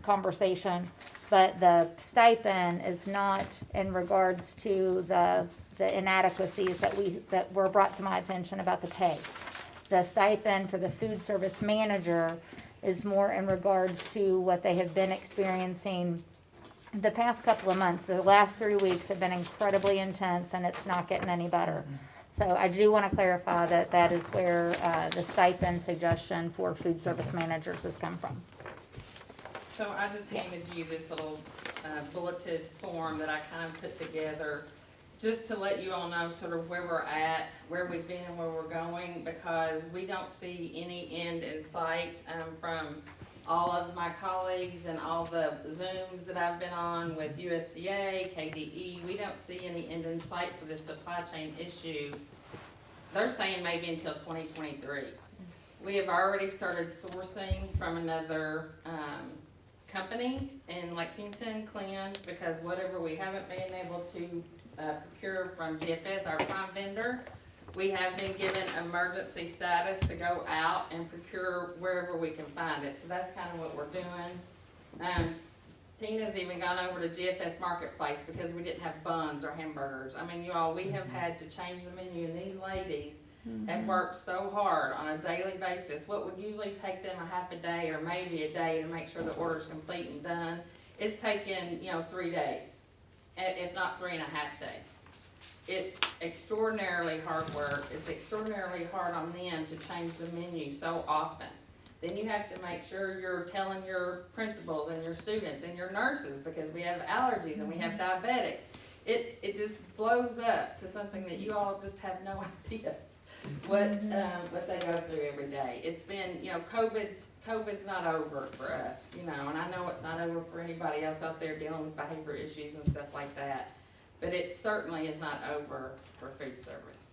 conversation, but the stipend is not in regards to the inadequacies that were brought to my attention about the pay. The stipend for the food service manager is more in regards to what they have been experiencing the past couple of months. The last 3 weeks have been incredibly intense, and it's not getting any better. So I do want to clarify that that is where the stipend suggestion for food service managers has come from. So I just handed you this little bulleted form that I kind of put together, just to let you all know sort of where we're at, where we've been and where we're going, because we don't see any end in sight from all of my colleagues and all the Zooms that I've been on with USDA, KDE. We don't see any end in sight for this supply chain issue. They're saying maybe until 2023. We have already started sourcing from another company in Lexington, Cleanse, because whatever we haven't been able to procure from GFS, our prime vendor, we have been given emergency status to go out and procure wherever we can find it. So that's kind of what we're doing. Tina's even gone over to GFS Marketplace because we didn't have buns or hamburgers. I mean, you all, we have had to change the menu, and these ladies have worked so hard on a daily basis. What would usually take them a half a day or maybe a day to make sure the order's complete and done, it's taken, 3 days, if not 3.5 days. It's extraordinarily hard work. It's extraordinarily hard on them to change the menu so often. Then you have to make sure you're telling your principals and your students and your nurses, because we have allergies and we have diabetics. It just blows up to something that you all just have no idea what they go through every day. It's been, COVID's not over for us, and I know it's not over for anybody else out there dealing with behavior issues and stuff like that. But it certainly is not over for food service.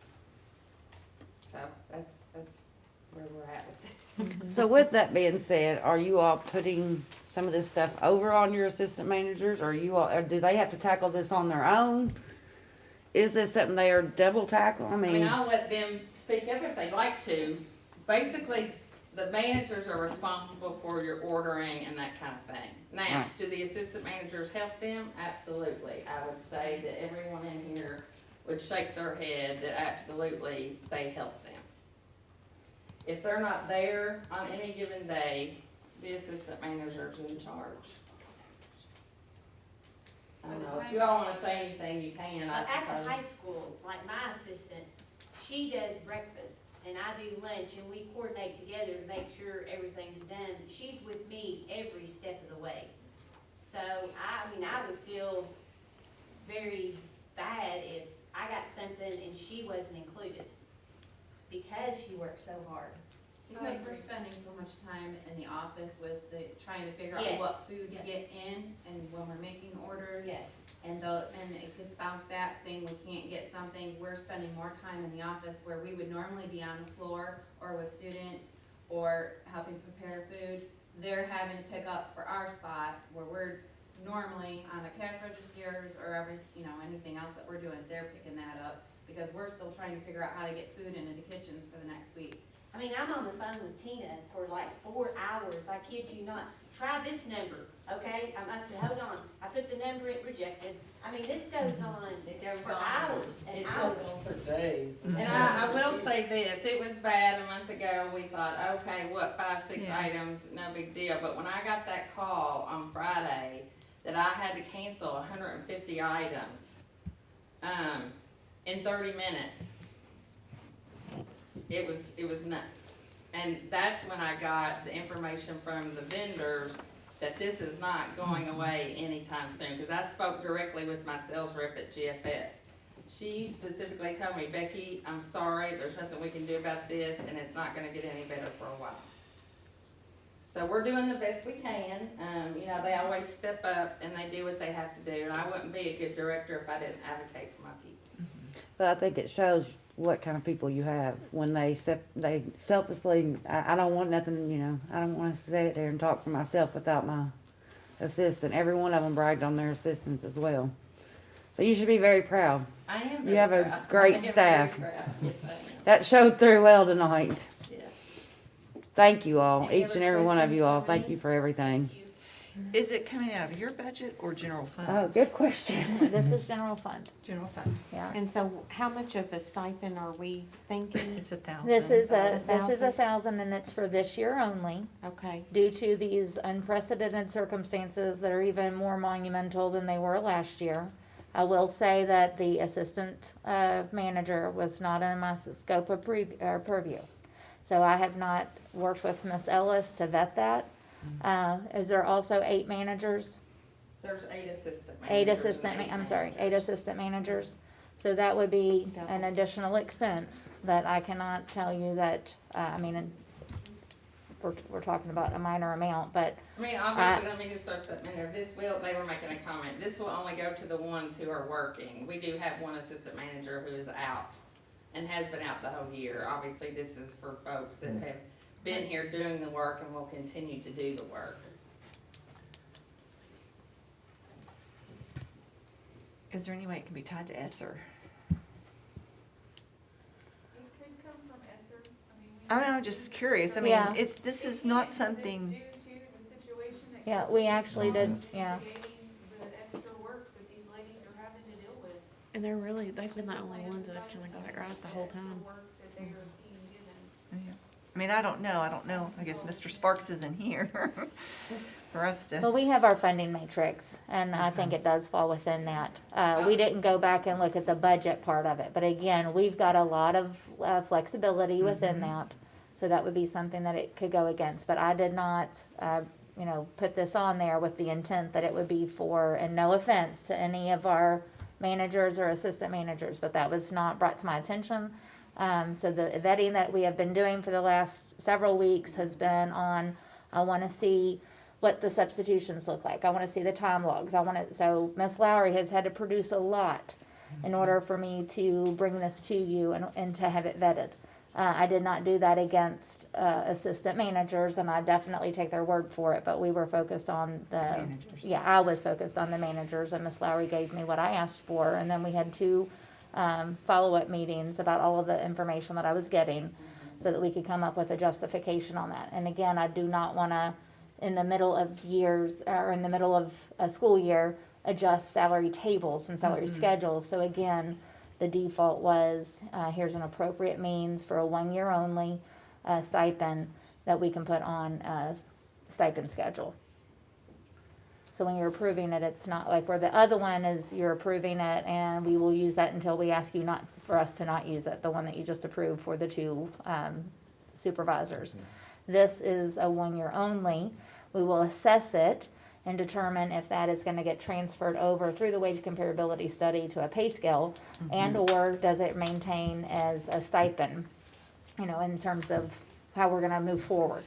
So that's where we're at with it. So with that being said, are you all putting some of this stuff over on your assistant managers, or or do they have to tackle this on their own? Is this something they are double tackle? I mean, I'll let them speak up if they'd like to. Basically, the managers are responsible for your ordering and that kind of thing. Now, Right. do the assistant managers help them? Absolutely. I would say that everyone in here would shake their head that absolutely they help them. If they're not there on any given day, the assistant manager's in charge. I don't know, if you all wanna say anything, you can, I At the high suppose. school, like my assistant, she does breakfast and I do lunch, and we coordinate together to make sure everything's done. She's with me every step of the way. So I would feel very bad if I got something and she wasn't included, because she works so hard. Because we're spending so much time in the office with trying to figure out Yes. what food to Yes. get in, and when we're making orders. Yes. And it gets bounced back saying we can't get something. We're spending more time in the office where we would normally be on the floor or with students or helping prepare food. They're having to pick up for our spot where we're normally on the cash registers or anything else that we're doing. They're picking that up because we're still trying to figure out how to get food into the kitchens for the next week. I mean, I'm on the phone with Tina for like 4 hours, I kid you not. Try this number, okay? I said, hold on, I put the number, it rejected. I mean, this goes on for hours and hours. For days. And I will say this, it was bad a month ago, we thought, okay, 5, 6 items, no big deal. But when I got that call on Friday that I had to cancel 150 items, in 30 minutes. It was nuts. And that's when I got the information from the vendors that this is not going away anytime soon, because I spoke directly with my sales rep at GFS. She specifically told me, Becky, I'm sorry, there's nothing we can do about this, and it's not gonna get any better for a while. So we're doing the best we can. You know, they always step up and they do what they have to do, and I wouldn't be a good director if I didn't advocate for my people. But I think it shows what kind of people you have when they selflessly, I don't want nothing, you know, I don't want to sit there and talk for myself without my assistant. Every one of them bragged on their assistants as well. So you should be very proud. I am You very have a proud. I great am very staff. proud. Yes, I am. That showed through well tonight. Yeah. Thank you all, Any each other and every one of questions you all. for Thank me? you for everything. Is it coming out of your budget or general fund? Oh, good question. This is general fund, General fund. yeah. And so how much of a stipend are we thinking? It's 1,000. This is a $1,000? 1,000 and it's for this year only. Okay, Due to these unprecedented circumstances that are even more monumental than they were last year. I will say that the assistant manager was not in my scope of purview. So I have not worked with Miss Ellis to vet that. Is there also 8 managers? There's 8 assistant managers. 8 and assistant, 8 I'm sorry, 8 managers. assistant managers. So that would be Double. an additional expense that I cannot tell you that, I mean, we're talking about a minor amount, but I mean, obviously, let me just throw something in there. They were making a comment, this will only go to the ones who are working. We do have one assistant manager who is out and has been out the whole year. Obviously, this is for folks that have been here doing the work and will continue to do the work. Is there any way it can be tied to ESSER? It could come from ESSER. I mean, we. I mean, I'm just curious. I mean, Yeah. this is not something. It's due to the situation that. yeah, we actually did, yeah. Mitigating the extra work that these ladies are having to deal with. And they've been the only ones that have kinda got it right the whole Extra time. work that they are being given. I mean, I don't know. I guess Mr. Sparks isn't here for us to. Well, we have our funding matrix, and I think it does fall within that. We didn't go back and look at the budget part of it, but again, we've got a lot of flexibility within that. So that would be something that it could go against, but I did not, put this on there with the intent that it would be for, and no offense to any of our managers or assistant managers, but that was not brought to my attention. So the vetting that we have been doing for the last several weeks has been on, I wanna see what the substitutions look like. I wanna see the time logs. So Miss Lowry has had to produce a lot in order for me to bring this to you and to have it vetted. I did not do that against, assistant managers, and I definitely take their word for it, but we were focused on the. Managers. Yeah, I was focused on the managers, and Miss Lowry gave me what I asked for, and then we had 2 follow-up meetings about all of the information that I was getting so that we could come up with a justification on that. And again, I do not want to, in the middle of years, or in the middle of a school year, adjust salary tables and salary schedules. So again, the default was, here's an appropriate means for a 1-year only stipend that we can put on a stipend schedule. So when you're approving it, it's not like where the other one is, you're approving it and we will use that until we ask you not, for us to not use it, the one that you just approved for the 2 supervisors. This is a 1-year only. We will assess it and determine if that is gonna get transferred over through the wage comparability study to a pay scale, and or does it maintain as a stipend, in terms of how we're gonna move forward.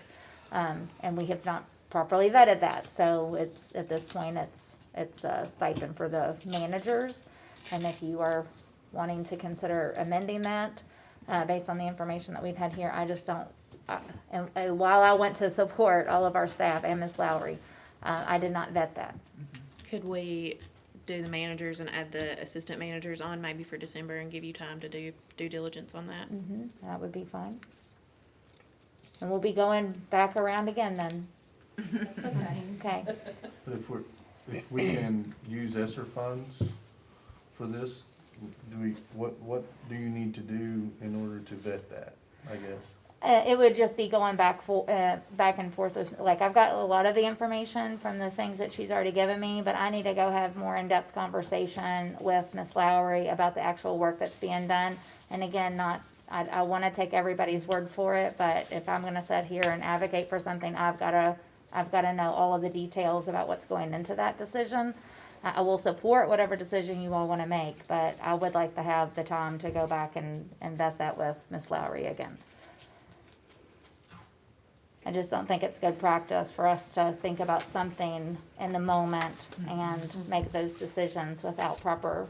And we have not properly vetted that, so it's, at this point, it's a stipend for the managers. And if you are wanting to consider amending that, based on the information that we've had here, I just don't, and while I went to support all of our staff and Ms. Lowry, I did not vet that. Could we do the managers and add the assistant managers on maybe for December and give you time to do due diligence on that? That would be fine. And we'll be going back around again then. That's okay. Okay. But if we can use ESSER funds for this, what do you need to do in order to vet that, I guess? It would just be going back and forth with, like, I've got a lot of the information from the things that she's already given me, but I need to go have more in-depth conversation with Miss Lowry about the actual work that's being done. And again, I wanna take everybody's word for it, but if I'm gonna sit here and advocate for something, I've gotta know all of the details about what's going into that decision. I will support whatever decision you all wanna make, but I would like to have the time to go back and vet that with Miss Lowry again. I just don't think it's good practice for us to think about something in the moment and make those decisions without proper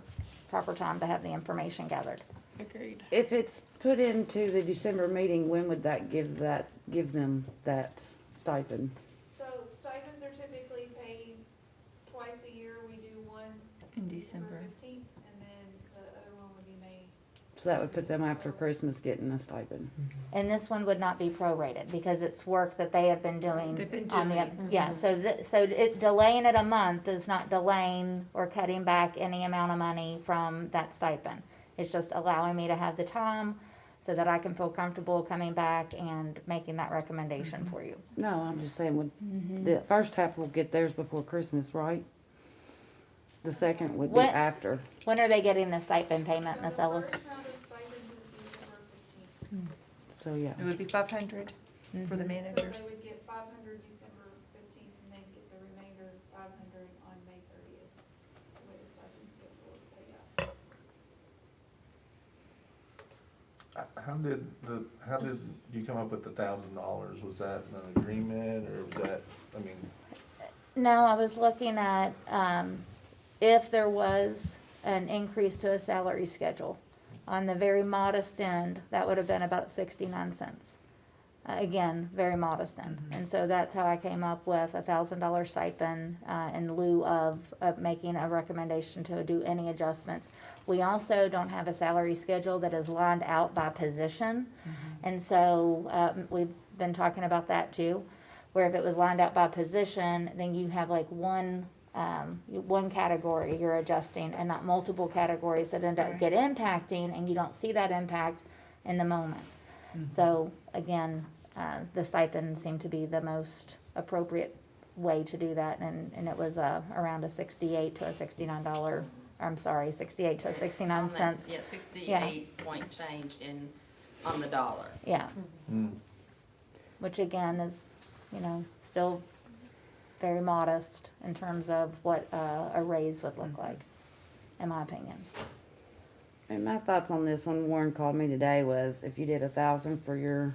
time to have the information gathered. Agreed. If it's put into the December meeting, when would that give them that stipend? So stipends are typically paid twice a year. We do one In December December. 15th, and then the other one would be May. So that would put them after Christmas getting a stipend. And this one would not be prorated because it's work that they have been doing. They've been on the doing. Yeah, so delaying it a month is not delaying or cutting back any amount of money from that stipend. It's just allowing me to have the time so that I can feel comfortable coming back and making that recommendation for you. No, I'm just saying, the first half will get theirs before Christmas, right? The second would be What- after. When are they getting the stipend payment, So Miss the Ellis? first round of stipends is December 15th. So, yeah. It would be 500 for the So managers. they would get 500 December 15th, and then get the remainder 500 on May 30th, the way the stipend schedule is paid out. How did you come up with $1,000? Was that an agreement, or was that, I mean, No, I was looking at, if there was an increase to a salary schedule. On the very modest end, that would have been about 69 cents. Again, very modest end. And so that's how I came up with $1,000 stipend, in lieu of making a recommendation to do any adjustments. We also don't have a salary schedule that is lined out by position. And so, we've been talking about that too, where if it was lined out by position, then you have like one category you're adjusting and not multiple categories that end up get impacting, and you don't see that impact in the moment. So again, the stipend seemed to be the most appropriate way to do that, and it was around a $68 to a $69. I'm sorry, 68 to 69 cents. Yeah, 68 point change on the dollar. Yeah. Which again is, still very modest in terms of what a raise would look like, in my opinion. And my thoughts on this, when Warren called me today, was if you did 1,000 for your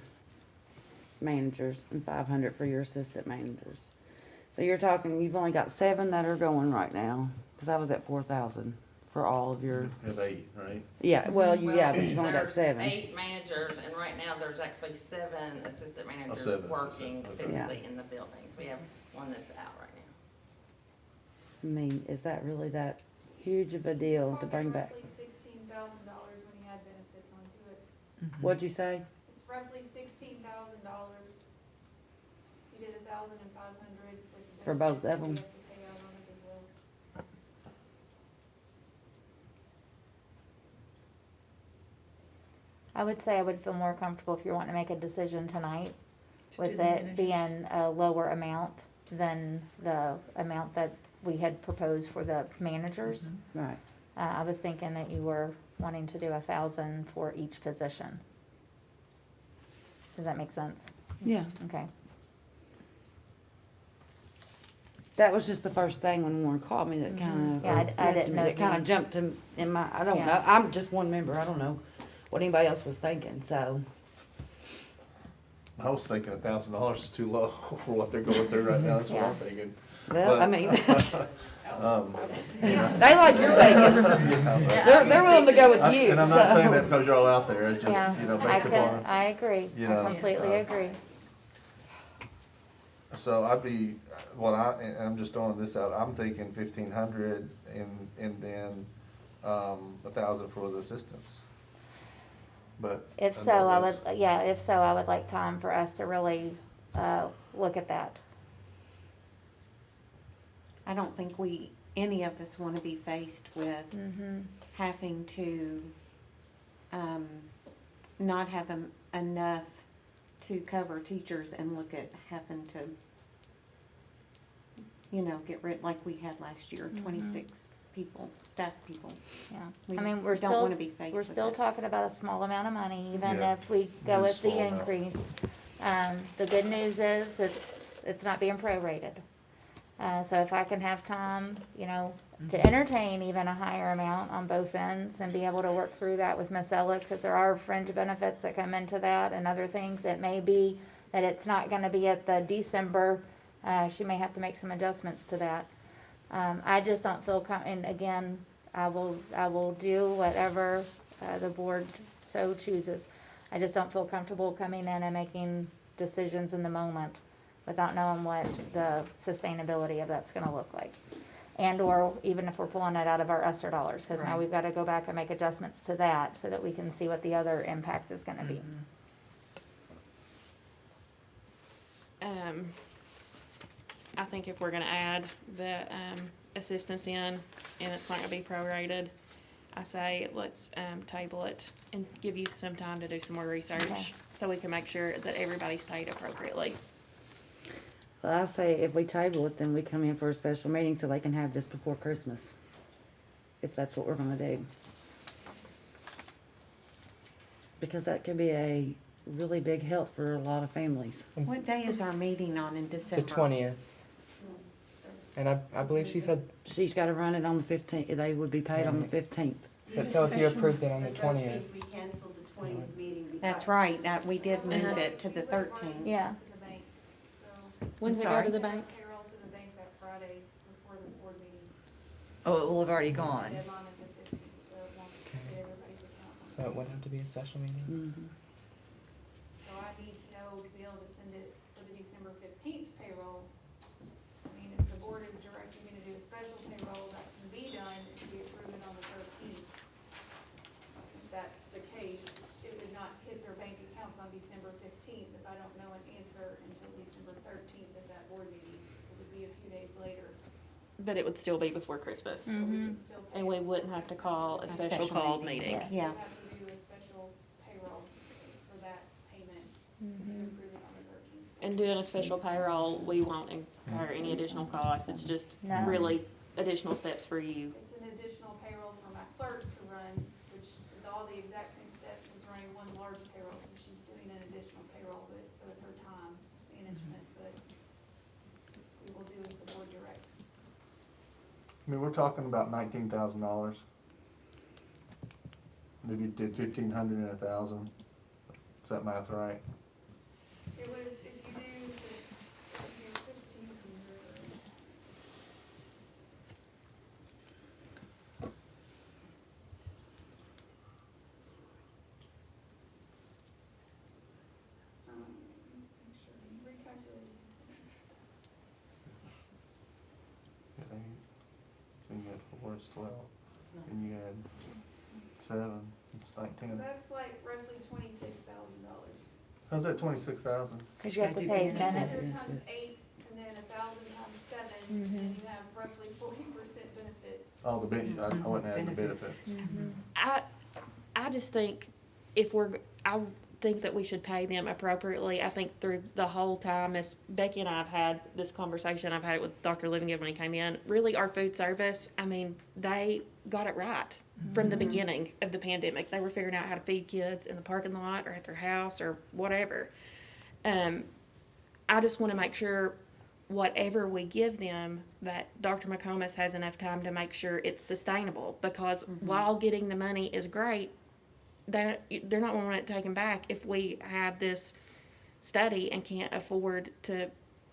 managers and 500 for your assistant managers. So you're talking, you've only got 7 that are going right now, because I was at 4,000 for all of your, you have 8, right? yeah, well, yeah, but you've only got There's 7. 8 managers, and right now there's actually 7 assistant managers 7 working assistant, okay. physically in the buildings. We have one that's out right now. I mean, is that really that huge of a deal to bring back? Roughly $16,000 when you add benefits onto it. What'd you say? It's roughly $16,000. You did 1,500 For both of them? You have to pay out on it as well. I would say I would feel more comfortable if you're wanting to make a decision tonight To with do the it managers. being a lower amount than the amount that we had proposed for the managers. Right. I was thinking that you were wanting to do 1,000 for each position. Does that make sense? Yeah. Okay. That was just the first thing when Warren called me that kind of, Yeah, I didn't know that kind you- of jumped in my, I don't Yeah. know, I'm just one member, I don't know what anybody else was thinking, so. I was thinking $1,000 is too low for what they're going through right now, that's what I'm Yeah. thinking. Well, I But, mean, you know. they like your thinking. They're willing to go with you, And I'm not saying so. that because you're all out there, it's just, Yeah, based upon. I agree. you I know, completely so- agree. So I'm just throwing this out, I'm thinking 1,500 and then, 1,000 for the assistants. But. If I so, know I would, that's- if so, I would like time for us to really, look at that. I don't think any of us want to be faced with Mm-hmm. having to, not have enough to cover teachers and look at having to, get rid, like we had last year, 26 people, staff people. Yeah, We I mean, just we're don't still, wanna be faced we're with still it. talking about a small amount of money, even Yeah, if we go it with is the small amount. increase. The good news is, it's not being prorated. So if I can have time, to entertain even a higher amount on both ends and be able to work through that with Miss Ellis, cause there are fringe benefits that come into that and other things, it may be that it's not gonna be at the December, she may have to make some adjustments to that. I just don't feel and again, I will do whatever, the board so chooses. I just don't feel comfortable coming in and making decisions in the moment without knowing what the sustainability of that's gonna look like. And or even if we're pulling it out of our ESSER dollars, cause now Right. we've gotta go back and make adjustments to that so that we can see what the other impact is gonna be. I think if we're gonna add the, assistance in, and it's not gonna be prorated, I say let's, table it and give you some time to do some more Okay. research, so we can make sure that everybody's paid appropriately. Well, I say if we table it, then we come in for a special meeting so they can have this before Christmas. If that's what we're gonna do. Because that could be a really big help for a lot of families. What day is our meeting on in The December? 20th. And I believe she said, She's gotta run it on the 15th, they would be paid on the 15th. but so if you approved it on the The 20th. 13th, we canceled the 20th meeting. because- That's right, we did move it to the You would've already 13th. sent Yeah. it to the bank, so. When I'm we go sorry? to the Send bank, Payroll to the bank that Friday before the board meeting. Oh, it will have already gone. Deadline of the 15th, so it won't hit everybody's account. So it would have to be a special meeting. Mhm. So I need to know to be able to send it for the December 15th payroll. I mean, if the board is directing me to do a special payroll, that can be done if we approve it on the 13th. If that's the case, it would not hit their bank accounts on December 15th if I don't know an answer until December 13th at that board meeting. It would be a few days later. but it would still be before Christmas, So we could still pay and we it wouldn't before have to Christmas. call a special called meeting. Yes. Yeah. We have to do a special payroll for that payment and approve it on the 13th. And doing a special payroll, we won't incur any additional cost, it's just No. really additional steps for you. It's an additional payroll for my clerk to run, which is all the exact same steps as running one large payroll, so she's doing an additional payroll, but, so it's her time management, but we will do as the board directs. I mean, we're talking about $19,000. Maybe you did 1,500 and 1,000. Is that math right? It was, if you do 1,500. Make sure you recalculate. So you had 4, it's 12, and you had 7, it's 19. That's like roughly $26,000. How's that 26,000? Cause you have to Gotta do pay benefits. benefits. 100 times 8, and then 1,000 times 7, and then you have roughly 40% benefits. Oh, the I wouldn't add the Benefits. benefit. I just think if I think that we should pay them appropriately. I think through the whole time, as Becky and I have had this conversation, I've had it with Dr. Livingood when he came in, really our food service, I mean, they got it right from the beginning of the pandemic. They were figuring out how to feed kids in the parking lot or at their house or whatever. I just want to make sure whatever we give them, that Dr. McComas has enough time to make sure it's sustainable, because while getting the money is great, they're not going to want it taken back if we have this study and can't afford to,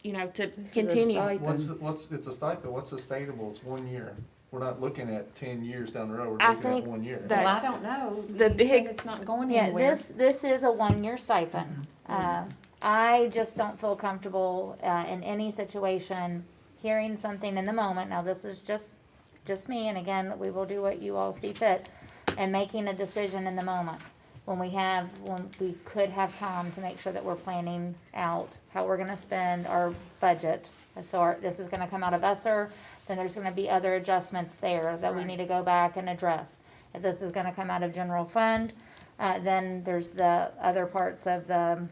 to continue. It's a stipend, what's sustainable? It's 1 year. We're not looking at 10 years down the road, I we're looking at think 1 year. that- Well, I don't know. The You big- said it's not going Yeah, anywhere. this is a 1-year stipend. I just don't feel comfortable, in any situation, hearing something in the moment, now this is just me, and again, we will do what you all see fit, and making a decision in the moment. When we could have time to make sure that we're planning out how we're gonna spend our budget. So this is gonna come out of ESSER, then there's gonna be other adjustments there that we need to go back and address. If this is gonna come out of general fund, then there's the other parts of the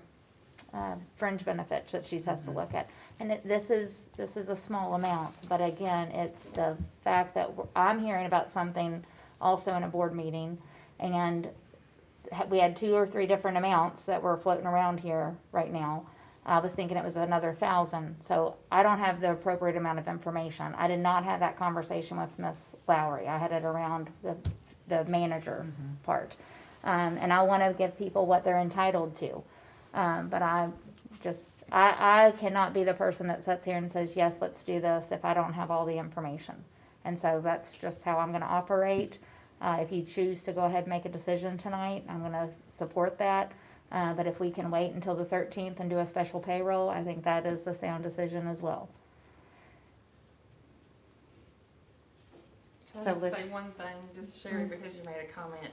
fringe benefits that she has to look at. And this is a small amount, but again, it's the fact that I'm hearing about something also in a board meeting, and we had 2 or 3 different amounts that were floating around here right now. I was thinking it was another 1,000, so I don't have the appropriate amount of information. I did not have that conversation with Miss Lowry. I had it around the manager part. And I wanna give people what they're entitled to. But I cannot be the person that sits here and says, yes, let's do this, if I don't have all the information. And so that's just how I'm gonna operate. If you choose to go ahead and make a decision tonight, I'm gonna support that. But if we can wait until the 13th and do a special payroll, I think that is the sound decision as well. Can So I just let's- say one thing, just Sherry, because you made a comment?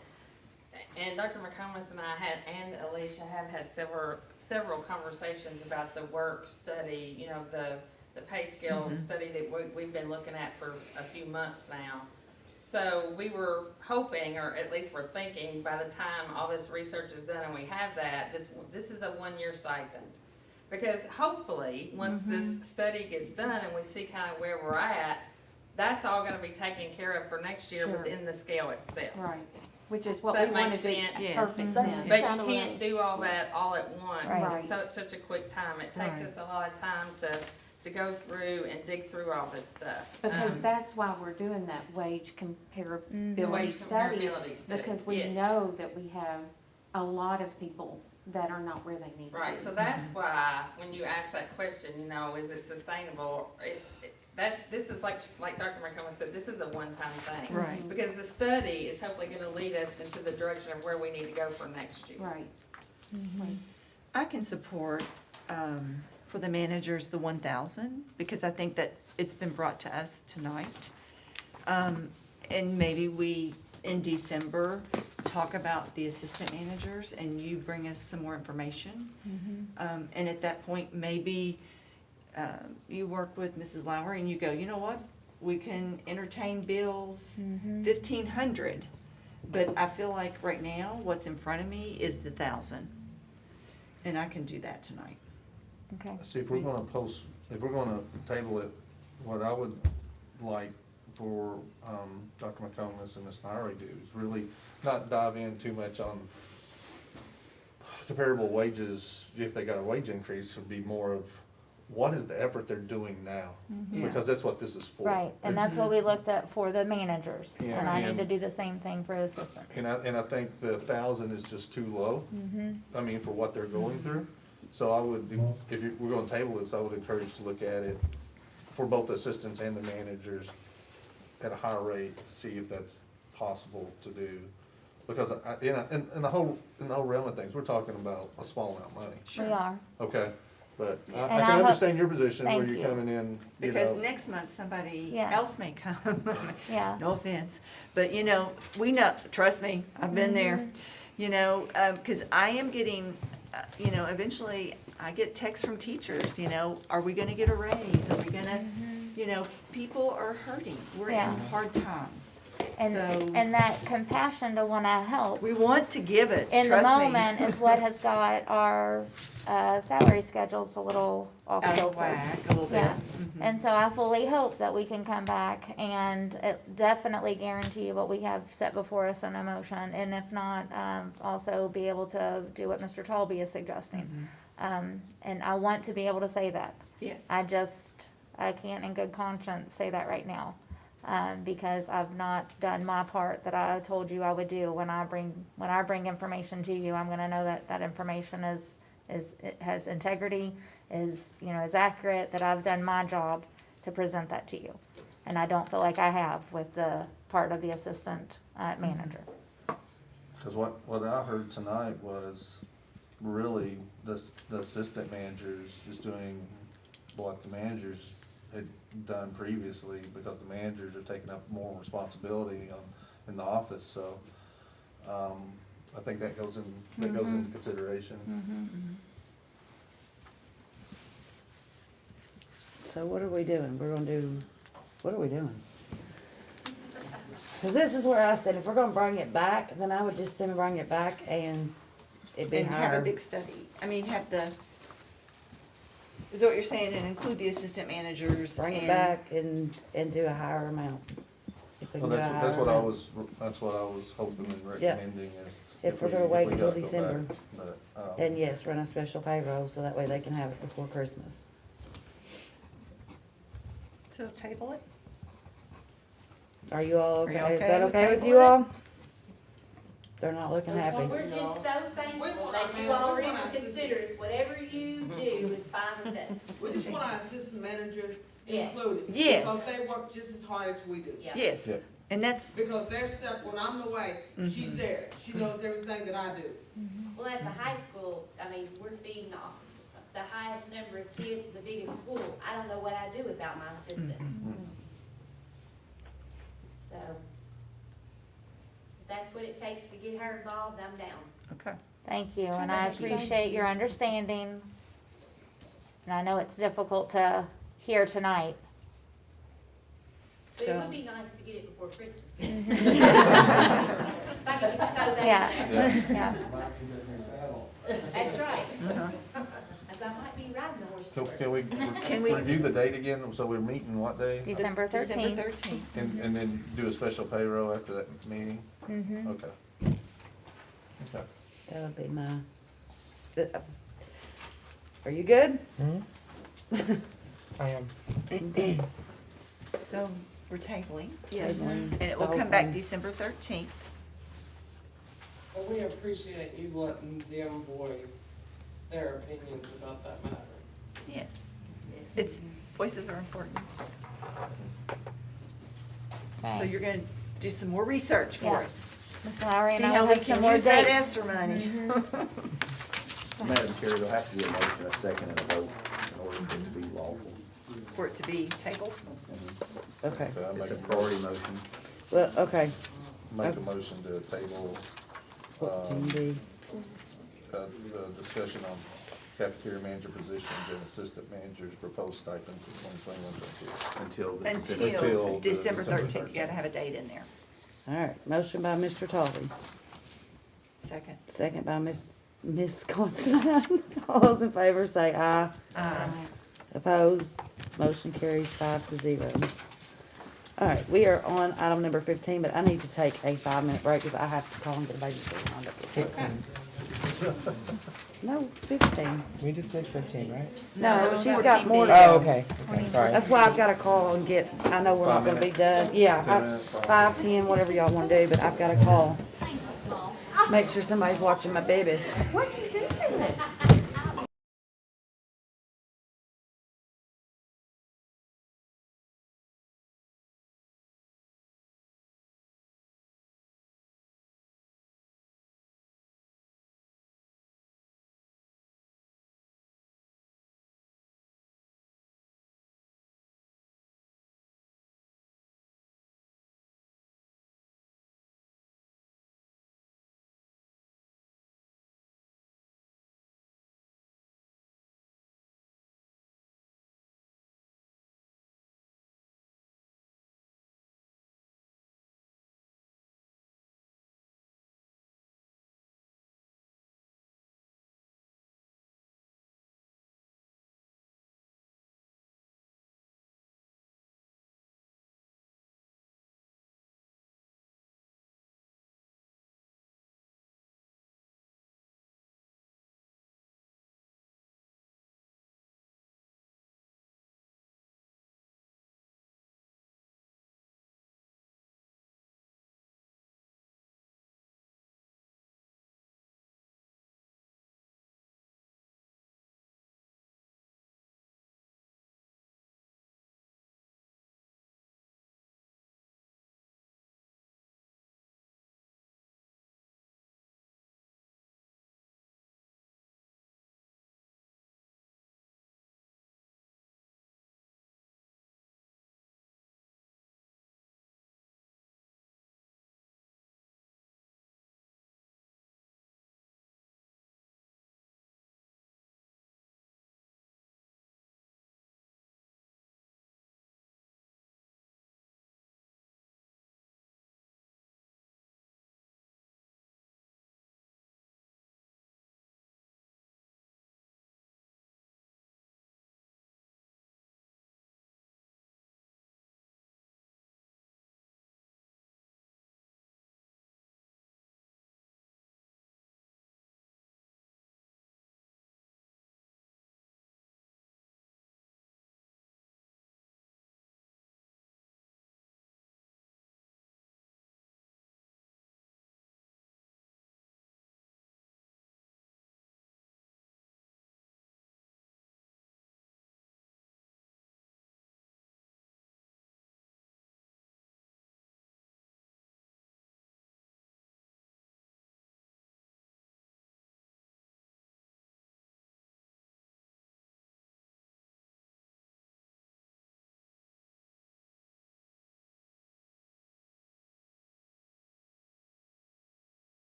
And Dr. McComas and I and Alicia have had several conversations about the work study, you know, the pay scale study that we've been looking at for a few months now. So we were hoping, or at least we're thinking, by the time all this research is done and we have that, this is a 1-year stipend. Because hopefully, once this study gets done and we see kind of where we're at, that's all gonna be taken care of for next year Sure. within the scale itself. Right, which is what Does we that want make to do. sense? Yes. Perfect That's sense. But Kinda you can't do all that all at once, Right. and so it's such a quick time. It takes Right. us a lot of time to go through and dig through all this stuff. Because that's why we're doing that wage The comparability wage study. comparability study. Because we yes. know that we have a lot of people that are not where they need to be. Right, so that's why, when you ask that question, you know, is it sustainable? This is like Dr. McComas said, this is a one-time thing. Right. Because the study is hopefully gonna lead us into the direction of where we need to go for next year. Right. I can support, for the managers, the 1,000, because I think that it's been brought to us tonight. And maybe we, in December, talk about the assistant managers and you bring us some more information. And at that point, maybe, you work with Mrs. Lowry and you go, you know what? We can entertain bills, 1,500. But I feel like right now, what's in front of me is the 1,000. And I can do that tonight. Okay. See, if we're gonna table it, what I would like for, Dr. McComas and Ms. Lowry do is really not dive in too much on comparable wages. If they got a wage increase, would be more of what is the effort they're doing now? Because that's what this is for. Right, and that's what we looked at for the managers, Yeah, and I need and- to do the same thing for assistants. And I think the 1,000 is just too low. I mean, for what they're going through. So I would, if we're gonna table this, I would encourage to look at it for both the assistants and the managers at a higher rate to see if that's possible to do. Because in the whole realm of things, we're talking about a small amount of money. We are. Okay, but I And can I hope- understand your position where Thank you're you. coming in, you Because know. next month, somebody Yes. else may come. Yeah. No offense, but you know, we know, trust me, I've been there. You know, because I am getting, you know, eventually I get texts from teachers, you know, are we gonna get a raise? Are we gonna, you know, people are hurting. We're in Yeah. hard times. And, So- and that compassion to wanna help We want to give it, in the trust me. moment is what has got our, salary schedules a little off Out of kilter. whack a little bit. Yeah. Mhm. And so I fully hope that we can come back and definitely guarantee what we have set before us in a motion. And if not, also be able to do what Mr. Talby is suggesting. And I want to be able to say that. Yes. I can't in good conscience say that right now. Because I've not done my part that I told you I would do. When I bring information to you, I'm gonna know that that information it has integrity, is accurate, that I've done my job to present that to you. And I don't feel like I have with the part of the assistant manager. Cause what I heard tonight was really the assistant managers is doing what the managers had done previously, because the managers are taking up more responsibility in the office, so, I think that goes into consideration. So what are we doing? What are we doing? Cause this is where I said, if we're gonna bring it back, then I would just bring it back and it'd be And have a higher. big study. I mean, have the Is that what you're saying, and include the assistant managers? Bring it and- back and do a higher amount. If we Well, can do a that's higher what I amount. was hoping and Yeah. recommending is. If we're we- gonna wait we until gotta go December. back, but, And yes, run a special payroll, so that way they can have it before Christmas. So table it? Are you all Are you okay? Is okay that with okay with tabling you it? all? They're not looking Well, happy. we're just so thankful that you all are even consider us. Whatever you do is fine with us. We just want our assistant managers Yes. included. Yes. Because they work just as hard as we do. Yeah. Yes, Yeah. and that's, Because their step, when I'm away, she's there. She knows everything that I do. Well, at the high school, I mean, we're feeding off the highest number of kids, the biggest school. I don't know what I'd do without my assistant. So, if that's what it takes to get her involved, I'm down. okay. Thank you, and I appreciate your understanding. And I know it's difficult to hear tonight. But it So, would be nice to get it before Christmas. If I could just throw that Yeah. in there. Yeah. That's right. uh-huh. As I might be riding the horse. So to work. can we Can we- review the date again? So we're meeting what day? December December 13th. 13th. And then do a special payroll after that meeting? Mm-hmm. Okay. Okay. That would be my, are you good? I am. So, we're tabling. Yes. And it will come back December 13th. Well, we appreciate you letting them voice their opinions about that matter. Yes. It's, voices are important. So Okay. you're gonna do some more research for Yeah. us. Ms. Lowry See and I how will we have some can more use that dates. ESSER money. Madam Chair, there'll have to be a motion, a second, and a vote in order for it to be lawful. For it to be tabled. Okay, Okay, I It's make a a, priority motion. well, okay. make a motion to table, 14B. the discussion on cafeteria manager positions and assistant managers proposed stipend for 2021-22. Until the Until the December December 13th. You gotta have a date in there. All right, motion by Mr. Tolly, Second. second by Ms. Considine. All those in favor say aye. Opposed, motion carries 5-0. All right, we are on item number 15, but I need to take a 5-minute break because I have to call and get a babysitter lined up. 16. No, 15. We just did 15, right? No, was she's got 14B. more to Oh, go. okay. Okay, sorry. That's why I've gotta call and get, I know we're not 5 gonna be minutes? done. Yeah, 10 minutes, 5, 10, whatever y'all wanna do, but I've gotta call. Make sure somebody's watching my babies. What are you doing?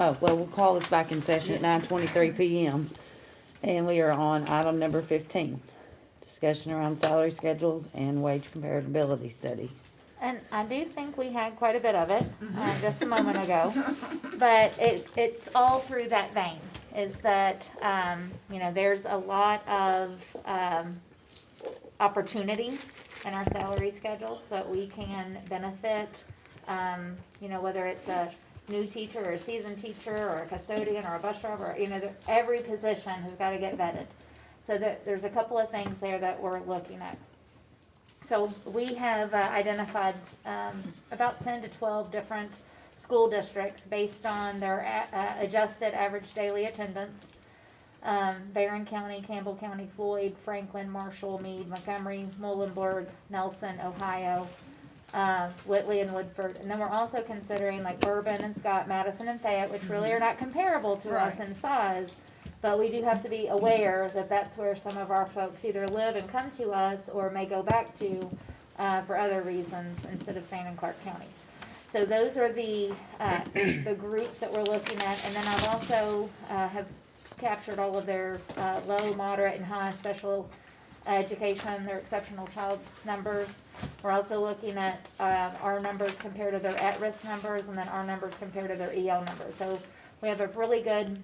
Oh, well, we'll call this back in session at 9:23 PM. And we are on item number 15. Discussion around salary schedules and wage comparability study. And I do think we had quite a bit of it, just a moment ago. But it's all through that vein, is that, there's a lot of, opportunity in our salary schedules that we can benefit, whether it's a new teacher or a seasoned teacher or a custodian or a bus driver, every position has got to get vetted. So there's a couple of things there that we're looking at. So we have identified about 10 to 12 different school districts based on their adjusted average daily attendance. Barron County, Campbell County, Floyd, Franklin, Marshall, Meade, Montgomery, Muhlenberg, Nelson, Ohio, Whitley and Woodford. And then we're also considering like Bourbon and Scott, Madison and Fayette, which really are not comparable to us in size. But we do have to be aware that that's where some of our folks either live and come to us or may go back to for other reasons instead of staying in Clark County. So those are the groups that we're looking at. And then I've also have captured all of their low, moderate, and high special education, their exceptional child numbers. We're also looking at our numbers compared to their at-risk numbers, and then our numbers compared to their EL numbers. So we have a really good,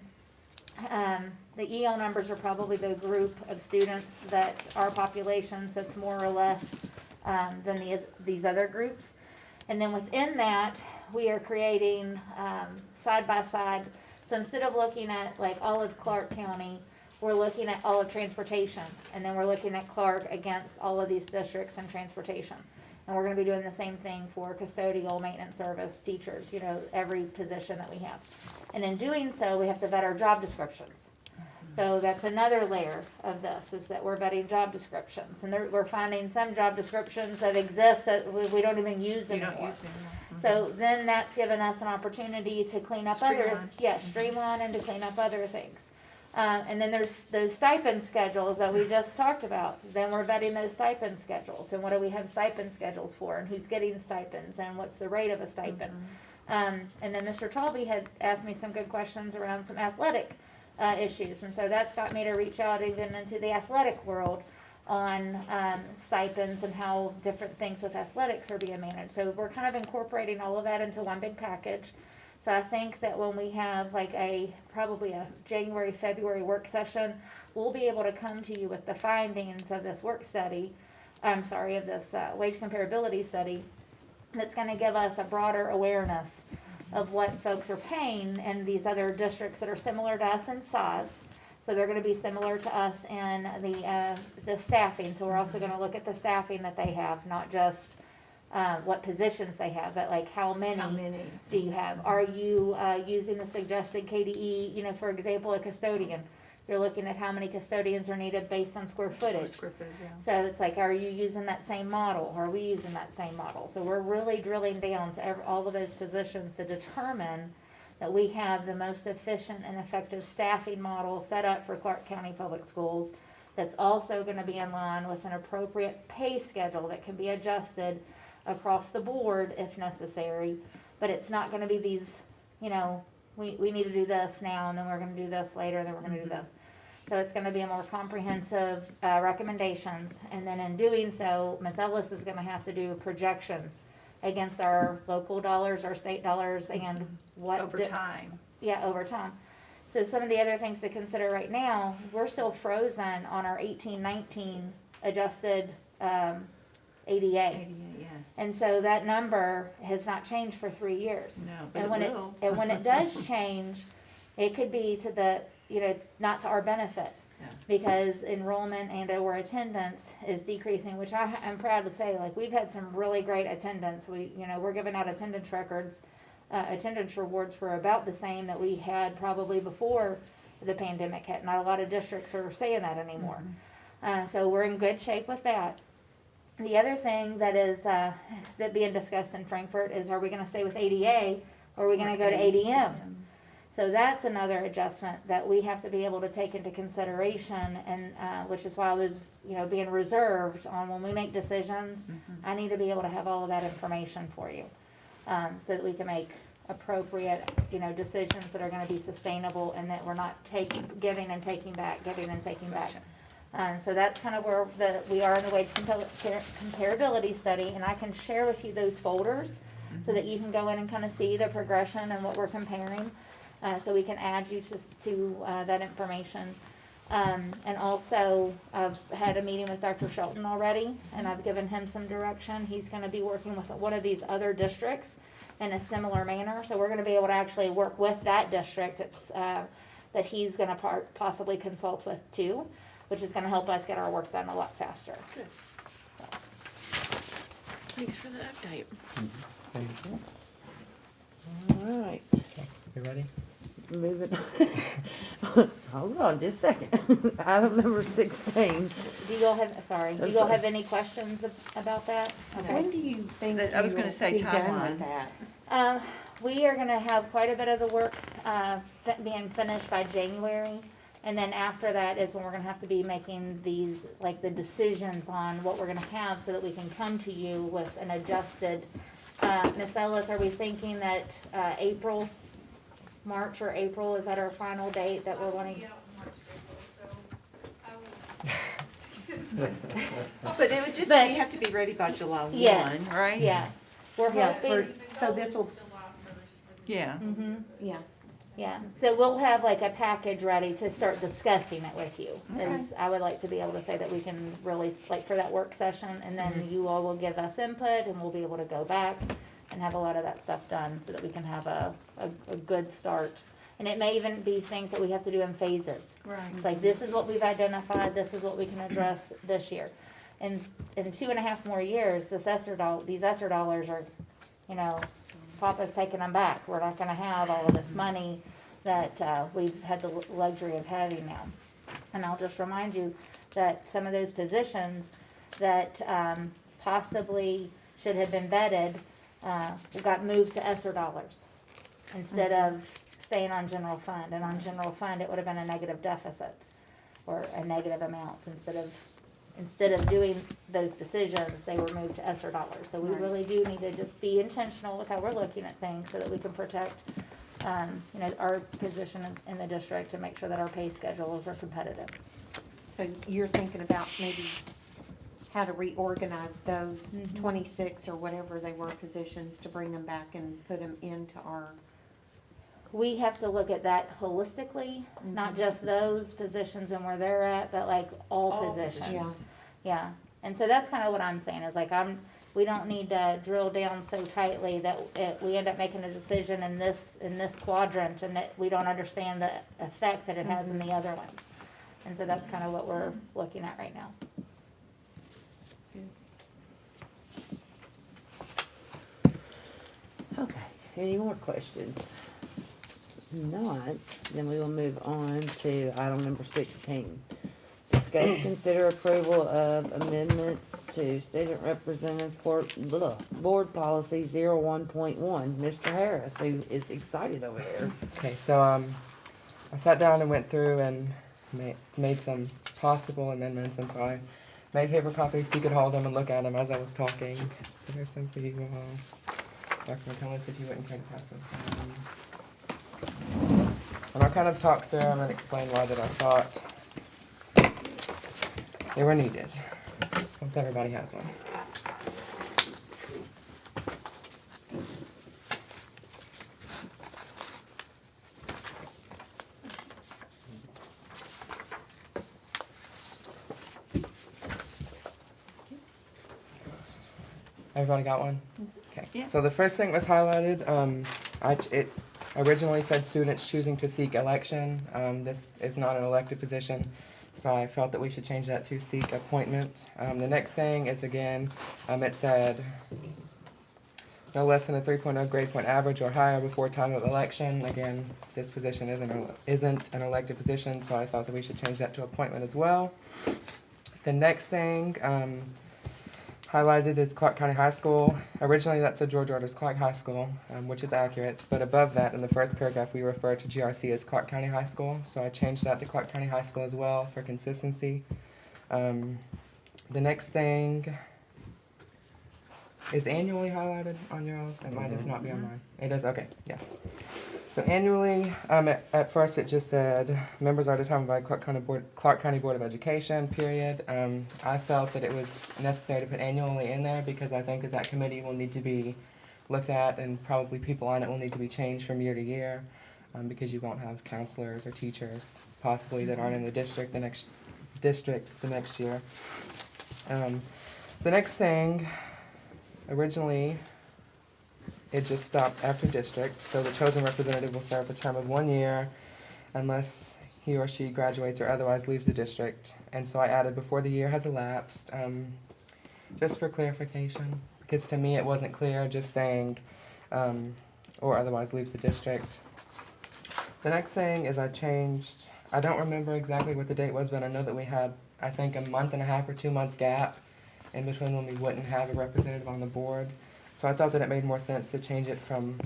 the EL numbers are probably the group of students that our populations that's more or less than these other groups. And then within that, we are creating side by side. So instead of looking at like all of Clark County, we're looking at all of transportation, and then we're looking at Clark against all of these districts and transportation. And we're gonna be doing the same thing for custodial, maintenance service, teachers, every position that we have. And in doing so, we have to vet our job descriptions. So that's another layer of this, is that we're vetting job descriptions. And we're finding some job descriptions that exist that we don't even use anymore. So then that's given us an opportunity to clean up streamline and to clean up other things. And then there's those stipend schedules that we just talked about. Then we're vetting those stipend schedules. And what do we have stipend schedules for? And who's getting stipends? And what's the rate of a stipend? And then Mr. Talby had asked me some good questions around some athletic issues. And so that's got me to reach out even into the athletic world on stipends and how different things with athletics are being managed. So we're kind of incorporating all of that into one big package. So I think that when we have like probably a January, February work session, we'll be able to come to you with the findings of this work study, of this wage comparability study, that's gonna give us a broader awareness of what folks are paying in these other districts that are similar to us in size. So they're gonna be similar to us in the staffing. So we're also gonna look at the staffing that they have, not just what positions they have, but like how many do you have? Are you using the suggested KDE, for example, a custodian? You're looking at how many custodians are needed based on square footage. So it's like, are you using that same model? Are we using that same model? So we're really drilling down to all of those positions to determine that we have the most efficient and effective staffing model set up for Clark County Public Schools that's also going to be in line with an appropriate pay schedule that can be adjusted across the board if necessary, but it's not gonna be these, we need to do this now, and then we're gonna do this later, and then we're gonna do this. So it's gonna be a more comprehensive, recommendations, and then in doing so, Ms. Ellis is gonna have to do projections against our local dollars, our state dollars, and what. Over time. Yeah, over time. So some of the other things to consider right now, we're still frozen on our 18-19 adjusted, ADA. And so that number has not changed for 3 years. No, but And when it will. and when it does change, it could be to the, not to our benefit. Yeah. Because enrollment and or attendance is decreasing, which I'm proud to say, like, we've had some really great attendance. We're giving out attendance records, attendance rewards for about the same that we had probably before the pandemic hit. Not a lot of districts are saying that anymore. So we're in good shape with that. The other thing that is that being discussed in Frankfurt is, are we gonna stay with ADA or are we gonna go to ADM? So that's another adjustment that we have to be able to take into consideration, and which is why I was, being reserved on when we make decisions. I need to be able to have all of that information for you, so that we can make appropriate, decisions that are gonna be sustainable and that we're not giving and taking back, giving and taking back. So that's kind of where we are in the wage comparability study, and I can share with you those folders so that you can go in and kind of see the progression and what we're comparing. So we can add you to that information. And also, I've had a meeting with Dr. Shelton already, and I've given him some direction. He's gonna be working with one of these other districts in a similar manner, so we're gonna be able to actually work with that district that he's gonna possibly consult with too, which is gonna help us get our work done a lot faster. Good. Thanks for the update. Thank you. All right, You ready? moving on. Hold on just a second. Item number 16. Do you all have any questions about that? When do you think I was gonna say be done timeline. with that? We are gonna have quite a bit of the work, being finished by January. And then after that is when we're gonna have to be making these, like the decisions on what we're gonna have so that we can come to you with an adjusted, Ms. Ellis, are we thinking that, March or April, is that our final date that we're wanting? But it would just, But- you have to be ready by July Yes, 1, right? Yeah, we're Yeah, hoping, so this will, Yeah. yeah. yeah, so we'll have like a package ready to start discussing it with you. Is I would like to be able to say that we can really, like for that work session, and then you all will give us input and we'll be able to go back and have a lot of that stuff done so that we can have a good start. And it may even be things that we have to do in phases. Right. It's like, this is what we've identified, this is what we can address this year. And in 2.5 more years, these ESSER dollars are, Papa's taking them back. We're not gonna have all of this money that, we've had the luxury of having now. And I'll just remind you that some of those positions that, possibly should have been vetted, got moved to ESSER dollars instead of staying on general fund. And on general fund, it would have been a negative deficit or a negative amount. Instead of doing those decisions, they were moved to ESSER dollars. So we really do need to just be intentional with how we're looking at things so that we can protect, our position in the district and make sure that our pay schedules are competitive. So you're thinking about maybe how to reorganize those 26 or whatever they were positions to bring them back and put them into our. We have to look at that holistically, not just those positions and where they're at, but like all positions. Yeah, and so that's kind of what I'm saying, is like we don't need to drill down so tightly that we end up making a decision in this quadrant and that we don't understand the effect that it has in the other ones. And so that's kind of what we're looking at right now. Okay, any more questions? Not, then we will move on to item number 16. Discuss, consider approval of amendments to Student Representative Board Policy 01.1. Mr. Harris, who is excited over there. Okay, so I sat down and went through and made some possible amendments, and so I made paper copies so you could hold them and look at them as I was talking. So here's some for you, Dr. McComas, if you wouldn't care to pass those down. And I'll kind of talk through them and explain why that I thought they were needed, once everybody has one. Everybody got one? Okay. Yeah. So the first thing was highlighted, it originally said students choosing to seek election. This is not an elected position, so I felt that we should change that to seek appointment. The next thing is, again, it said no less than a 3.0 grade point average or higher before time of election. Again, this position isn't an elected position, so I thought that we should change that to appointment as well. The next thing highlighted is Clark County High School. Originally that said George Orders Clark High School, which is accurate, but above that in the first paragraph we refer to GRC as Clark County High School, so I changed that to Clark County High School as well for consistency. The next thing is annually highlighted on yours? It might just not be on mine. It is, okay, yeah. So annually, at first it just said, members are determined by Clark County Board of Education, period. I felt that it was necessary to put annually in there because I think that that committee will need to be looked at and probably people on it will need to be changed from year to year, because you won't have counselors or teachers possibly that aren't in the district the next year. The next thing, originally, it just stopped after district, so the chosen representative will serve a term of 1 year unless he or she graduates or otherwise leaves the district. And so I added before the year has elapsed, just for clarification, because to me it wasn't clear just saying, or otherwise leaves the district. The next thing is I don't remember exactly what the date was, but I know that we had, I think, a month and a half or 2 month gap in between when we wouldn't have a representative on the board. So I thought that it made more sense to change it from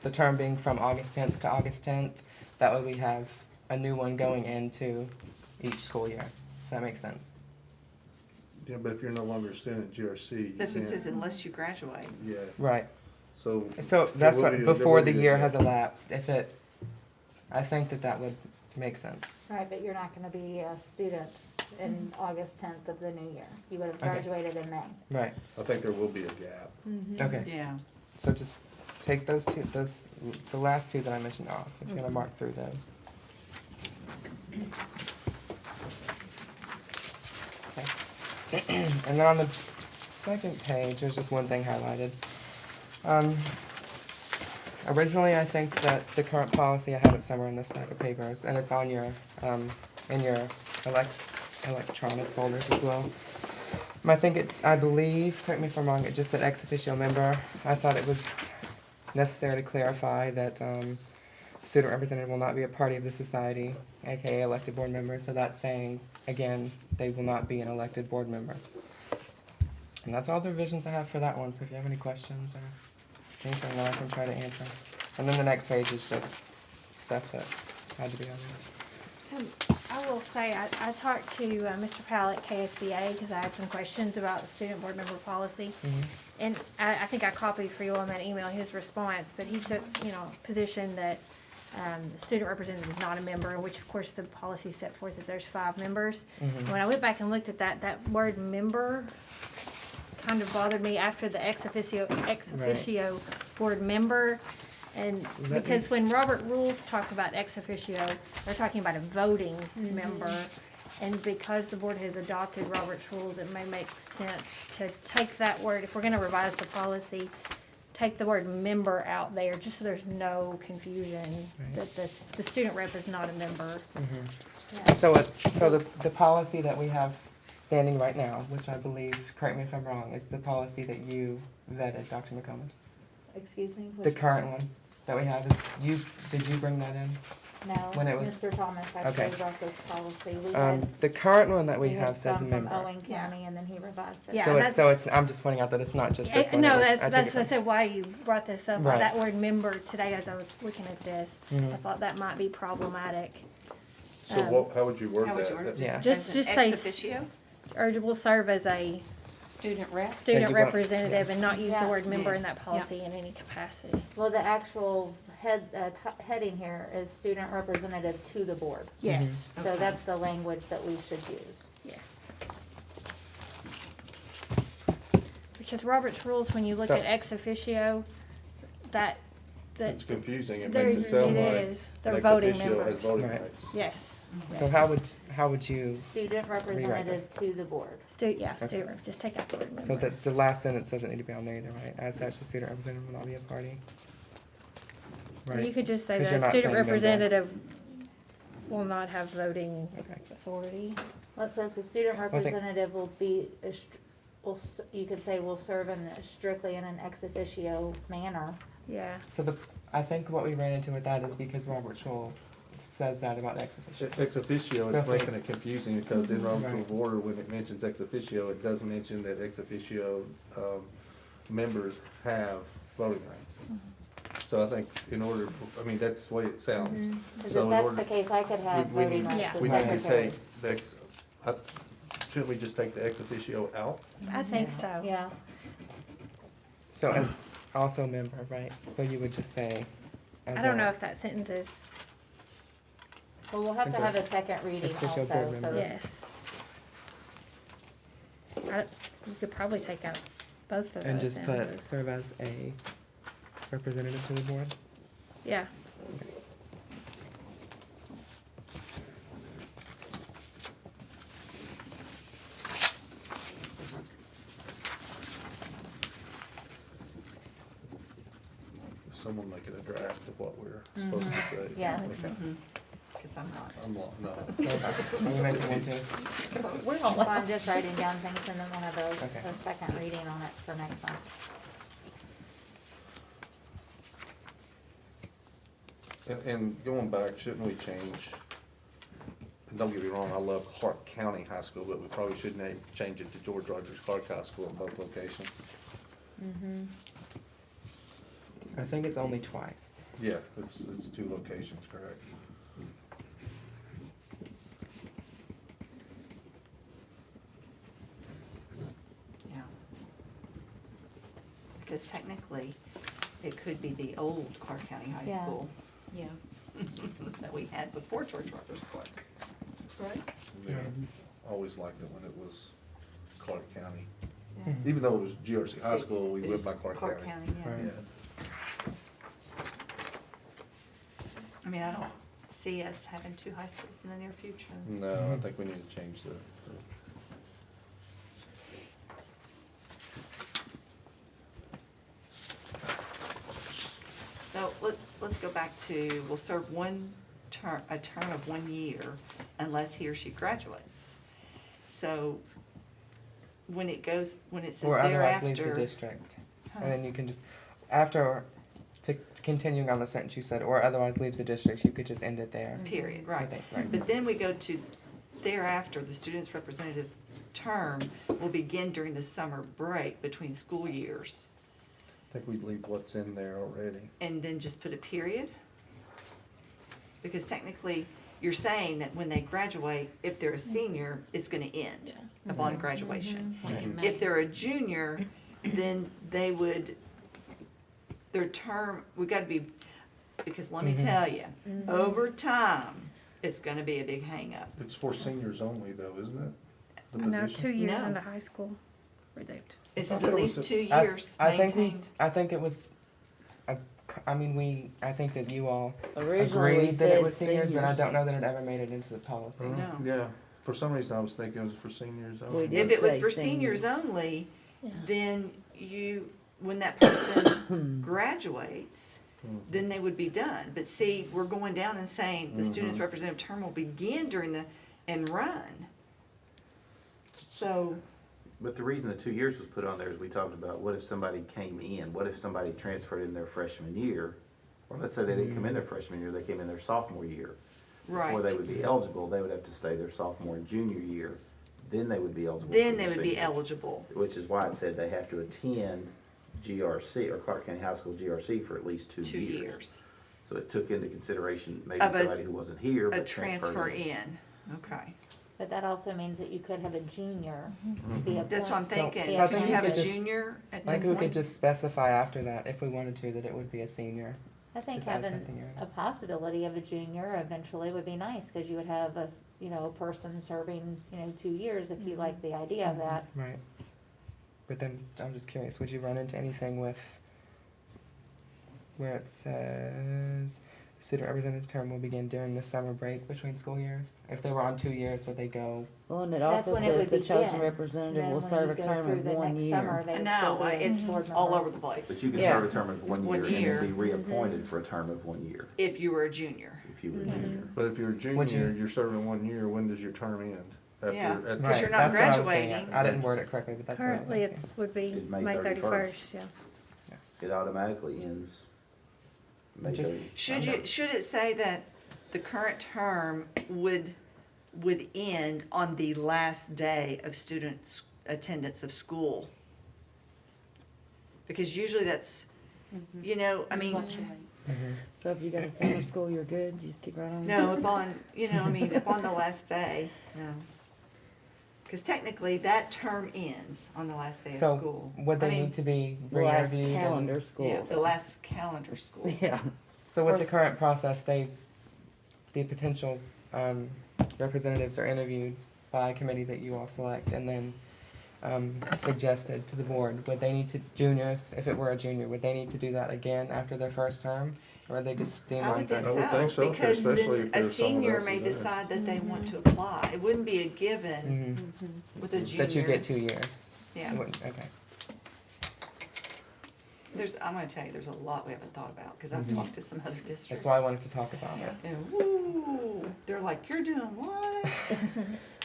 the term being from August 10th to August 10th. That way we have a new one going into each school year. Does that make sense? Yeah, but if you're no longer a student at GRC, you That's what it can't- says, unless you graduate. Yeah, Right. so. So that's there will what, be- before there the will be year a- has elapsed, I think that would make sense. Right, but you're not gonna be a student in August 10th of the new year. You would have Okay. graduated in May. Right, I think there will be a gap. okay. Yeah. So just take the last two that I mentioned off, if you're gonna mark through those. Okay. And then on the second page, there's just one thing highlighted. Originally, I think that the current policy, I have it somewhere in this stack of papers, and it's on your, in your electronic folders as well. I believe, correct me if I'm wrong, it just said ex officio member. I thought it was necessary to clarify that student representative will not be a party of the society, aka elected board member. So that's saying, again, they will not be an elected board member. And that's all the revisions I have for that one. So if you have any questions or anything that I can try to answer. And then the next page is just stuff that had to be on there. I will say, I talked to Mr. Powell at KSBA because I had some questions about the student board member policy. And I think I copied for you on that email his response, but he took, position that the student representative is not a member, in which of course the policy set forth that there's 5 members. And when I went back and looked at that word member kind of bothered me after the ex officio board member. And because when Robert rules talk about ex officio, they're talking about a voting member. And because the board has adopted Robert's rules, it may make sense to take that word, if we're gonna revise the policy, take the word member out there, just so there's no confusion that the student rep is not a member. So the policy that we have standing right now, which I believe, correct me if I'm wrong, is the policy that you vetted, Dr. McComas. Excuse me? The current one that we have did you bring that in? No, when it was- Mr. Thomas Okay. actually brought this policy. We had, The current one that we had have says some member. from Owen County and then he revised it. Yeah. So it's, I'm just pointing out that it's not just this one. No, it was- that's took what it I said, why you brought this up, Right. that word member today as I was looking at this. I thought that might be problematic. So how would you word How would you that? word it? Yeah. Just As an say ex officio? Or will serve as a Student rep? student you want- representative and not use the Yeah. word member in Yes. that policy in any capacity. Well, the actual heading here is student representative to the board. Yes, So Okay. that's the language that we should use. yes. Because Robert's rules, when you look So- at ex officio, that, It's confusing. It there- makes it sound it like is. They're an ex voting officio has members. voting Right. rights. Yes. So how would you, Student representative to the board. Student rep, just take out the word member. so the last sentence doesn't need to be on there either, right? As such, the student representative will not be a party. You Right? could just say 'Cause you're the not student saying member. representative will not have voting Okay. authority. Well, it says the student think- representative will be, you could say will serve strictly in an ex officio manner. Yeah. So I think what we ran into with that is because Robert's rule says that about ex officio. Ex officio So is if we- making it confusing because in Robert's Right. Rule of Order, when it mentions ex officio, it does mention that ex officio members have voting rights. So I think in order, that's the way it sounds. Because So if in that's order- the case, I could have we voting need- rights Yeah. as We need to secretary. take the shouldn't we just take the ex officio out? I think so. Yeah, So as also a member, right? So you would just say. I don't know if that sentence is, Well, we'll have to have a second reading Official also, board so. member. yes. You could probably take out both of And those just put sentences. serve as a representative to the board. Yeah. Someone make it a draft of what we're supposed to say. Yes. Because I'm not. No. Are we making one too? We're Well, I'm just writing down things and then we'll have Okay. a second reading on it for next month. And going back, shouldn't we change, and don't get me wrong, I love Clark County High School, but we probably should change it to George Rogers Clark High School in both locations. Mm-hmm. I think it's only twice. Yeah, it's 2 locations, correct? Yeah. Because technically, it could be the old Clark County High Yeah. School Yeah. that we had before George Rogers Clark. Right? Yeah, always liked it when it was Clark County. Yeah. Even though it was GRC High See, School, we it went was by Clark County. yeah. Right. Yeah. I mean, I don't see us having 2 high schools in the near future. No, I think we need to change the. So let's go back to, will serve a term of 1 year unless he or she graduates. So when it says Or otherwise leaves the thereafter. district. And then you can just, after, continuing on the sentence you said, or otherwise leaves the district, you could just end it there. Period, right. Right. But then we go to thereafter, the student's representative term will begin during the summer break between school years. I think we'd leave what's in there already. And then just put a period? Because technically, you're saying that when they graduate, if they're a senior, it's gonna end upon graduation. If they're a junior, then they would, their term, we gotta be, because let me tell you, over time, it's gonna be a big hangup. It's for seniors only though, isn't it? The No, position? 2 years No. into high school, where they've, It I says thought at there was least a- 2 years I think maintained. I think it was, I think that you all Originally, we agreed that it said was seniors, but I seniors. don't know that it ever made it into the policy. No. Yeah, for some reason I was thinking it was for seniors only. We did. If it was say for seniors. seniors only, yeah. then when that person graduates, Mhm. then they would be done. But see, we're going down and saying the student's Mhm. representative term will begin and run. So, But the reason the 2 years was put on there is we talked about, what if somebody came in, what if somebody transferred in their freshman year? Or let's say they didn't come in their freshman year, they came in their sophomore year. Before they right, would be eligible, they would have to stay their sophomore and junior year, then they would be eligible. then for they their would be seniors. eligible. Which is why it said they have to attend GRC, or Clark County High School GRC for at least 2 years. 2 years. So it took into consideration maybe Of somebody who wasn't here, A but transfer transferred in. in, okay. But that also means that you could have a junior be a. That's what I'm thinking. So So I could think you we have a could just- junior at I that think we could point? just specify after that, if we wanted to, that it would be a senior. I think Just add having something in. a possibility of a junior eventually would be nice, cause you would have a person serving, 2 years if you like the idea of that. Right. But then, I'm just curious, would you run into anything with where it says, student representative term will begin during the summer break between school years? If they were on 2 years, would they go? Well, and it That's also when it says would the chosen begin. representative Then will when serve you a go term through of the 1 next year. summer, they would No, still be a it's board all member. over the place. But you can Yeah. serve a term of 1 1 year and year. then be reappointed for a term of 1 year, If you were a junior. if you were a junior. But if you're a Would you- junior, you're serving 1 year, when does your term end? After- Yeah. at- Because you're not that's what I was getting graduating. at. I didn't word it correctly, but that's what I was Currently, asking. would be It May May 31st. 31st, yeah. It automatically ends. May Just- 30. Should it say that the current term would end on the last day of students' attendance of school? Because usually that's, I mean, Mhm. So if you got a summer school, you're good, you just keep right on. no, upon the last day, no. Because technically, that term ends on the last day of So school. would I they mean, need to be The last re-interviewed? and- calendar Yeah, school. the last calendar school. Yeah. So with the current process, the potential representatives are interviewed by a committee that you all select and then suggested to the board. Would they need to, juniors, if it were a junior, would they need to do that again after their first term? Or are they just deemed I would think I would think so, so, because especially then if a there's someone senior else may is there. decide that they want to apply. It wouldn't be a given with a junior. That you get 2 years? Yeah. You wouldn't- Okay. I'm gonna tell you, there's a lot we haven't thought about, because I've talked to some other districts. That's why I wanted to talk about it. And woo, they're like, you're doing what?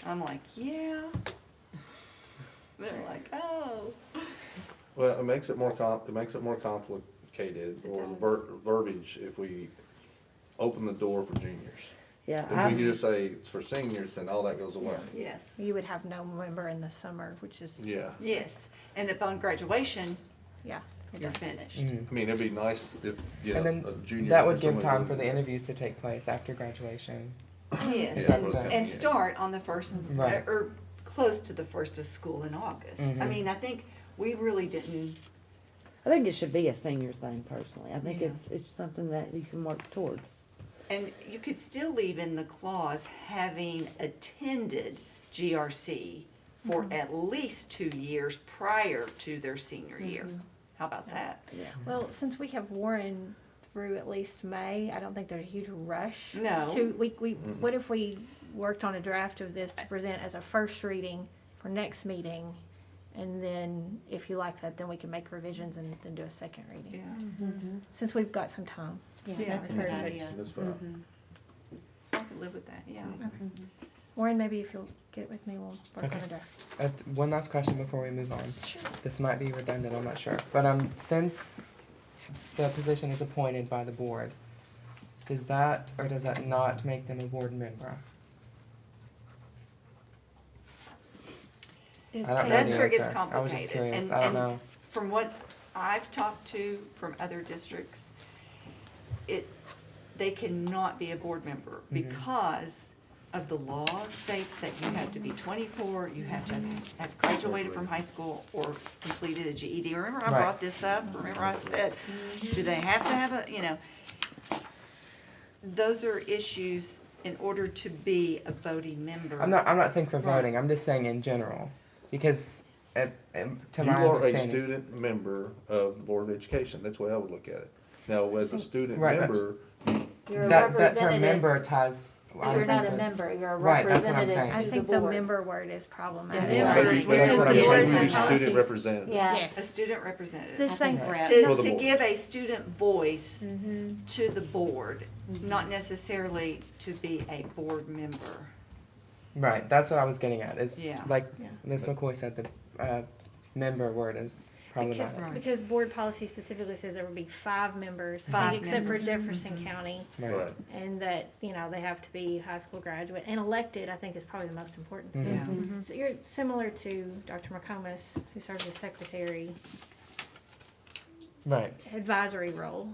I'm like, yeah. They're like, oh. Well, it makes it more complicated, or verbiage, if we open the door for juniors. Yeah, If we could just say it's for seniors, then all that goes away. Yes. You would have no member in the summer, which is, Yeah. Yes, and if on graduation, yeah. you're finished. Mhm. I mean, it'd be nice if, you And know, then a junior. that or would give somebody time would- for the interviews to take place after graduation. Yes, Yeah, and, okay. and start on the first, Right. or close to the first of school in August. I Mhm. mean, I think we really didn't, I think it should be a senior thing personally. I think Yeah. it's something that you can work towards. and you could still leave in the clause having attended GRC for at least 2 years prior to their senior year. How about that? Yeah. Well, since we have Warren through at least May, I don't think there's a huge rush. No. What if we worked on a draft of this to present as a first reading for next meeting? And then if you like that, then we can make revisions and then do a second reading. Yeah. Since we've got some time. Yeah, That's a good idea. That's fine. I could live with that, yeah. Warren, maybe if you'll get with me, we'll work on Okay. a draft. One last question before we move on. Sure. This might be redundant, I'm not sure. But since the position is appointed by the board, does that or does that not make them a board member? I don't know That's the where it gets answer. I was just complicated. curious. And- I don't and know. From what I've talked to from other districts, they cannot be a board member because of the law states that you have to be 24, you have to have graduated from high school or completed a GED. Remember I Right. brought this up? Remember I said, do they have to have those are issues in order to be a voting member. I'm not saying for Right. voting, I'm just saying in general. Because to You my are a understanding. student member of the Board of Education, that's the way I would look at it. Now, as a student Right, but- member, You're a That term representative. member ties. I You're not a think that- member, you're a Right, that's what I'm representative saying. to I the think the board. member word is problematic. The but members, that's what I'm because the saying, board we do policies- student representative. Yeah. Yes. A student It's representative. the same. Brett. For the To board. give a student voice Mhm. to the board, not necessarily to be a board member. Right, that's what I was getting at. Is Yeah. like Yeah. Ms. McCoy said, the member word is problematic. Because board policy specifically says there would be 5 members, I Five think, except for members. Jefferson County. Right. And that, they have to be high school graduate, and elected, I think, is probably the most important thing. Yeah. So you're similar to Dr. McComas, who serves as secretary, Right. advisory role.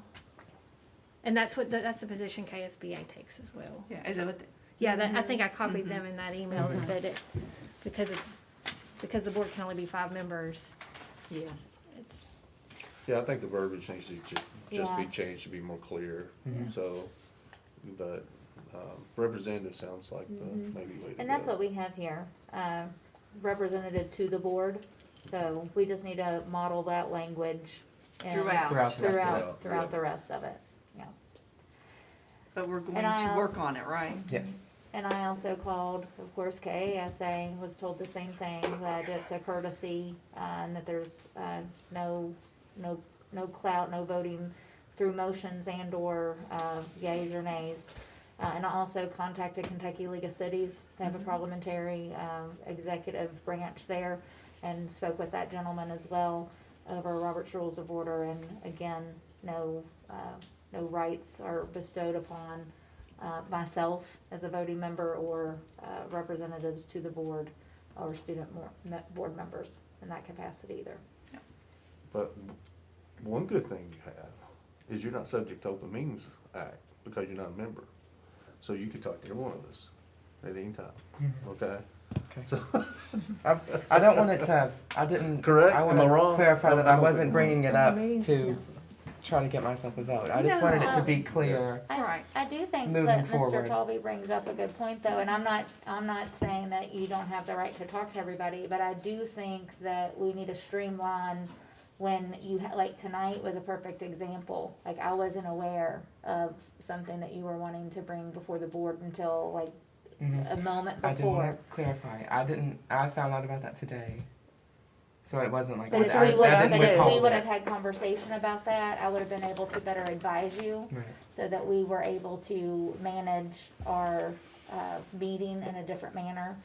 And that's the position KSBA takes as well. Yeah, is that what? Yeah, I think I copied them in that email, that it, because the board can only be 5 members, Yes. it's, Yeah, I think the verbiage needs to just be Yeah. changed to be more clear, Mhm. so, but, representative sounds like the maybe way to go. And that's what we have here, representative to the board, so we just need to model that language. and- Throughout. Throughout the rest of it. Throughout Yeah. the rest of it, yeah. But we're going And I to work also- on it, right? Yes. And I also called, of course, KASA, was told the same thing, that it's a courtesy, and that there's, no clout, no voting through motions and or, yays or nays. And I also contacted Kentucky League of Cities, they have a parliamentary, executive branch there, and spoke with that gentleman as well over Robert's Rules of Order, and again, no rights are bestowed upon myself as a voting member or representatives to the board or student board members in that capacity either. But one good thing you have is you're not subject to Open Meetings Act because you're not a member. So you could talk to every one of us at any time, okay? I don't want it to, I didn't. Correct? I Am want I to wrong? clarify that I I don't wasn't think- bringing it up Meetings, to try to get myself a vote. I just wanted it to be clear. I do think Moving that Mr. forward. Talby brings up a good point though, and I'm not saying that you don't have the right to talk to everybody, but I do think that we need to streamline when you, like tonight was a perfect example. Like I wasn't aware of something that you were wanting to bring before the board until like a moment I didn't want before. to clarify. I found out about that today. So it wasn't like But if I we would have, didn't but if withhold we would it. have had conversation about that, I would have been able to better advise you. Right. So that we were able to manage our, meeting in a different manner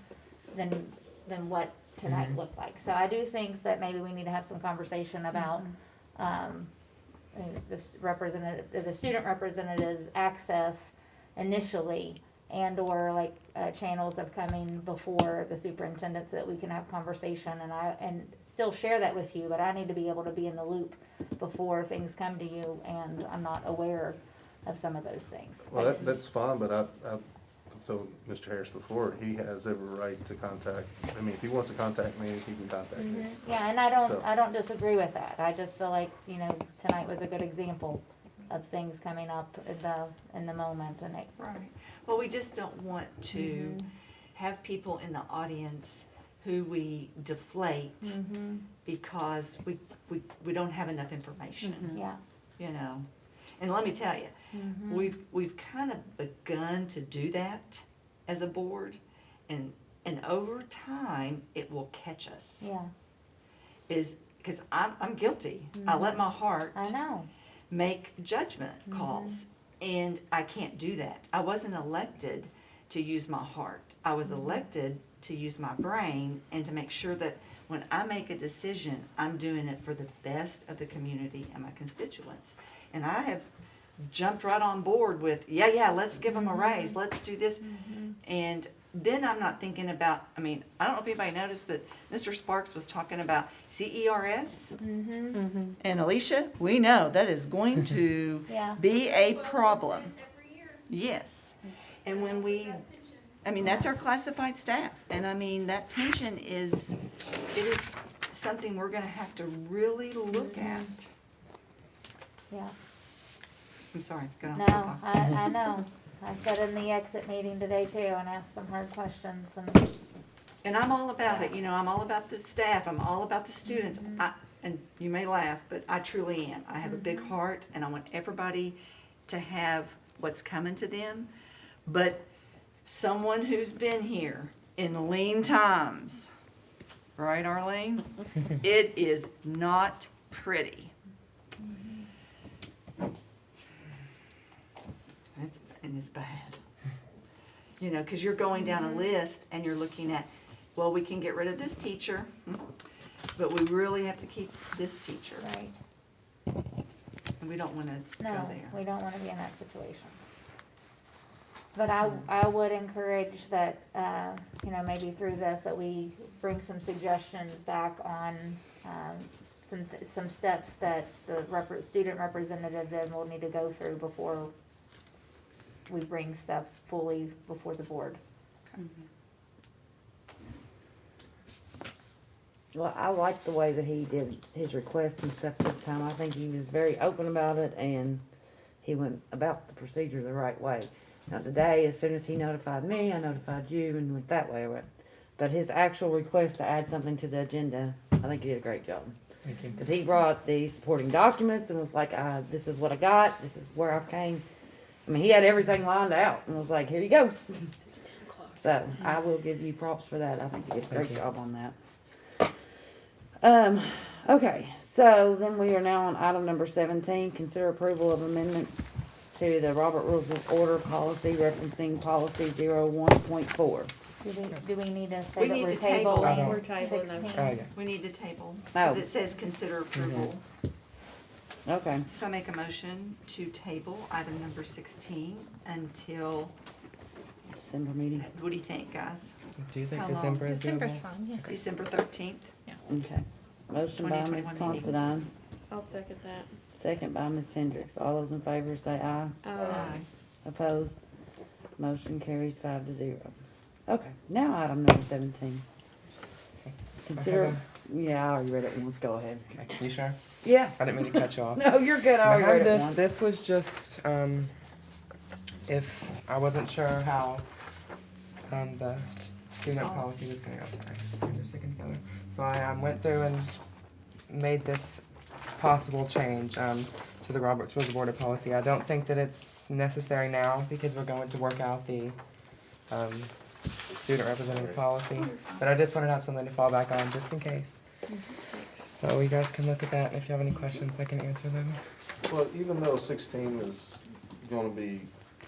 than what tonight Mhm. looked like. So I do think that maybe we need to have some conversation about, the student representatives' access initially, and/or like, channels of coming before the superintendent so that we can have conversation, and still share that with you, but I need to be able to be in the loop before things come to you, and I'm not aware of some of those things. Well, Like, that's fine, but I've told Mr. Harris before, he has every right to contact, I mean, if he wants to contact me, he can contact me. Yeah, and So- I don't disagree with that. I just feel like, tonight was a good example of things coming up in the moment, and it. Right. Well, we just don't want to have people in the audience who we deflate because we don't have enough information, Yeah. you know? And let me tell you, we've kind of begun to do that as a board, and over time, it will catch us. Yeah, Because I'm guilty. I let my heart I know. make judgment calls, and I can't do that. I wasn't elected to use my heart. I was elected to use my brain and to make sure that when I make a decision, I'm doing it for the best of the community and my constituents. And I have jumped right on board with, yeah, let's give them a raise, let's do this. And then I'm not thinking about, I mean, I don't know if anybody noticed, but Mr. Sparks was talking about CERS. And Alicia, we know that is going to Yeah. be a problem. Yes. And when that's our classified staff. And I mean, that pension it is something we're gonna have to really look at. Yeah. I'm sorry, got on No, soapbox. I know. I said in the exit meeting today too, and asked some hard questions, And I'm all about it, I'm all about the staff, I'm all about the students. And you may laugh, but I truly am. I have a big heart, and I want everybody to have what's coming to them. But someone who's been here in lean times, right, Arlene? It is not pretty. It's bad. Because you're going down a list and you're looking at, well, we can get rid of this teacher, but we really have to keep this teacher. right? And we don't want to go No, there. we don't wanna be in that situation. But I would encourage that, maybe through this, that we bring some suggestions back on, some steps that the student representatives then will need to go through before we bring stuff fully before the board. Well, I like the way that he did his requests and stuff this time. I think he was very open about it, and he went about the procedure the right way. Now today, as soon as he notified me, I notified you and went that way. But his actual request to add something to the agenda, I think he did a great job. Thank you. Because he brought the supporting documents and was like, this is what I got, this is where I came. I mean, he had everything lined out and was like, here you go. So I will give you props for that. I think you did a great job on that. Okay, so then we are now on item number 17, consider approval of amendments to the Robert Rules of Order policy referencing policy 01.4. Do we need to say We that need we're to table. tabling We're tabling those. 16? Yeah. We need to table, because Oh. it says consider approval. Okay, So I make a motion to table item number 16 until, December meeting. what do you think, guys? Do you think How long? December is December's doable? fine, yeah. December 13th? Okay. Motion by Ms. 2021 meeting. Considine, I'll second that. second by Ms. Hendricks. All those in favor say aye. Aye. Opposed? Motion carries 5-0. Okay, now item number 17. Consider, have yeah, I already read it once, go ahead. You sure? Yeah. I didn't mean to cut you off. No, you're good, I I already have read it this. once. This was just if I wasn't sure how the student policy was going to go. Sorry, I'm just sticking together. So I went through and made this possible change to the Roberts Rules of Order policy. I don't think that it's necessary now because we're going to work out the student representative policy. But I just wanted to have something to fall back on just in case. So you guys can look at that, and if you have any questions, I can answer them. Well, even though 16 is gonna be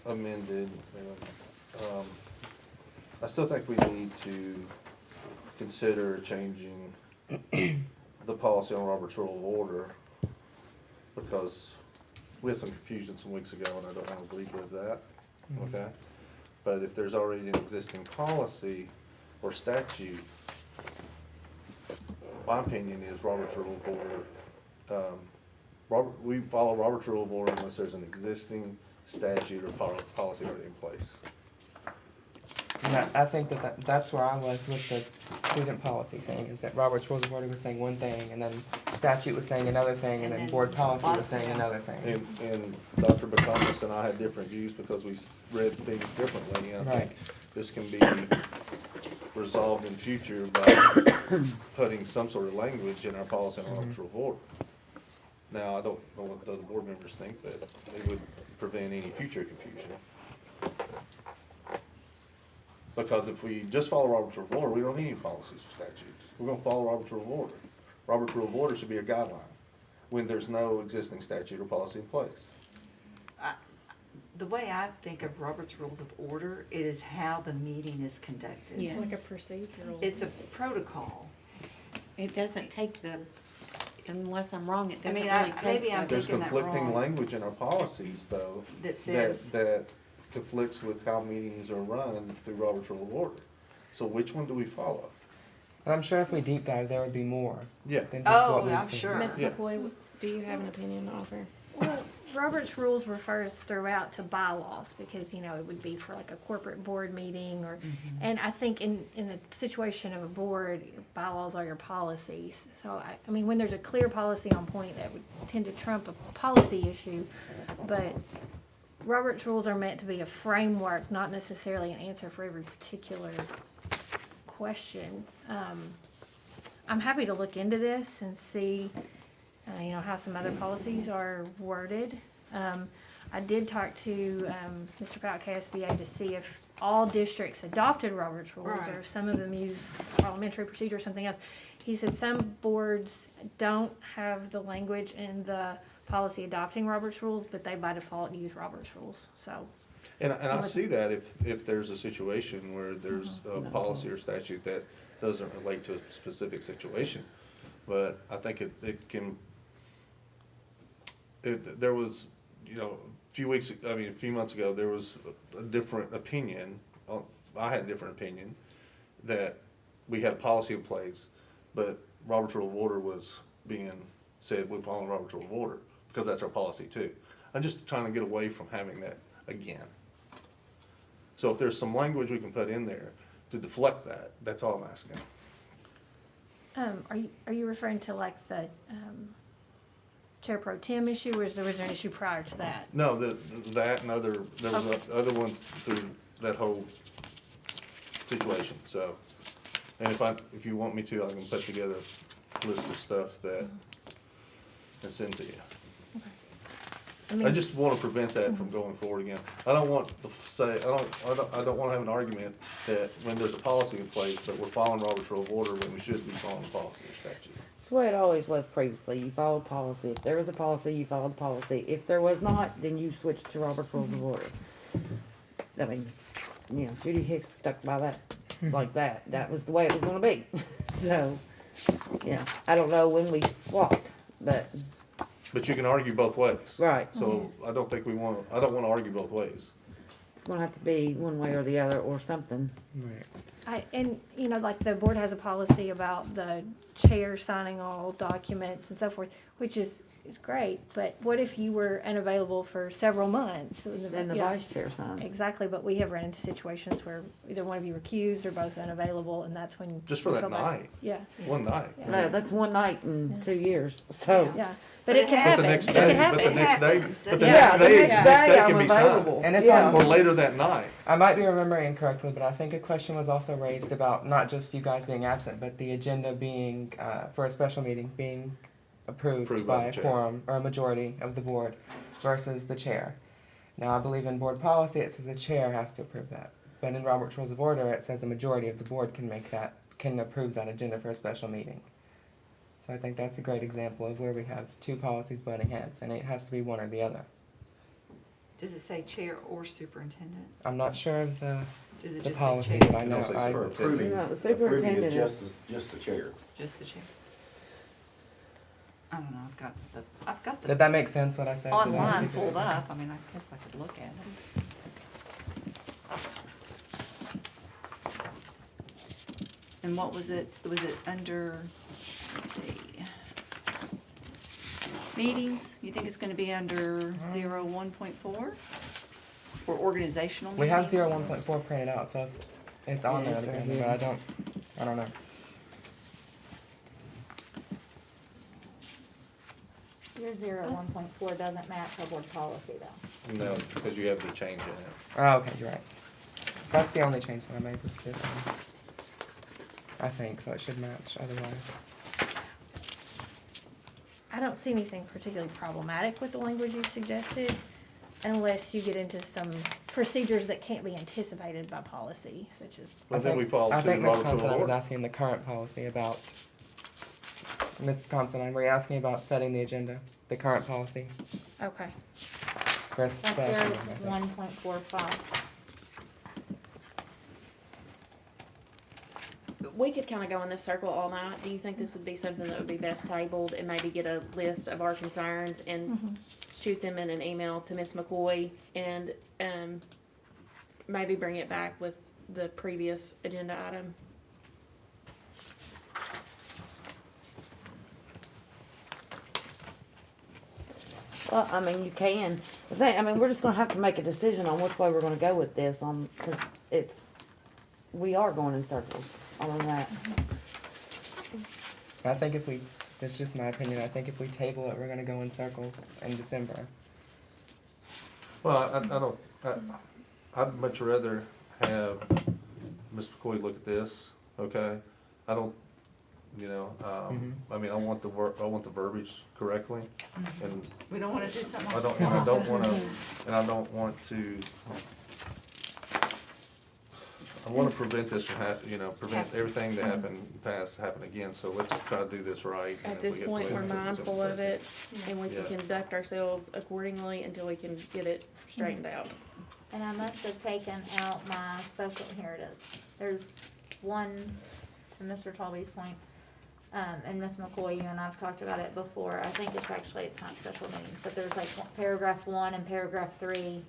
amended, I still think we need to consider changing the policy on Robert's Rule of Order, because we had some confusion some weeks ago, and I don't wanna relive that, okay? But if there's already an existing policy or statute, my opinion is Robert's Rule of Order, we follow Robert's Rule of Order unless there's an existing statute or policy already in place. And I think that's where I was with the student policy thing, is that Robert's Rules of Order was saying one thing, and then statute was saying another thing, and then board policy was saying another thing. And Dr. Batonis and I had different views because we read things differently, and I think this can be resolved in future by putting some sort of language in our policy on Robert's Rule of Order. Now, I don't know what the other board members think, that it would prevent any future confusion. Because if we just follow Robert's Rule of Order, we don't need any policies or statutes. We're gonna follow Robert's Rule of Order. Robert's Rule of Order should be a guideline when there's no existing statute or policy in place. The way I think of Robert's Rules of Order, it is how the meeting is conducted. Yes. Like a procedural. It's a protocol. It doesn't take the, unless I'm wrong, it I doesn't mean, really take maybe the. I'm There's thinking that conflicting wrong. language in our policies, though, That says, that conflicts with how meetings are run through Robert's Rule of Order. So which one do we follow? And I'm sure if we deep dive, there would be more Yeah. than just what we've I'm seen. sure. Ms. Yeah. McCoy, do you have an opinion to offer? Well, Robert's rules refers throughout to bylaws because, you know, it would be for like a corporate board meeting or, and I think in the situation of a board, bylaws are your policies. So I mean, when there's a clear policy on point, that would tend to trump a policy issue. But Robert's rules are meant to be a framework, not necessarily an answer for every particular question. I'm happy to look into this and see you know, how some other policies are worded. I did talk to Mr. Powell, KSBA, to see if all districts adopted Robert's rules or if some of them use parliamentary procedure or something else. He said some boards don't have the language in the policy adopting Robert's rules, but they by default use Robert's rules. So. And I see that if there's a situation where there's a policy or statute that doesn't relate to a specific situation. But I think it can, there was, you know, a few months ago, there was a different opinion, I had a different opinion, that we had a policy in place, but Robert's Rule of Order was being said, we're following Robert's Rule of Order, because that's our policy too. I'm just trying to get away from having that again. So if there's some language we can put in there to deflect that, that's all I'm asking. Are you referring to like the Chair Pro Tem issue, or was there an issue prior to that? No, that and there was other ones through that whole situation, so. And if you want me to, I can put together a list of stuff that, and send to you. I just want to prevent that from going forward again. I don't want to say, I don't want to have an argument that when there's a policy in place, that we're following Robert's Rule of Order when we should be following the policy or statute. It's the way it always was previously. You followed policy. If there was a policy, you followed policy. If there was not, then you switched to Robert's Rules of Order. I mean, you know, Judy Hicks stuck by that like that. That was the way it was gonna be. So, yeah, I don't know when we swapped, but. But you can argue both ways. Right. So I don't think I don't want to argue both ways. It's gonna have to be one way or the other or something. Right. And, you know, like the board has a policy about the chair signing all documents and so forth, which is is great, but what if you were unavailable for several months? Then the Yeah. vice chair signs. Exactly, but we have run into situations where either one of you recused or both unavailable, and that's when. Just for we that feel bad. night. Yeah. One night. Yeah. No, that's one night in 2 years, so. Yeah, but it can But happen. the next It day, can but happen. the next day, but the Yeah, next the day, next next day day I'm can be signed. available. And if Yeah. I'm, Or later that night. I might be remembering incorrectly, but I think a question was also raised about not just you guys being absent, but the agenda being, for a special meeting, being approved by the a chair. quorum or a majority of the board versus the chair. Now, I believe in board policy, it says the chair has to approve that. But in Robert's Rules of Order, it says a majority of the board can approve that agenda for a special meeting. So I think that's a great example of where we have two policies butting heads, and it has to be one or the other. Does it say chair or superintendent? I'm not sure of Does it the just say policy, chair? but I know, It don't say I, superintendent. Approving. No, the Approving superintendent is is. just the chair. Just the chair? I don't know, I've got did the that make sense what I said? Did I online articulate pulled it? up, I mean, I guess I could look at it. And what was it under, let's see, meetings, you think it's gonna be under 01.4? For organizational meetings? We have 01.4 printed out, so if it's on Yeah, there, it's right but here. I don't know. Your 1.4 doesn't match our board policy though. No, because you have the change in it. Oh, okay, you're right. That's the only change that I made was this one. I think, so it should match otherwise. I don't see anything particularly problematic with the language you've suggested, unless you get into some procedures that can't be anticipated by policy, such as. Well, then we fall I to think Ms. Robert's Rule of Considine was Order. asking the current policy about, Ms. Considine, were you asking about setting the agenda, the current policy? Okay. For a That's special their meeting, I think. 1.45. We could kind of go in this circle all night. Do you think this would be something that would be best tabled and maybe get a list of our concerns and shoot them in an email to Ms. McCoy and maybe bring it back with the previous agenda item? Well, I mean, you can. The thing, I mean, we're just gonna have to make a decision on which way we're gonna go with this cause we are going in circles on that. I think if we, that's just my opinion, I think if we table it, we're gonna go in circles in December. Well, I don't, I'd much rather have Ms. McCoy look at this, okay? I don't, you know, I mean, I want the verbiage correctly, and We don't wanna do something. I don't want to, I wanna prevent this from prevent everything that happened in the past happen again, so let's try to do this right. and At if we this get point, delayed, we're we'll do mindful something of it and we can Yeah. conduct ourselves accordingly until we can get it straightened out. And I must have taken out my special, here it is. There's one, to Mr. Talby's point, and Ms. McCoy, you and I've talked about it before. I think it's not special meetings, but there's like paragraph 1 and paragraph 3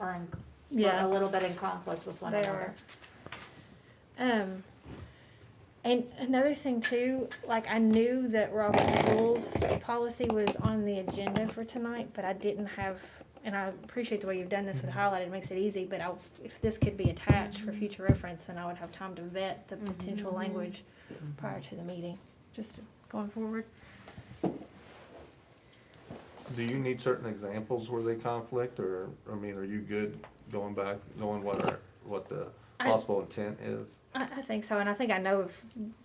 are Yeah. a little bit in conflict with one They another. And another thing too, like I knew that Robert's Rules policy was on the agenda for tonight, but I didn't have, and I appreciate the way you've done this with highlighted, it makes it easy, but if this could be attached for future reference, then I would have time to vet the potential language prior to the meeting, just going forward. Do you need certain examples where they conflict, or, I mean, are you good going back, knowing what the possible intent is? I think so, and I think I know of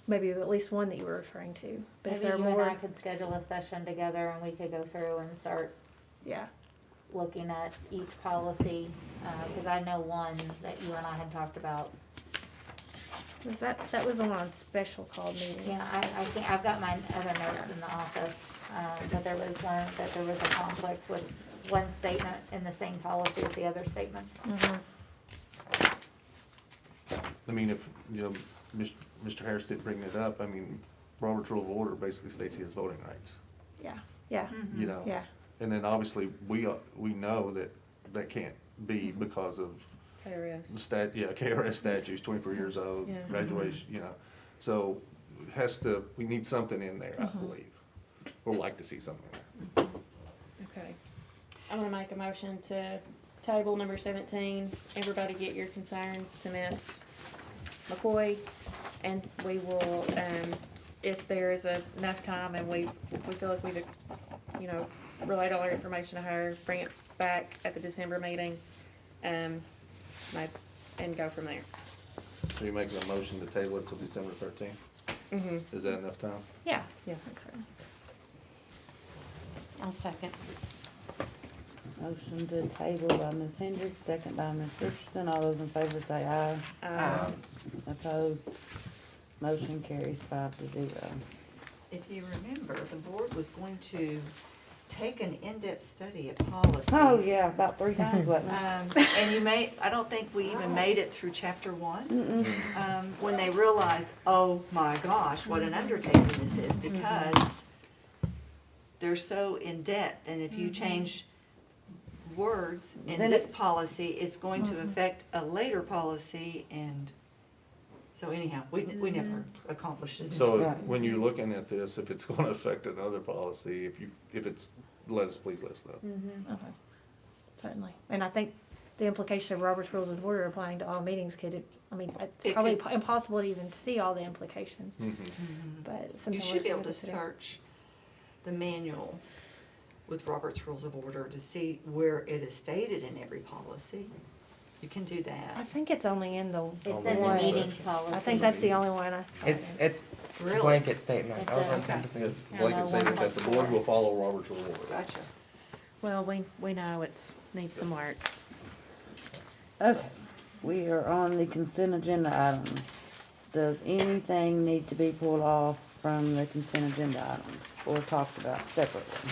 maybe at least one that you were referring to, but if Maybe there are you and more, I could schedule a session together and we could go through and start yeah. looking at each policy, because I know one that you and I had talked about. Was that was the one on special call meeting? Yeah, I think, I've got my other notes in the office, but there was one, that there was a conflict with one statement in the same policy as the other statement. I mean, if, Mr. Harris did bring it up, I mean, Robert's Rule of Order basically states he has voting rights, Yeah, yeah, you know? yeah. And then obviously, we know that can't be because of KRS. KRS statutes, 24 years old, Yeah. graduation, so we need something in there, I believe, or like to see something in there. Okay. I'm gonna make a motion to table number 17. Everybody get your concerns to Miss McCoy, and we will, if there is enough time and we feel like we've, relayed all our information to her, bring it back at the December meeting, and go from there. So you're making a motion to table it till December 13th? Mm-hmm. Is that enough time? Yeah, that's right. I'll second. Motion to table by Ms. Hendricks, second by Ms. Richardson. All those in favor say aye. Aye. Opposed? Motion carries 5-0. If you remember, the board was going to take an in-depth study of policies. Oh, yeah, about 3 times, wasn't it? And I don't think we even made it through chapter 1. Mm-mm. When they realized, oh my gosh, what an undertaking this is, because they're so in-depth, and if you change words in Then this policy, it's going to affect a later policy, and so anyhow, we never accomplished it. So Right. when you're looking at this, if it's gonna affect another policy, if it's, please let us know. Mm-hmm. Okay, certainly. And I think the implication of Robert's Rules of Order applying to all meetings it's It probably could- impossible to even see all the implications, Mhm. but You something should be able to consider. search the manual with Robert's Rules of Order to see where it is stated in every policy. You can do I that. think it's only in the. It's All in the one meetings section. policy. I think that's the only one I saw. It's Really? blanket statement It's over a- encompassing. It's Yeah, blanket no, statement that the board 1.4. will follow Robert's Rule of Order. Gotcha. Well, we know needs some work. Okay, we are on the consent agenda items. Does anything need to be pulled off from the consent agenda items or talked about separately?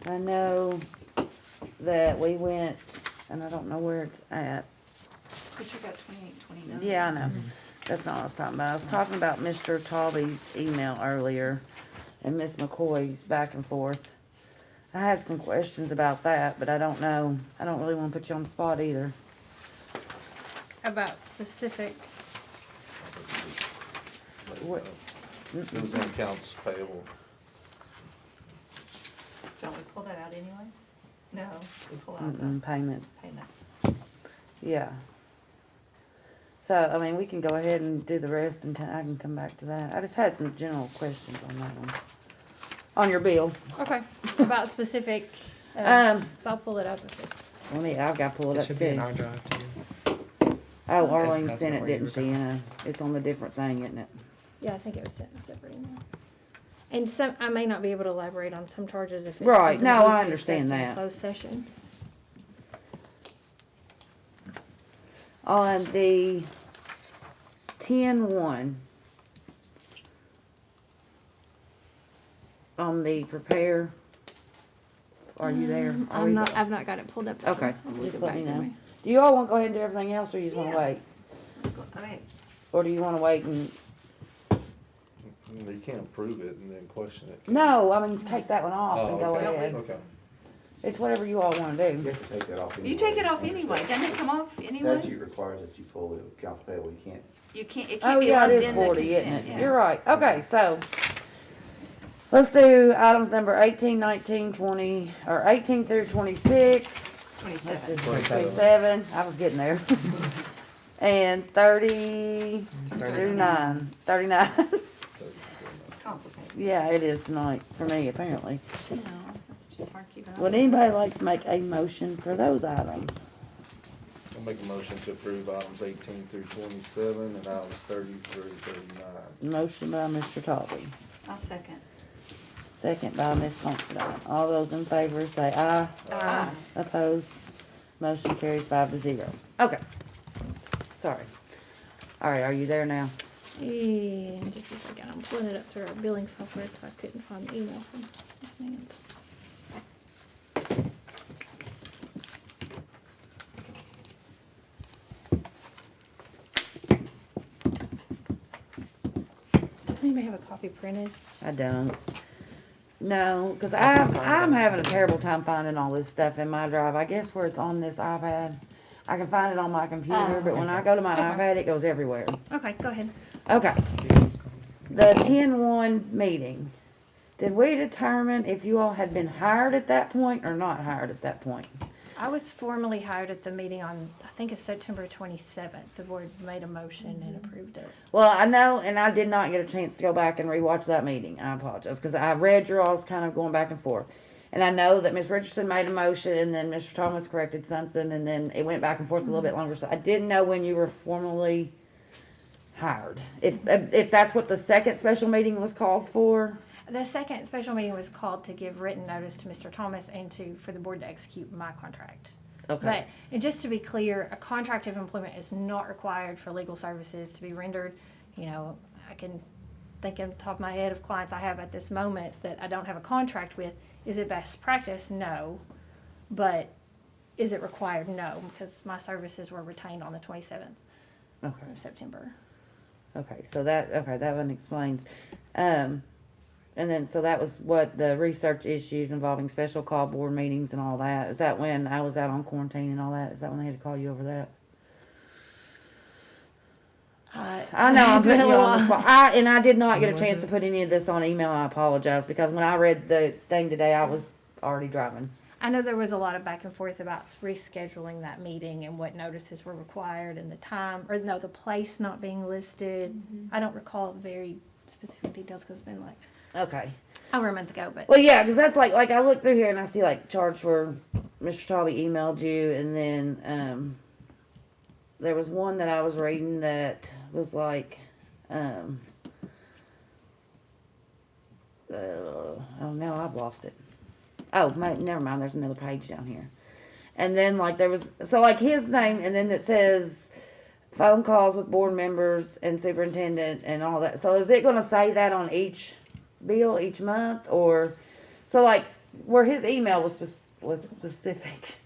I know that we went, and I don't know where it's at. We took out 28, 29. Yeah, I know. That's not what I was talking about. I was talking about Mr. Talby's email earlier and Miss McCoy's back and forth. I had some questions about that, but I don't know. I don't really want to put you on the spot either. About specific, What? It was on accounts payable. Don't we pull that out anyway? No, we pull out the Payments. payments. Yeah. So, I mean, we can go ahead and do the rest and I can come back to that. I just had some general questions on that one. On your bill. okay, about specific, Um, so I'll pull it up if it's. I've got to pull it It up should be in too. our drive too. Oh, Okay, Arlene that's sent not it, where you didn't she? It's on the different thing, isn't it? Yeah, I think it was sent in a separate email. And some, I may not be able to elaborate on some charges if it's. Right, something no, that I needs to be understand discussed in a that. closed session. On the 10-1, on the prepare, are you there? Are we- I've not got it pulled up. Okay, I'll look just it let back me for know. Do you all want to go ahead and do everything else, or you just want to Yeah. wait? I mean, Or do you want to wait and, You can't approve it and then question it. no, I mean, take that one off and go Oh, okay, ahead. okay. It's whatever you all want to You do. have to take that off anyway. you take it off anyway. Doesn't it come off anyway? Statute requires that you pull the accounts payable, you can't. You can't, it Oh, can't be yeah, lumped it is in the 40, isn't consent, it? yeah. You're right. Okay, so let's do items number 18, 19, 20, or 18 through 26. 27. 27, I was getting there. And 30 through 9, 39. It's complicated. Yeah, it is tonight, for me, apparently. No, it's just hard keeping up. Would anybody like to make a motion for those items? I'll make a motion to approve items 18 through 27 and items 30 through 39. Motion by Mr. Talby, I'll second. second by Ms. Considine. All those in favor say aye. Aye. Opposed? Motion carries 5-0. Okay. Sorry. All right, are you there now? Yeah, just a second, I'm pulling it up through our billing software because I couldn't find the email from Ms. Nance. Does anybody have a copy printed? I don't. No, because I'm having a terrible time finding all this stuff in my drive. I guess where it's on this iPad. I can find it on my computer, but when I go to my Okay. iPad, it goes everywhere. Okay, go ahead. Okay, the 10-1 meeting. Did we determine if you all had been hired at that point or not hired at that point? I was formally hired at the meeting on, I think it's September 27th. The board made a motion and approved it. Well, I know, and I did not get a chance to go back and rewatch that meeting. I apologize, because I read your all's kind of going back and forth. And I know that Ms. Richardson made a motion, and then Mr. Thomas corrected something, and then it went back and forth a little bit longer. So I didn't know when you were formally hired. If that's what the second special meeting was called for. The second special meeting was called to give written notice to Mr. Thomas and for the board to execute my contract. Okay. But, and just to be clear, a contract of employment is not required for legal services to be rendered. You know, I can think on the top of my head of clients I have at this moment that I don't have a contract with. Is it best practice? No. But is it required? No, because my services were retained on the 27th of September. Okay, so that one explains. And then, so that was what the research issues involving special call board meetings and all that. Is that when I was out on quarantine and all that? Is that when they had to call you over that? I know I'm putting you on the spot. I did not get a chance to put any of this on email. I apologize, because when I read the thing today, I was already driving. I know there was a lot of back and forth about rescheduling that meeting and what notices were required and the time, or no, the place not being listed. I don't recall very specific details because it's been like over a month ago. But Well, yeah, because that's like I look through here and I see like charge for Mr. Talby emailed you, and then there was one that I was reading that was like oh no, I've lost it. Oh, never mind. There's another page down here. And then, like, there was, so, like, his name, and then it says phone calls with board members and superintendent and all that. So, is it going to say that on each bill each month? Or, so, like, where his email was specific.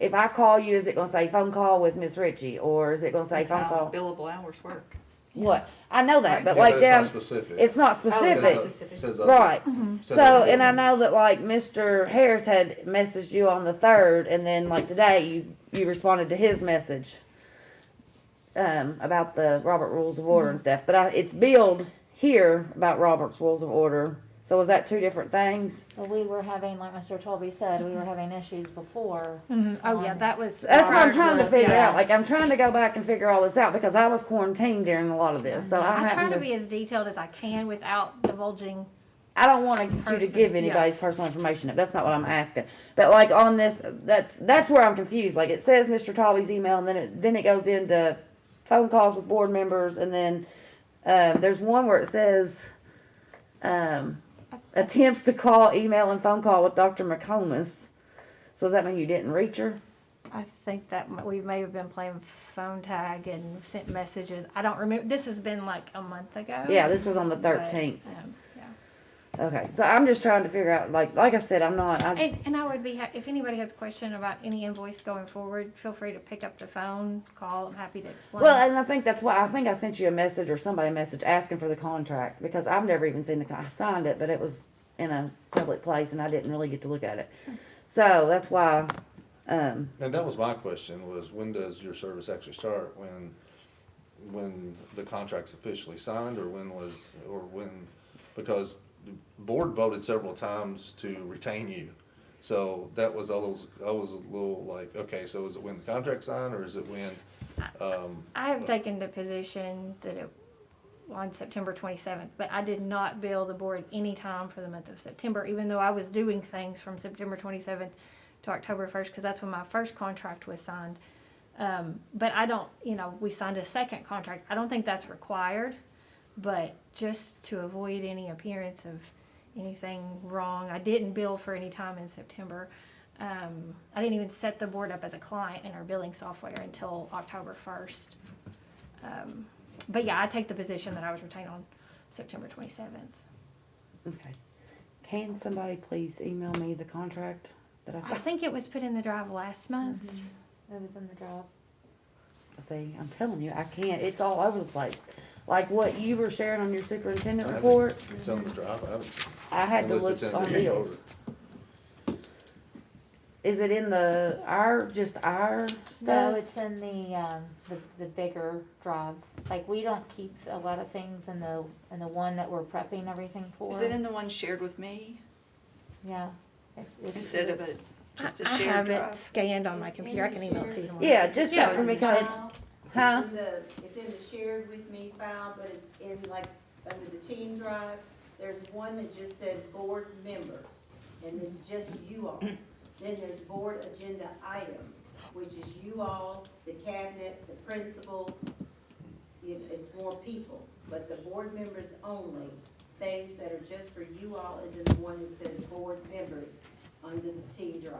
If I call you, is it going to say phone call with Miss Ritchie? Or is it going to say That's phone how call? billable hours work. What? I know that, but Yeah, like but down, it's not specific. it's not specific. Specific. Says Right. says So, other and I building. know that like Mr. Harris had messaged you on the 3rd, and then like today you responded to his message about the Robert Rules of Order and stuff. But it's billed here about Robert's Rules of Order. So is that two different things? Well, we were having, like Mr. Tolby said, we were having issues before. Oh yeah, that was. That's what I'm trying to figure Yeah. out. Like I'm trying to go back and figure all this out because I was quarantined during a lot of this. So I'm I try having to be as detailed as I can without divulging. I don't want you to give anybody's personal information up. That's not what I'm asking. But like on this, that's where I'm confused. Like it says Mr. Tolby's email, and then it goes into phone calls with board members, and then there's one where it says attempts to call, email, and phone call with Dr. McComas. So does that mean you didn't reach her? I think that we may have been playing phone tag and sent messages. I don't remember. This has been like a month ago. Yeah, this was on the but, 13th. yeah. Okay, so I'm just trying to figure out, like I said, I'm not. And I would be, if anybody has a question about any invoice going forward, feel free to pick up the phone, call. I'm happy to explain. Well, and I think that's why, I think I sent you a message or somebody a message asking for the contract, because I've never even seen I signed it, but it was in a public place and I didn't really get to look at it. So that's why, And that was my question, was when does your service actually start? When the contract's officially signed, or when, because the board voted several times to retain you. So that was, I was a little like, okay, so is it when the contract's signed, or is it when? I have taken the position that it on September 27th, but I did not bill the board any time for the month of September, even though I was doing things from September 27th to October 1st, because that's when my first contract was signed. But I don't, we signed a second contract. I don't think that's required, but just to avoid any appearance of anything wrong, I didn't bill for any time in September. I didn't even set the board up as a client in our billing software until October 1st. But yeah, I take the position that I was retained on September 27th. okay. Can somebody please email me the contract that I I signed? think it was put in the drive last month. It was in the job. See, I'm telling you, I can't, it's all over the place. Like what you were sharing on your superintendent report, It's on the drive, I had to unless look it's in on the bills. Is it in just our No, stuff? it's in the bigger drive. Like, we don't keep a lot of things in the one that we're prepping everything for. Is it in the one shared with me Yeah. instead of a, just a I shared have it drive? scanned on my computer. I can email it to you tomorrow. Yeah, just Yeah, something it's because, huh? It's in the shared with me file, but it's in like, under the team drive, there's one that just says board members, and it's just you all. Then there's board agenda items, which is you all, the cabinet, the principals, it's more people. But the board members only, things that are just for you all is in the one that says board members under the team drive.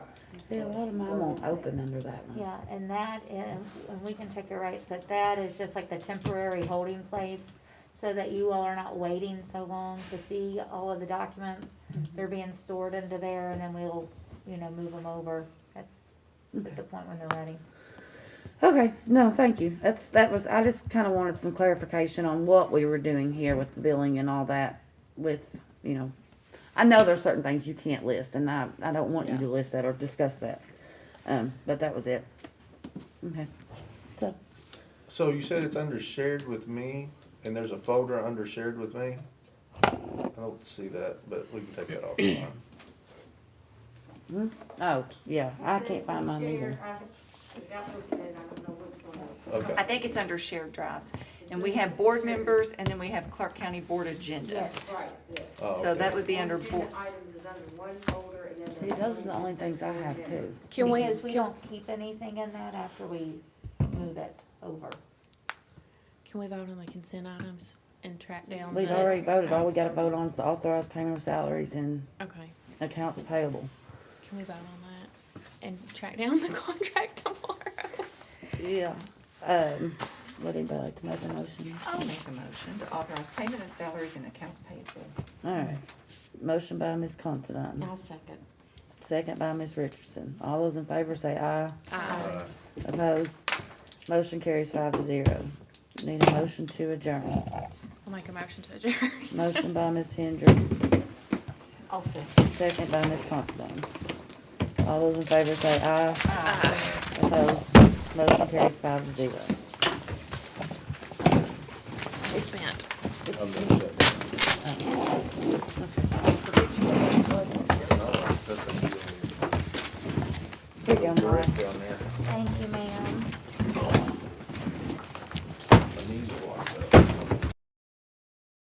See, a lot of mine won't open under that one. Yeah, and that is, and we can check your rights, but that is just like the temporary holding place, so that you all are not waiting so long to see all of the documents. They're being stored into there, and then we'll, move them over at the point when they're ready. Okay, no, thank you. I just kinda wanted some clarification on what we were doing here with the billing and all that with, I know there's certain things you can't list, and I don't want you to list that or discuss that. But that was it. Okay, so, So you said it's under shared with me, and there's a folder under shared with me? I don't see that, but we can take that offline. oh, yeah, I can't find mine either. Without looking at it, I don't know which one it is. Okay. I think it's under shared drives. And we have board members, and then we have Clark County Board Agenda. Yes, right, there. Oh, So okay. that would be under Agenda board. items is under one folder, and then. See, those are the only things I have too. Can we, Because we don't keep anything in that after we move it over. Can we vote on the consent items and track down? We've the- already voted. All we gotta vote on is the authorized payment of salaries and Okay, accounts payable. can we vote on that and track down the contract tomorrow? Yeah. Would anybody like to make a motion? I'll make a motion to authorize payment of salaries and accounts payable. All right. Motion by Ms. Considine. I'll second. Second by Ms. Richardson. All those in favor say aye. Aye. Opposed? Motion carries 5-0. Need a motion to adjourn. I'll make a motion to adjourn. Motion by Ms. Hendricks, I'll second. second by Ms. Considine. All those in favor say aye. Aye. Opposed? Motion carries 5-0. Spent. I'm gonna check. Here you go.